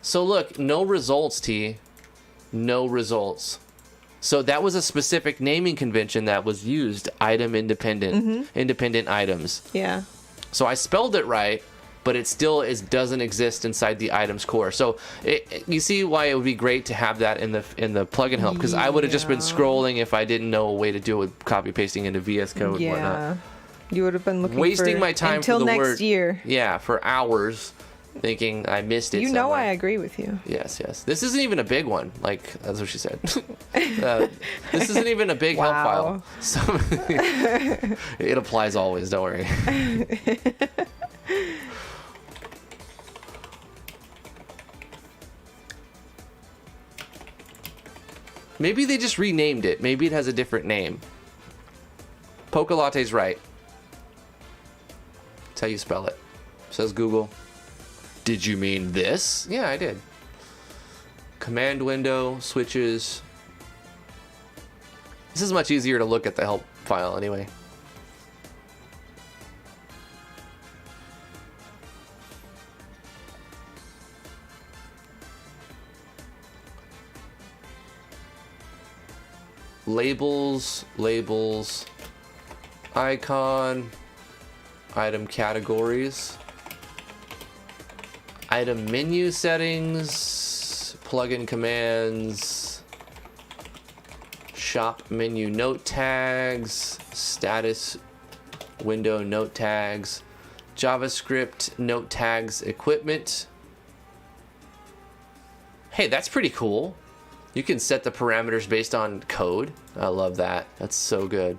Speaker 1: so look, no results, T. No results. So that was a specific naming convention that was used, item independent, independent items.
Speaker 3: Yeah.
Speaker 1: So I spelled it right, but it still doesn't exist inside the items core. So you see why it would be great to have that in the plugin help, because I would have just been scrolling if I didn't know a way to do it with copy pasting into VS Code and whatnot.
Speaker 3: You would have been looking
Speaker 1: wasting my time
Speaker 3: until
Speaker 1: for the
Speaker 3: next
Speaker 1: word.
Speaker 3: year.
Speaker 1: Yeah, for hours. Thinking I missed it.
Speaker 3: You know I agree with you.
Speaker 1: Yes, yes. This isn't even a big one. Like, that's what she said. This isn't even a big help file. So it applies always, don't worry. Maybe they just renamed it. Maybe it has a different name. Poca Latte's right. That's how you spell it. Says Google. Did you mean this? Yeah, I did. Command window, switches. This is much easier to look at the help file anyway. Labels, labels, icon, item categories. Item menu settings, plugin commands, shop menu note tags, status window note tags, JavaScript note tags equipment, Hey, that's pretty cool. You can set the parameters based on code. I love that. That's so good.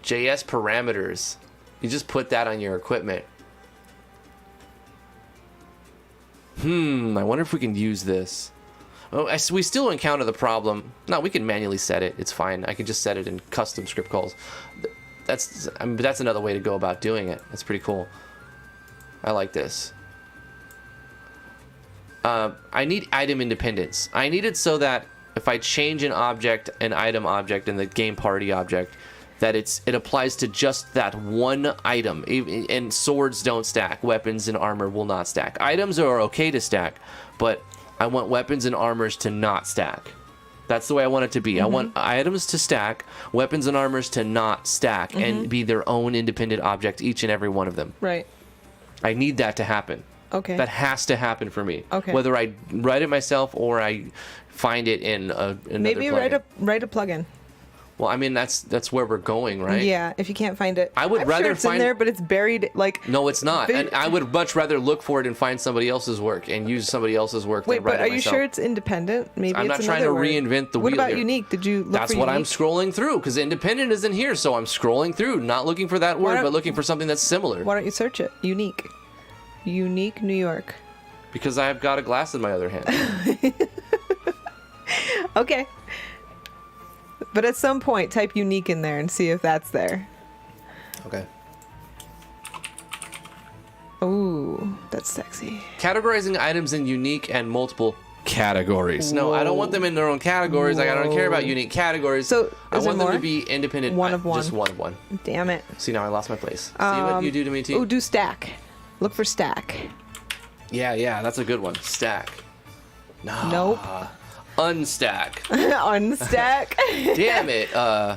Speaker 1: JS parameters. You just put that on your equipment. I wonder if we can use this. Oh, we still encounter the problem. No, we can manually set it. It's fine. I can just set it in custom script calls. That's another way to go about doing it. That's pretty cool. I like this. I need item independence. I need it so that if I change an object, an item object in the game party object, that it applies to just that one item. And swords don't stack. Weapons and armor will not stack. Items are okay to stack, but I want weapons and armors to not stack. That's the way I want it to be. I want items to stack, weapons and armors to not stack, and be their own independent object, each and every one of them.
Speaker 3: Right.
Speaker 1: I need that to happen.
Speaker 3: Okay.
Speaker 1: That has to happen for me.
Speaker 3: Okay.
Speaker 1: Whether I write it myself or I find it in another
Speaker 3: Maybe
Speaker 1: plugin.
Speaker 3: write a plugin.
Speaker 1: Well, I mean that's where we're going, right?
Speaker 3: Yeah, if you can't find it.
Speaker 1: I would rather
Speaker 3: sure it's
Speaker 1: find
Speaker 3: in there, but it's buried like.
Speaker 1: No, it's not. And I would much rather look for it and find somebody else's work and use somebody else's work
Speaker 3: Wait,
Speaker 1: than write
Speaker 3: but are
Speaker 1: it
Speaker 3: you
Speaker 1: myself.
Speaker 3: sure it's independent? Maybe
Speaker 1: I'm
Speaker 3: it's
Speaker 1: not trying to
Speaker 3: another word.
Speaker 1: reinvent the wheel.
Speaker 3: What about
Speaker 1: here.
Speaker 3: unique? Did you look
Speaker 1: That's
Speaker 3: for
Speaker 1: what
Speaker 3: unique?
Speaker 1: I'm scrolling through because independent isn't here, so I'm scrolling through, not looking for that word,
Speaker 3: don't-
Speaker 1: but looking for something that's similar.
Speaker 3: Why don't you search it? Unique. Unique New York.
Speaker 1: Because I've got a glass in my other hand.
Speaker 3: Okay. But at some point, type unique in there and see if that's there.
Speaker 1: Okay.
Speaker 3: Ooh, that's sexy.
Speaker 1: Categorizing items in unique and multiple categories. No, I don't want them in their own categories. Like, I don't care about unique categories.
Speaker 3: So,
Speaker 1: I
Speaker 3: is
Speaker 1: want
Speaker 3: there
Speaker 1: them to
Speaker 3: more?
Speaker 1: be independent.
Speaker 3: One of one.
Speaker 1: Just one of one.
Speaker 3: Damn it.
Speaker 1: See, now I lost my place. See what you do to me, too?
Speaker 3: Oh, do stack. Look for stack.
Speaker 1: Yeah, that's a good one. Stack. No.
Speaker 3: Nope.
Speaker 1: Unstack.
Speaker 3: Unstack.
Speaker 1: Damn it.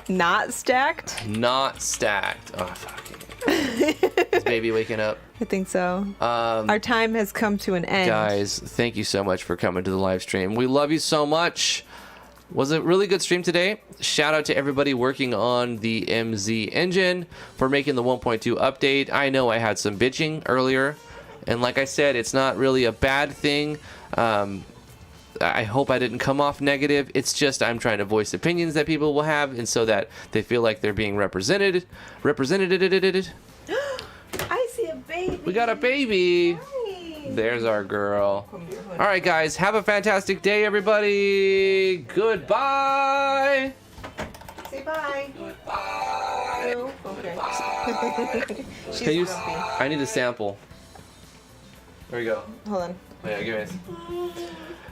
Speaker 3: Not stacked?
Speaker 1: Not stacked. Oh, fucking. Is baby waking up?
Speaker 3: I think so. Our time has come to an end.
Speaker 1: Guys, thank you so much for coming to the live stream. We love you so much. Was a really good stream today. Shout out to everybody working on the MZ engine for making the 1.2 update. I know I had some bitching earlier, and like I said, it's not really a bad thing. I hope I didn't come off negative. It's just I'm trying to voice opinions that people will have, and so that they feel like they're being represented.
Speaker 3: I see a baby.
Speaker 1: We got a baby. There's our girl. All right, guys. Have a fantastic day, everybody. Goodbye.
Speaker 3: Say bye.
Speaker 1: Goodbye.
Speaker 3: No? Okay. She's
Speaker 1: Can you?
Speaker 3: grumpy.
Speaker 1: I need a sample. There we go.
Speaker 3: Hold on.
Speaker 1: Oh, yeah, give me this.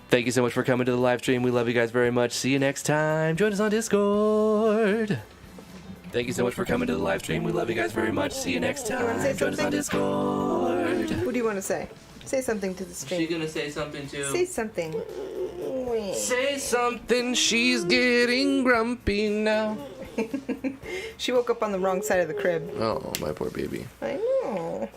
Speaker 1: Thank you so much for coming to the live stream. We love you guys very much. See you next time. Join us on Discord. Thank you so much for coming to the live stream. We love you guys very much. See you next
Speaker 3: You wanna say
Speaker 1: time. Join us on
Speaker 3: something?
Speaker 1: Discord.
Speaker 3: What do you want to say? Say something to the
Speaker 1: She
Speaker 3: stream.
Speaker 1: gonna say something too?
Speaker 3: Say something.
Speaker 1: Say something. She's getting grumpy now.
Speaker 3: She woke up on the wrong side of the crib.
Speaker 1: Oh, my poor baby.
Speaker 3: I know.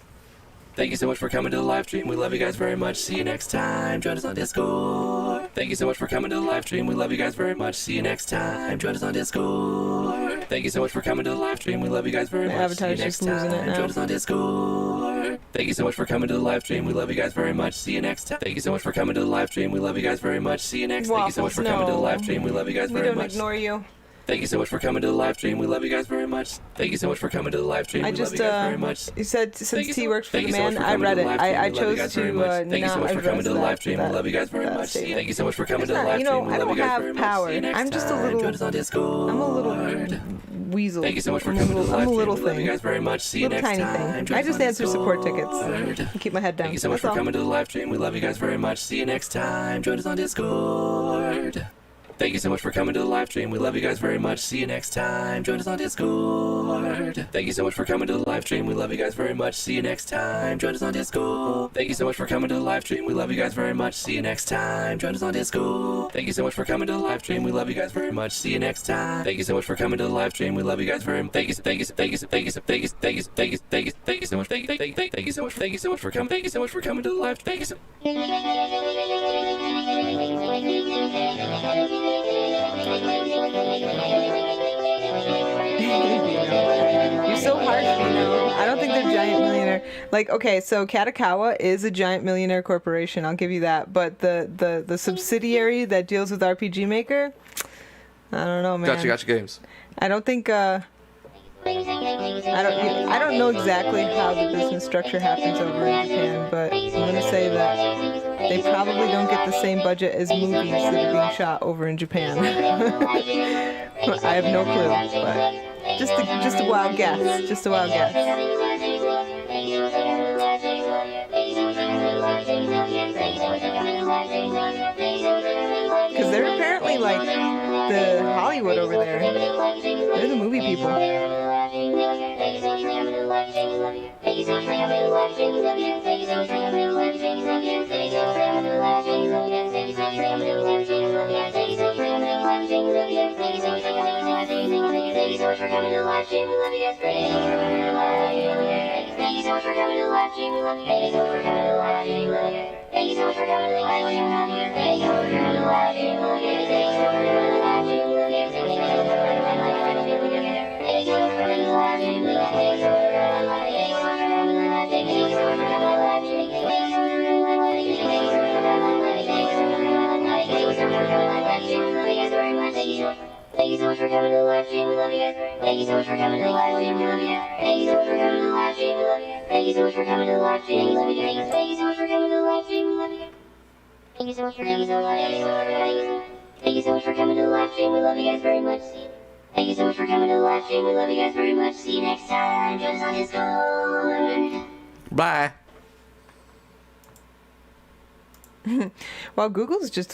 Speaker 1: Thank you so much for coming to the live stream. We love you guys very much. See you next time. Join us on Discord. Thank you so much for coming to the live stream. We love you guys very much. See you next time. Join us on Discord. Thank you so much for coming to the live stream. We love you guys very
Speaker 3: My
Speaker 1: much.
Speaker 3: avatar's
Speaker 1: See you next
Speaker 3: just losing it
Speaker 1: time.
Speaker 3: now.
Speaker 1: Join us on Discord. Thank you so much for coming to the live stream. We love you guys very much. See you next time. Thank you so much for coming to the live stream. We love you guys very much. See you next. Thank you so much for
Speaker 3: Waffles,
Speaker 1: coming to the
Speaker 3: no.
Speaker 1: live stream. We love you guys
Speaker 3: We
Speaker 1: very
Speaker 3: don't
Speaker 1: much.
Speaker 3: ignore you.
Speaker 1: Thank you so much for coming to the live stream. We love you guys very much. Thank you so much for coming to the live stream.
Speaker 3: I
Speaker 1: We
Speaker 3: just,
Speaker 1: love you guys very much.
Speaker 3: you said
Speaker 1: Thank
Speaker 3: since
Speaker 1: you
Speaker 3: T
Speaker 1: so-
Speaker 3: works for
Speaker 1: thank
Speaker 3: the
Speaker 1: you so much
Speaker 3: man,
Speaker 1: for
Speaker 3: I
Speaker 1: coming
Speaker 3: read
Speaker 1: to
Speaker 3: it.
Speaker 1: the live stream.
Speaker 3: I
Speaker 1: We love you
Speaker 3: chose
Speaker 1: guys very
Speaker 3: to
Speaker 1: much.
Speaker 3: not
Speaker 1: Thank you so much for coming to the live stream. We love you guys very
Speaker 3: that
Speaker 1: much.
Speaker 3: statement.
Speaker 1: Thank you so much for coming to the
Speaker 3: It's not-
Speaker 1: live
Speaker 3: you know,
Speaker 1: stream. We
Speaker 3: I
Speaker 1: love
Speaker 3: don't
Speaker 1: you guys
Speaker 3: have
Speaker 1: very much.
Speaker 3: power.
Speaker 1: See you next
Speaker 3: I'm just a
Speaker 1: time.
Speaker 3: little-
Speaker 1: Join us on Discord.
Speaker 3: I'm a little weasel.
Speaker 1: Thank you so much for
Speaker 3: I'm a
Speaker 1: coming to the
Speaker 3: little-
Speaker 1: live
Speaker 3: I'm a
Speaker 1: stream.
Speaker 3: little
Speaker 1: We love you
Speaker 3: thing.
Speaker 1: guys very much. See you
Speaker 3: Little
Speaker 1: next
Speaker 3: tiny
Speaker 1: time.
Speaker 3: thing.
Speaker 1: Join
Speaker 3: I
Speaker 1: us
Speaker 3: just
Speaker 1: on
Speaker 3: answer support
Speaker 1: Discord.
Speaker 3: tickets. And keep my head down.
Speaker 1: Thank you so much
Speaker 3: That's
Speaker 1: for
Speaker 3: all.
Speaker 1: coming to the live stream. We love you guys very much. See you next time. Join us on Discord. Thank you so much for coming to the live stream. We love you guys very much. See you next time. Join us on Discord. Thank you so much for coming to the live stream. We love you guys very much. See you next time. Join us on Discord. Thank you so much for coming to the live stream. We love you guys very much. See you next time. Join us on Discord. Thank you so much for coming to the live stream. We love you guys very much. See you next time. Thank you so much for coming to the live stream. We love you guys very much. Thank you so much. Thank you so much. Thank you so much. Thank you so much for coming. Thank you so much for coming to the live. Thank you so.
Speaker 3: You're so harsh, you know. I don't think they're giant millionaire. Like, okay, so Katakawa is a giant millionaire corporation. I'll give you that. But the subsidiary that deals with RPG Maker, I don't know, man.
Speaker 1: Gotcha games.
Speaker 3: I don't think. I don't know exactly how the business structure happens over in Japan, but I'm gonna say that they probably don't get the same budget as movies that are being shot over in Japan. I have no clue, but just a wild guess. Just a wild guess. Because they're apparently like the Hollywood over there. They're the movie people.
Speaker 2: Thank you so much for coming to the live stream, we love you guys. Thank you so much for coming to the live stream, we love you guys. Thank you so much for coming to the live stream, we love you guys. Thank you so much for coming to the live stream, we love you guys. Thank you so much for coming to the live stream, we love you guys. Thank you so much for coming to the live stream, thank you so much for coming to the live stream, we love you guys very much. Thank you so much for coming to the live stream, we love you guys very much. See you next time, join us on Discord.
Speaker 1: Bye.
Speaker 3: Well, Google's just